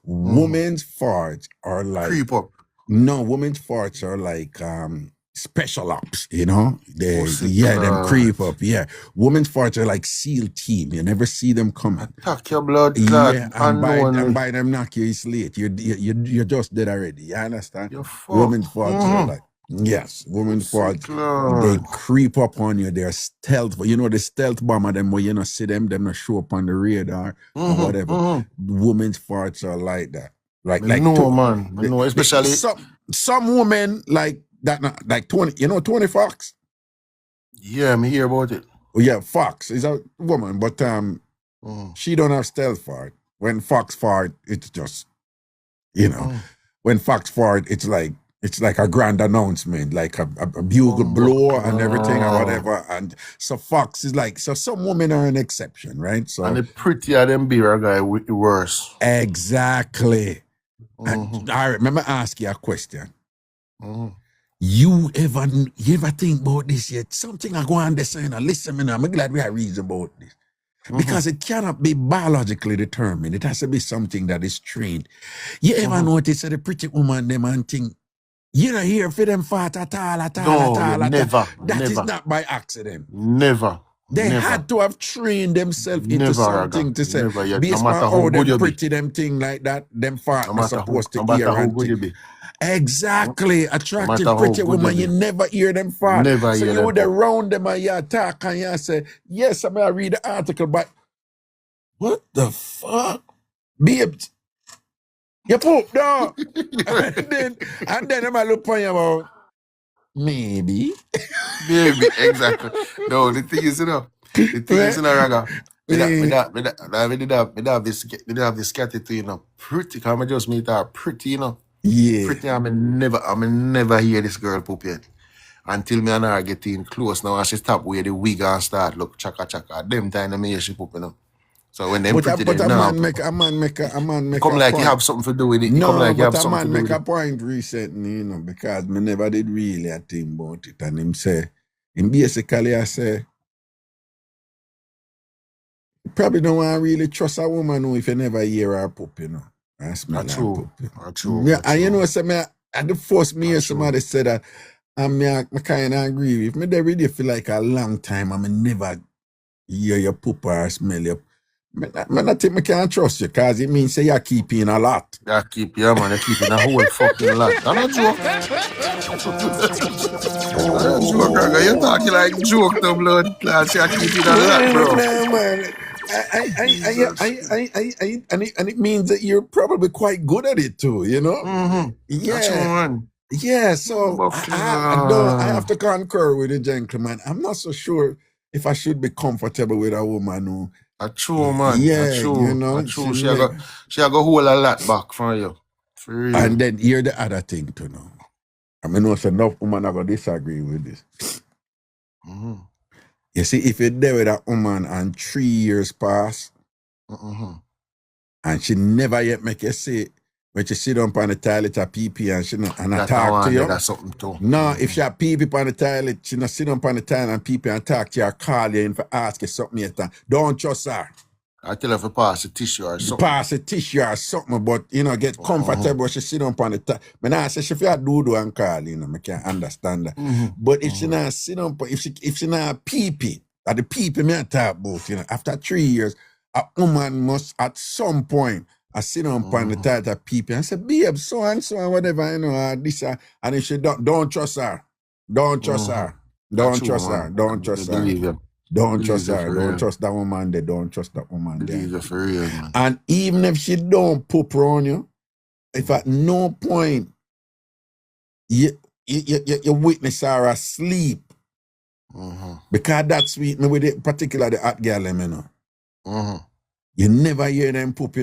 Women's farts are like creep up. No, women's farts are like special ops, you know? Them creep up. Yeah. Women's farts are like SEAL team. You never see them coming. Attack your blood. Yeah, and by them knock you, it's late. You're just dead already. You understand? Women's farts are like, yes, women's farts, they creep up on you. They're stealth. You know, the stealth bomber, them where you not see them not show up on the radar or whatever. Women's farts are like that. Like Me know, man. Me know, especially some women like that, like 20. You know 20 Fox. yeah, me hear about it. Oh yeah, Fox is a woman, but she don't have stealth fart. When Fox fart, it's just when Fox fart, it's like a grand announcement, like a bugle blow and everything or whatever. And so Fox is like, so some women are an exception, right? So And the prettier them beer guy, worse. exactly. And I remember asking you a question. You ever think about this yet? Something I go understand. Listen, man, I'm glad we are reading about this. Because it cannot be biologically determined. It has to be something that is trained. You ever notice that a pretty woman, them and think, you don't hear for them fart at all. Never. That is not by accident. Never. They had to have trained themselves into something to say, Never yet. based No matter on how how good them you be. pretty them thing like that, them fart No are matter supposed no to hear matter how and good you think. be. Exactly. Attractive, matter how pretty good woman, you you be. never hear them fart. Never So hear you them would fart. around them and you talk and you say, yes, I'm gonna read the article, but what the fuck? Babes, you poop dog. and then I'm gonna look for you about maybe. Maybe, exactly. No, the thing is, Raga. Me have this cat to, pretty. Come just meet her pretty, Yeah. Pretty. I never hear this girl poop yet. Until me and her get in close now, and she stop wear the wig and start look chaka. Them time me hear she poop, So when them pretty, But them a now. man make Come a like point. you have something to do with it. No, Come like you but have a something man to do make with a it. point recently, because me never did really a thing about it. And him say, basically I say, you probably don't want to really trust a woman if you never hear her poop, and smell her poop. True. Yeah, and you know, so me, at the first me hear somebody say that, and I kind of agree with me. They really feel like a long time, and me never hear your poop or smell your. I think I can't trust you, because it means say you're keeping a lot. Yeah, man, you're keeping a whole fucking lot. I'm not joke. I'm joke, Raga. You're talking like joke, the blood. Class, you're keeping a lot, bro. No, man. And it means that you're probably quite good at it too, Yeah. That's true, man. Yeah, so I have to concur with the gentleman. I'm not so sure if I should be comfortable with a woman who. That's true, man. Yeah, That's true. That's true. She got hold a lot back from you. For real. And then hear the other thing to know. I mean, no, enough women are going to disagree with this. You see, if you're there with a woman and 3 years pass, and she never yet make you say, when she sit on the toilet or pee and she not and I talk to you. That's something too. No, if she pee on the toilet, she not sit on the toilet and pee and talk to you or call you and for ask you something yet. Don't trust her. I tell her to pass a tissue or something. Pass a tissue or something, but get comfortable. She sit on the toilet. But I say she feel do and call, I can't understand that. But if she not sit on, if she not pee, at the pee me I talk about, after 3 years, a woman must at some point sit on the toilet and pee and say, babe, so and whatever, this and if she don't trust her. Don't trust her. Don't trust her. Don't trust her. Don't trust her. Don't trust that woman there. Don't trust that woman there. For real, man. And even if she don't poop on you, if at no point you witness her asleep, because that's sweet me with it, particularly the hot girl, you never hear them poop,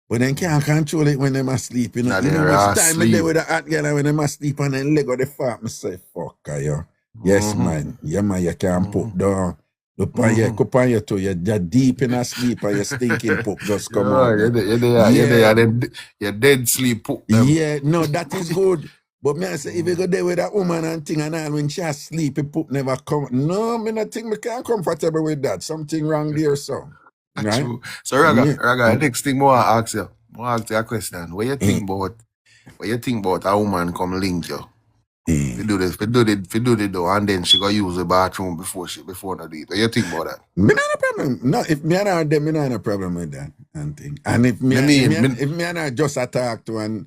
But then can't control it when them asleep, Nah, you know much time asleep. they with the hot girl and when them asleep and then leg of the fart, me say, fuck, yo. Yes, man. Yeah, man, you can't poop down. Look on you, cup on you too. You're deep in a sleep and you're stinking poop just come out. You're dead sleep poop. Yeah, no, that is good. But me I say, if you go there with that woman and thing and all, when she asleep, the poop never come. No, me not think me can't comfortable with that. Something wrong there, so. That's Right? true. So, Raga, next thing more I ask you. I ask you a question. What you think about a woman come link you? If you do it though, and then she go use the bathroom before not do it. What you think about that? Me not a problem. No, if me and her, then me not a problem with that and thing. And if me and her just attack to and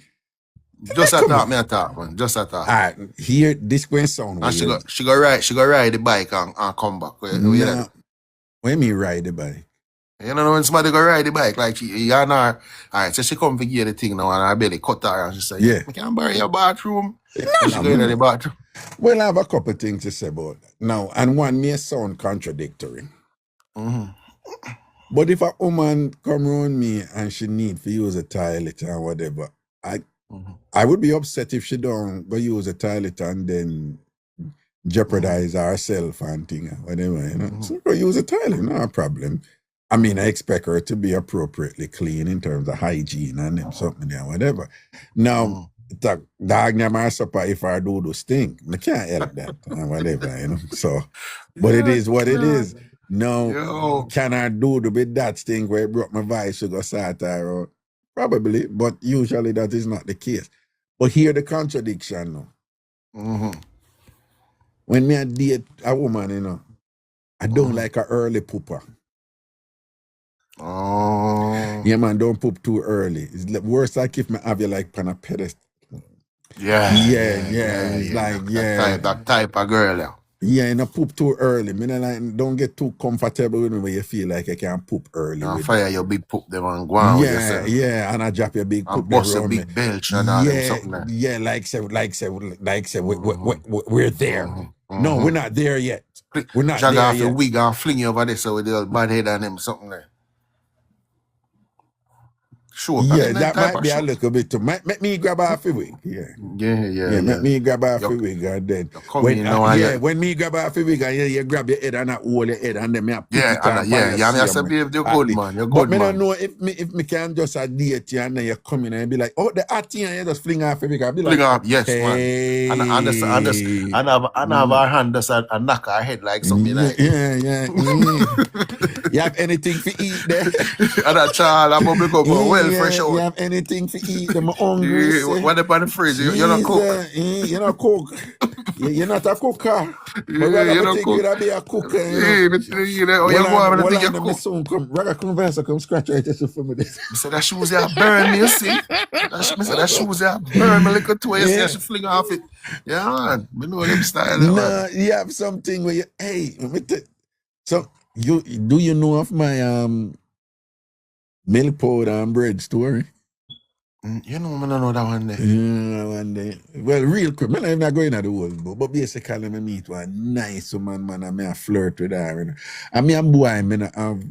just attack, man. Just attack. All right, here this going sound and weird. she go ride the bike and come back. No, what you mean ride the bike? You know when somebody go ride the bike, like you and her, alright, so she come to get the thing now and her belly cut her and she say, Yeah. I can borrow your bathroom. No, And she go into the bathroom. Well, I have a couple things to say about that. Now, and one may sound contradictory. But if a woman come around me and she need to use a toilet or whatever, I would be upset if she don't go use a toilet and then jeopardize herself and thing, whatever, you know. So go use a toilet, no problem. I mean, I expect her to be appropriately clean in terms of hygiene and them something there, whatever. Now, dog never supper if I do those things. I can't help that and whatever, you know. So, but it is what it is. Now, can I do the bit that thing where it brought my vice to go satire or probably, but usually that is not the case. But here the contradiction now. When me I date a woman, you know, I don't like a early pooper. Yeah, man, don't poop too early. It's worse like if me have you like on a pedestal. It's like, That type of girl, yeah. Yeah, and poop too early. Me not like, don't get too comfortable with me when you feel like you can poop early. And fire your big poop them and go on with yourself. Yeah, and I drop your big poop. And bust a big belch and all them something there. Yeah, like say, we're there. No, we're not there yet. We're not Jog there off yet. your wig and fling you over there so with the old bad head and them something there. Sure. Yeah, that might be a little bit too. Make me grab off the wig. Yeah, make me grab off the wig and then when me grab off the wig and you grab your head and not hold your head and then me put it on. I say, babe, you're good, man. You're But good, me man. don't know if me can just date you and then you come in and be like, oh, the hot thing, and you just fling off the wig. I'll be like, Fling off, yes, hey. man. And have our hand just and knock our head like something like. You have anything to eat there? And that child, I'm gonna become well fresh out. You have anything to eat? I'm hungry. What about the fridge? You're not cook. You're not cook. You're not a cooker. But You're not cook. You'll be a cooker. You're come. Raga come versa, come scratch right there for me. I said that shoes are burn me, you see. I said that shoes are burn me like a toy. You see, I should fling off it. Yeah, man. We know them style. No, you have something where you, so do you know of my milk powder and bread story? You know, I don't know that one day. Yeah, one day. Well, real quick, I'm not going to the world, but basically, I meet one nice woman, and I flirt with her. And I mean, a boy, I have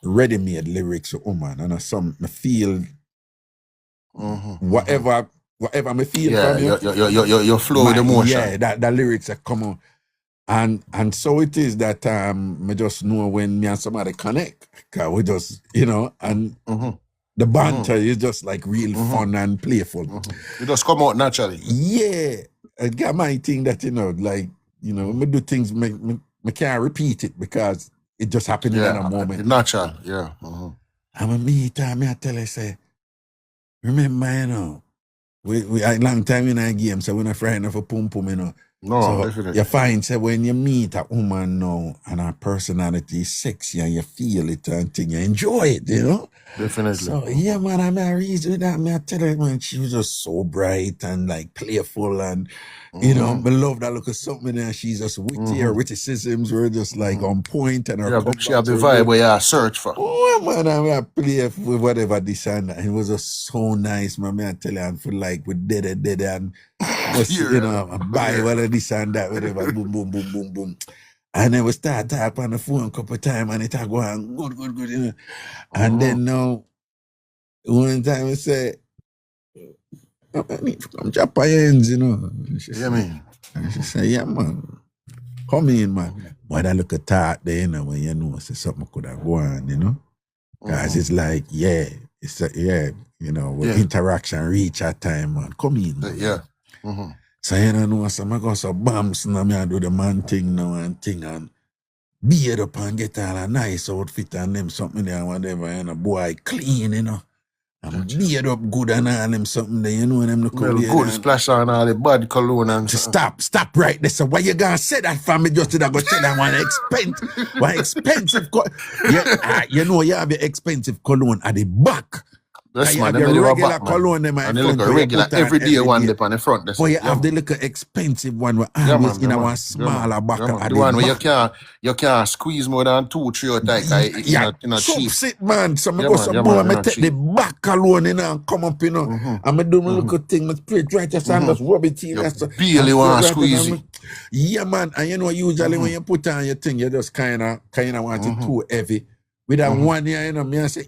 ready-made lyrics for woman, and some I feel whatever I feel from you. Your flow with emotion. Yeah, that lyrics that come on. And so it is that I just know when me and somebody connect, cause we just, you know, and the banter is just like real fun and playful. It just come out naturally. Yeah, I got my thing that, you know, like, you know, when I do things, I can't repeat it because it just happened in a moment. Natural, yeah. And when me tell her, say, remember, you know, we a long time in a game, so we're not frightened of a pum pum, you know. No, so definitely. You find, say, when you meet a woman now and her personality is sexy and you feel it and thing, you enjoy it, you know? Definitely. So, yeah, man, I'm married with that. I tell her, man, she was just so bright and like playful and, you know, I love that look of something there. She's just witty. Her witticisms were just like on point and her she have the vibe where you search for. Oh, man, I play with whatever this and that. It was just so nice, man. I tell you, and feel like we did it and just, you know, I buy all of this and that, whatever, boom, boom, boom, boom, boom. And then we start talking on the phone a couple of times and it go on good, you know. And then now, one time we say, I need to come drop my hands, you know. And she say, yeah, man. Come in, man. But I look at that there, you know, when you know, say something could have gone, you know. Because it's like, you know, with interaction reach at time, man. Come in. Man. So you know, so I go so bumps now, I do the man thing now and thing and beard up and get all a nice outfit and them something there and whatever, and a boy clean, you know. And beard up good and all them something there, you know, and them look good, splash on all the bad cologne and stop right there. So why you gonna say that for me? Just to go tell them one expensive you know, you have the expensive cologne at the back. Yes, You man. have They your made it regular back, man. cologne them in And they front look where you regular put on everyday every one day. dip on the front. But you Yeah, have the man. little expensive one where Yeah, always man. in Yeah, a one man. Yeah, smaller man. bucket Yeah, man. at The the one where back. you can't squeeze more than 2-3 out like Yeah, in a cheap. chops it, man. So I Yeah, go man. some Yeah, more, man. I In a take the cheap. back alone, you know, and come up, you know. And I do my little thing, I spray it right just and just rub it in. You Just, barely and spray want it to right squeeze just, it. yeah, man. And you know, usually when you put on your thing, you just kind of want it too heavy. With that one here, you know, me I say,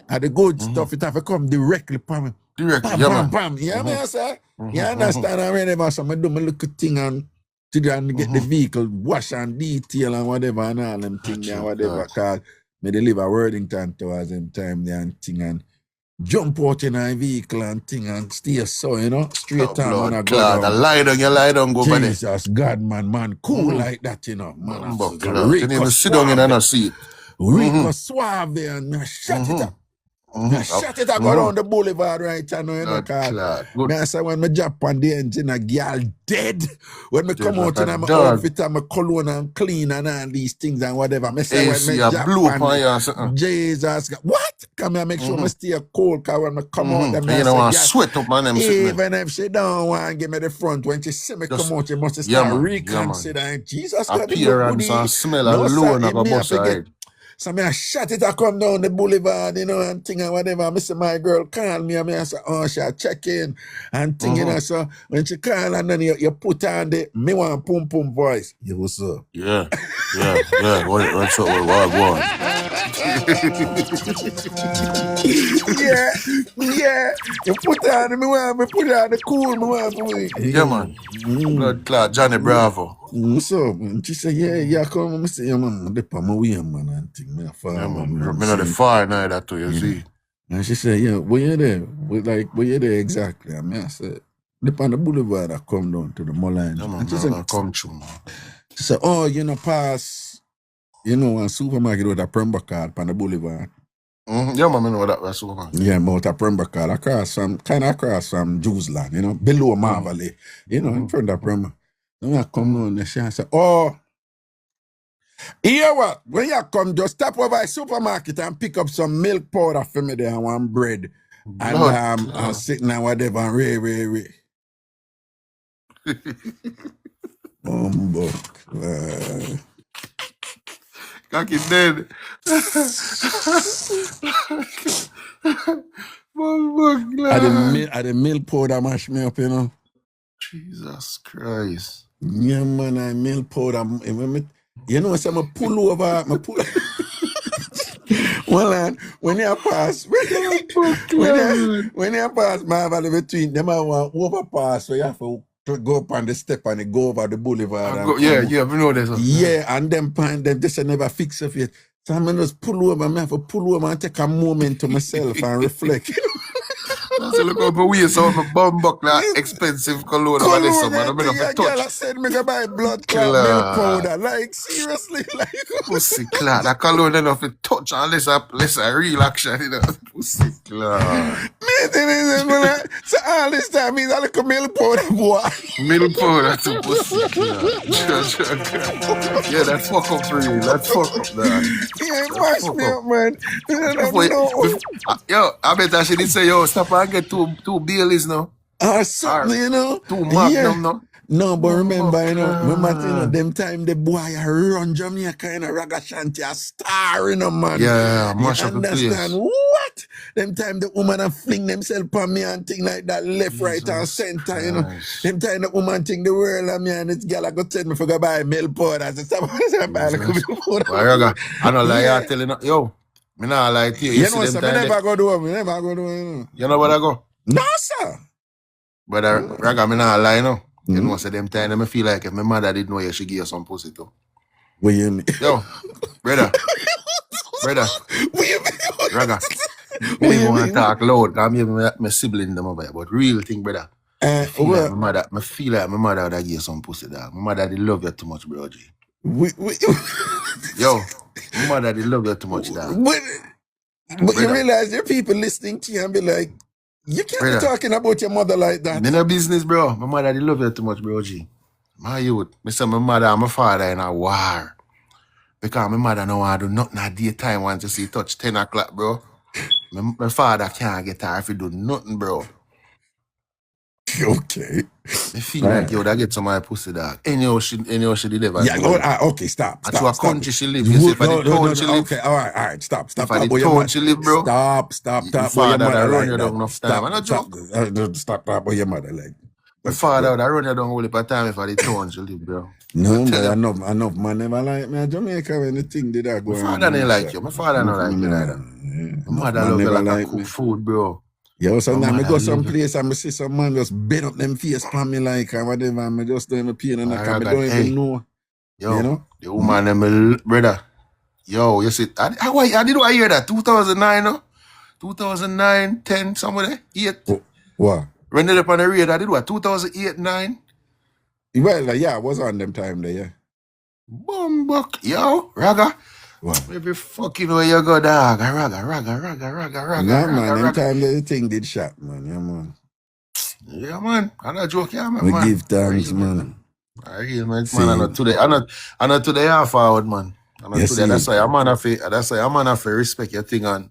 and the good stuff, it have to come directly from me. Directly, Bam, yeah, bam, man. bam. Yeah, me I say. You understand already, man? So I do my little thing and to do and get the vehicle wash and detail and whatever and all them things there, whatever. Cause me they live a Worthington towards them time there and thing and jump out in a vehicle and thing and stay so, you know, straight on when I go Clad. down. You lie down, go over there. Jesus, God, man, cool like that, you know. Man, I Clad. You Rico didn't even sit down in and see it. Rico Suave and I shut it up. I shut it up, go down the boulevard right now, you know, cause me I say when me drop on the engine, a girl dead. When me come out in my outfit and my cologne and clean and all these things and whatever. Me say when me drop on Jesus, what? Come here, make sure me stay cold, cause when me come out, them you don't want to sweat up, man. Even if she don't want to give me the front, when she see me come out, she must start reconsidering. Jesus, appearance and smell alone of a bus ride. So I shut it, I come down the boulevard, you know, and thing and whatever. I see my girl call me, and I say, oh, she'll check in and thing, you know. So when she call and then you put on the me want pum pum voice. Yeah, what's up? Yeah. What's up? What? yeah. You put on the cool, me want to. Yeah, man. Blood clot, Johnny Bravo. What's up? And she said, yeah, come. I say, yeah, man, they put my way, man, and thing. Me not the fire neither too, you see. And she said, yeah, where you there? Where you there exactly? I mean, I said, dip on the boulevard, I come down to the Mulline. Yeah, man, and she said, I come through, man. She said, oh, you know, pass, you know, a supermarket with a Premba card on the boulevard. Yeah, man, I know that supermarket. Yeah, but a Premba card across from Jewsland, you know, below Marvally, you know, in front of Premba. Then I come down there, she said, oh, hear what? When you come, just stop over at the supermarket and pick up some milk powder for me there and one bread. And sitting and whatever, and ray. Cocky dead. The milk powder mash me up, you know. Jesus Christ. Yeah, man, I milk powder. You know, so I pull over. Well, when you pass, when you pass Marvally between them, I want overpass, so you have to go up on the step and go over the boulevard. We know this. Yeah, and them this never fix it yet. So I'm just pull over, I have to pull over and take a moment to myself and reflect. So look up a way, so my bum buck like expensive cologne over this summer. I'm gonna touch. I said me go buy blood clot milk powder. Like seriously, like pussy clot. That cologne enough to touch unless a real action, you know. Pussy clot. So all this time he's like a milk powder boy. Milk powder to pussy clot. Yeah, that's fuck up for you. That's fuck up that. Yeah, mash me up, man. Yo, I bet I should say, yo, stop and get two Baileys now. Something, you know. Two Magnum now. No, but remember, you know, them time the boy run Jamaica, you know, Ragashanti a star, you know, man. Yeah, mash up the understand? place. What? Them time the woman a fling themselves on me and thing like that, left, right, and center, you know. Them time the woman think the world of me and this girl I go tell me for go buy milk powder. I said, milk powder. I don't like I telling you, yo, me not like you. You know, sir, me never go do it, you know. You know where I go? No, sir. But Raga, me not lie, no. You know, so them time I feel like if my mother didn't know you, she give you some pussy too. What you mean? Yo, brother. What you mean? Raga. Me even want to talk loud, because my sibling them over here, but real thing, brother. I feel like my mother would have give you some pussy, dog. My mother did love you too much, bro, G. Yo, my mother did love you too much, dog. But you realize there are people listening to you and be like, you can't be talking about your mother like that. Me no business, bro. My mother did love you too much, bro, G. My youth. Me say my mother and my father in a war. Because my mother no want to do nothing at daytime once you see touch 10 o'clock, bro. My father can't get her if he do nothing, bro. Okay. I feel like yo, that get some my pussy dog. Anyhow she did ever Yeah, do. okay, stop. And to a country she live. You see, if I the town she live. Okay, all right, stop. If I the town she live, bro. Stop Your talk about your father mother that run like you down that. enough time. I'm not joke. Stop talk about your mother like that. My father that run you down all the time if I the town she live, bro. No, but enough man never like me in Jamaica when the thing did that go on. My father didn't like you. My father don't like you either. My mother love you like a cook food, bro. Yo, sometimes I go someplace and I see some man just bend up them face for me like and whatever, and I just don't even pay no I don't even know. Yo, you know? The woman them brother. Yo, you see, I did I hear that 2009, no? 2009, 10, somewhere 8. What? When they up on the radio, I did what? 2008, 9? Well, yeah, I was on them time there, yeah. Bumbuck, yo, Raga. What? Maybe fucking where you go, dog. Raga. Nah, man, them time the thing did shot, man. Yeah, man. Yeah, man. I'm not joking, man. We give thanks, man. I real, man. I'm not today. I'm not today half forward, man. I'm not today. That's why I'm gonna have to respect your thing and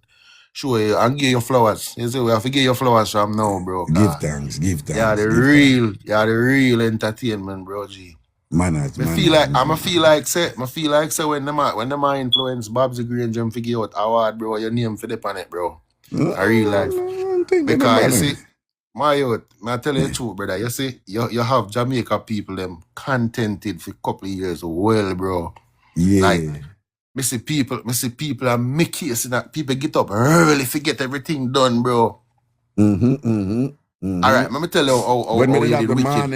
show you and give you flowers. You see, we have to give you flowers from now, bro. Give thanks. Yeah, the real entertainment, bro, G. I feel like say when them influence Bob's Grange and figure out award, bro, your name for the planet, bro. I real life. Because you see, my youth, I tell you the truth, brother. You see, you have Jamaica people them contented for a couple of years, well, bro. Yeah. Like, me see people and make case that people get up early to get everything done, bro. All right, let me tell you how you did wicked.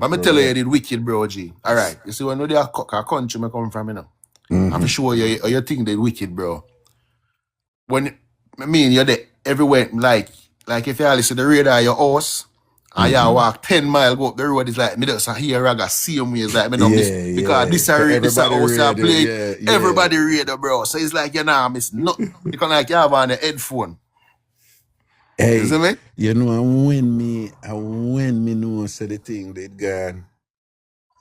Let me tell you did wicked, bro, G. All right, you see, when you a country I come from, you know, I'm sure you think they wicked, bro. When, I mean, you're there everywhere, like if you listen to the radar your house, and you walk 10 miles go up the road, it's like, me just hear Raga same way, it's like, me don't miss, because this house I play, everybody radar, bro. So it's like, you know, I miss nothing. Because like you have on the headphone. Hey, you know, when me know say the thing they gone.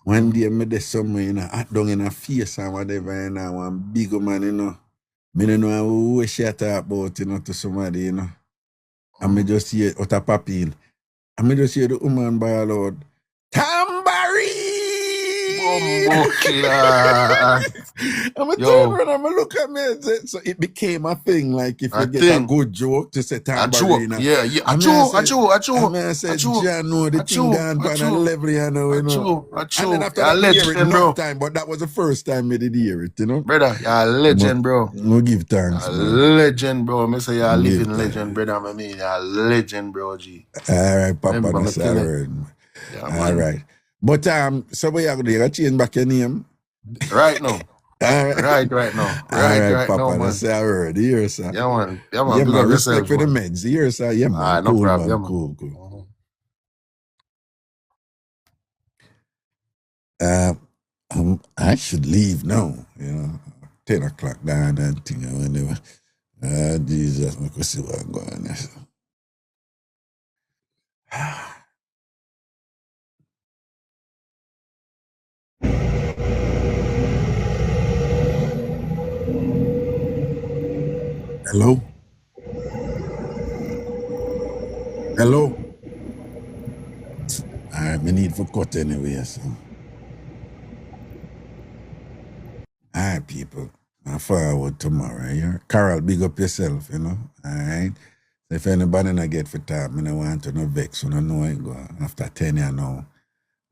One day me there somewhere, you know, hot down in a face and whatever, you know, one big man, you know. Me don't know what she talk about, you know, to somebody, you know. And me just hear out a popping. And me just hear the woman by Lord, Tambourine! I'm a turn and I look at me, so it became a thing, like if you get a good joke to say Tambourine. A joke. I said, John, no, the thing gone on a level, you know. And then after that, I hear it enough time, but that was the first time I did hear it, you know. Brother, you're a legend, bro. No give thanks, a legend, bro. I say you're a living legend, brother. I mean, you're a legend, bro, G. All right, Papa, that's all right. All right. But so what you gonna do? You gotta change back your name? Right now. Right now. Right Papa, now, man. that's all right. Here, sir. Yeah, man. Yeah, man. Respect for the meds. Here, sir. Yeah, man. No cool, problem. man. Yeah, Cool. I should leave now. You know, 10 o'clock down that thing or whatever. Jesus, I could see what's going on there. Hello? All right, we need for cut anyway, so. All right, people. I forward tomorrow, yeah? Carol, big up yourself, you know? All right? So if anybody not get for time, I don't want to no vex, I don't know it go after 10 years now.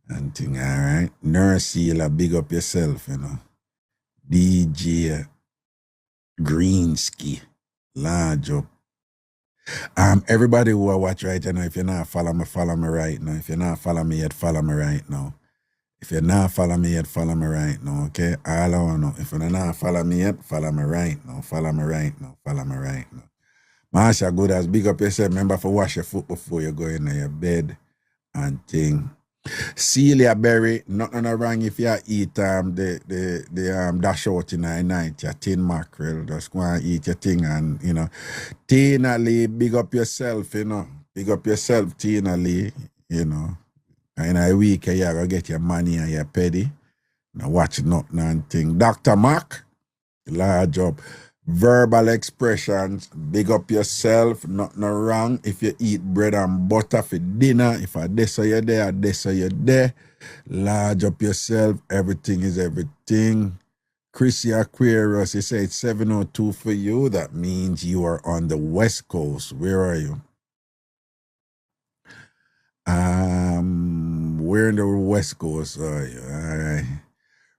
And thing, all right? Nurse Healer, big up yourself, you know? DJ Greensky, large up. Everybody who are watch right now, if you're not follow me right now. If you're not follow me yet, follow me right now. If you're not follow me yet, follow me right now, okay? All I want to know, if you're not follow me yet, follow me right now. Follow me right now. Marsha, good as big up yourself. Remember to wash your foot before you go in your bed and thing. Celia Berry, nothing wrong if you eat the dash out in the night, your tin mackerel, just go and eat your thing and, you know. Tina Lee, big up yourself, you know. Big up yourself, Tina Lee, you know. And in a week, you're going to get your money and your petty. Now watch nothing and thing. Dr. Mac, large up. Verbal expressions, big up yourself, nothing wrong. If you eat bread and butter for dinner, if I this or you're there, I this or you're there. Large up yourself, everything is everything. Chrissy Aquarius, he said it's 7:02 for you. That means you are on the West Coast. Where are you? Where in the West Coast are you? All right.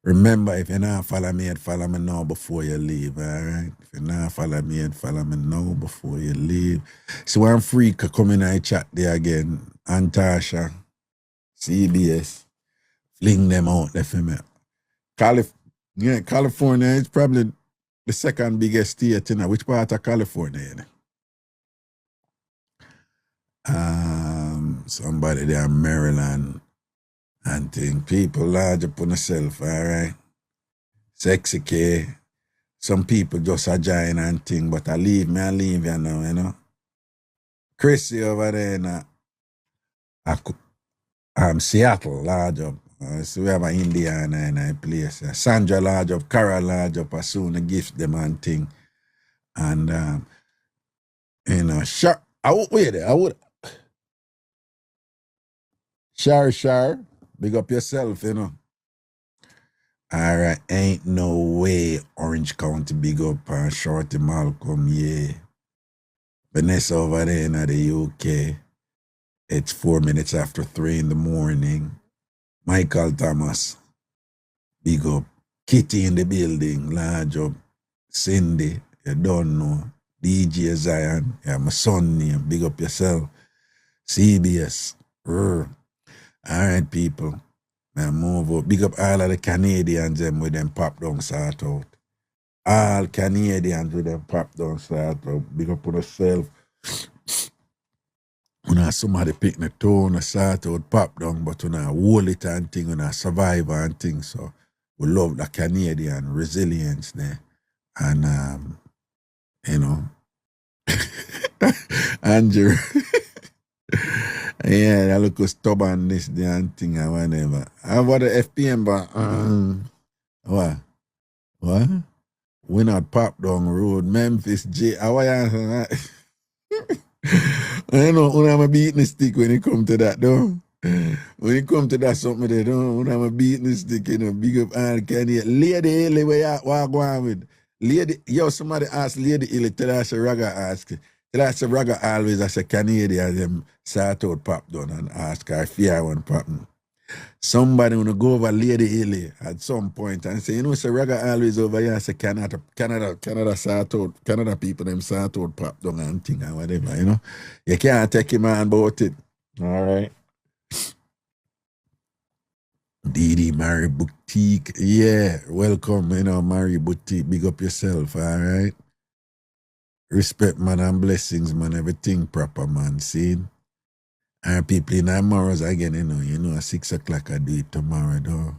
Remember, if you're not follow me now before you leave, all right? If you're not follow me now before you leave. So I'm free to come in and chat there again. Antasha, CBS, fling them out there for me. California is probably the second biggest state, you know. Which part of California, you know? Somebody there in Maryland and think people large up on themselves, all right? Sexy K. Some people just a join and thing, but I leave you now, you know. Chrissy over there in Seattle, large up. So we have an Indiana in a place. Sandra large up, Carol large up, as soon as gift them and thing. And, you know, Shar, big up yourself, you know. All right, ain't no way Orange County big up and Shorty Malcolm, yeah. Vanessa over there in the UK. It's 4 minutes after 3 in the morning. Michael Thomas, big up. Kitty in the building, large up. Cindy, you don't know. DJ Zion, yeah, my son name, big up yourself. CBS, All right, people. Now move up. Big up all of the Canadians them with them pop down sort out. All Canadians with them pop down sort out. Big up on yourself. When somebody pick the tone, sort out pop down, but when I hold it and thing, when I survive and thing. So we love the Canadian resilience there. And you know. Andrew. Yeah, that look stubborn this damn thing or whatever. How about the FPM, but what? We not pop down road. Memphis J. How you answer that? I know when I'm beating the stick when it come to that though. When it come to that something they don't when I'm beating the stick, you know, big up all Canadian. Lady Illy, where you going with? Lady, yo, somebody asked Lady Illy, tell us a Raga ask. Tell us a Raga always as a Canadian them sort out pop down and ask her if you want pop. Somebody wanna go over Lady Illy at some point and say, you know, so Raga always over here say Canada sort out, Canada people them sort out pop down and thing and whatever, you know. You can't take him on about it. All right. Didi Mary Boutique. Yeah, welcome, you know, Mary Boutique. Big up yourself, all right? Respect, man, and blessings, man. Everything proper, man. See? And people in Humorous again, you know, at 6 o'clock I do it tomorrow, though.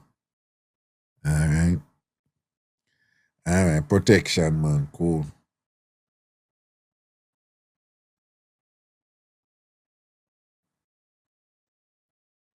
All right? All right, protection, man. Cool.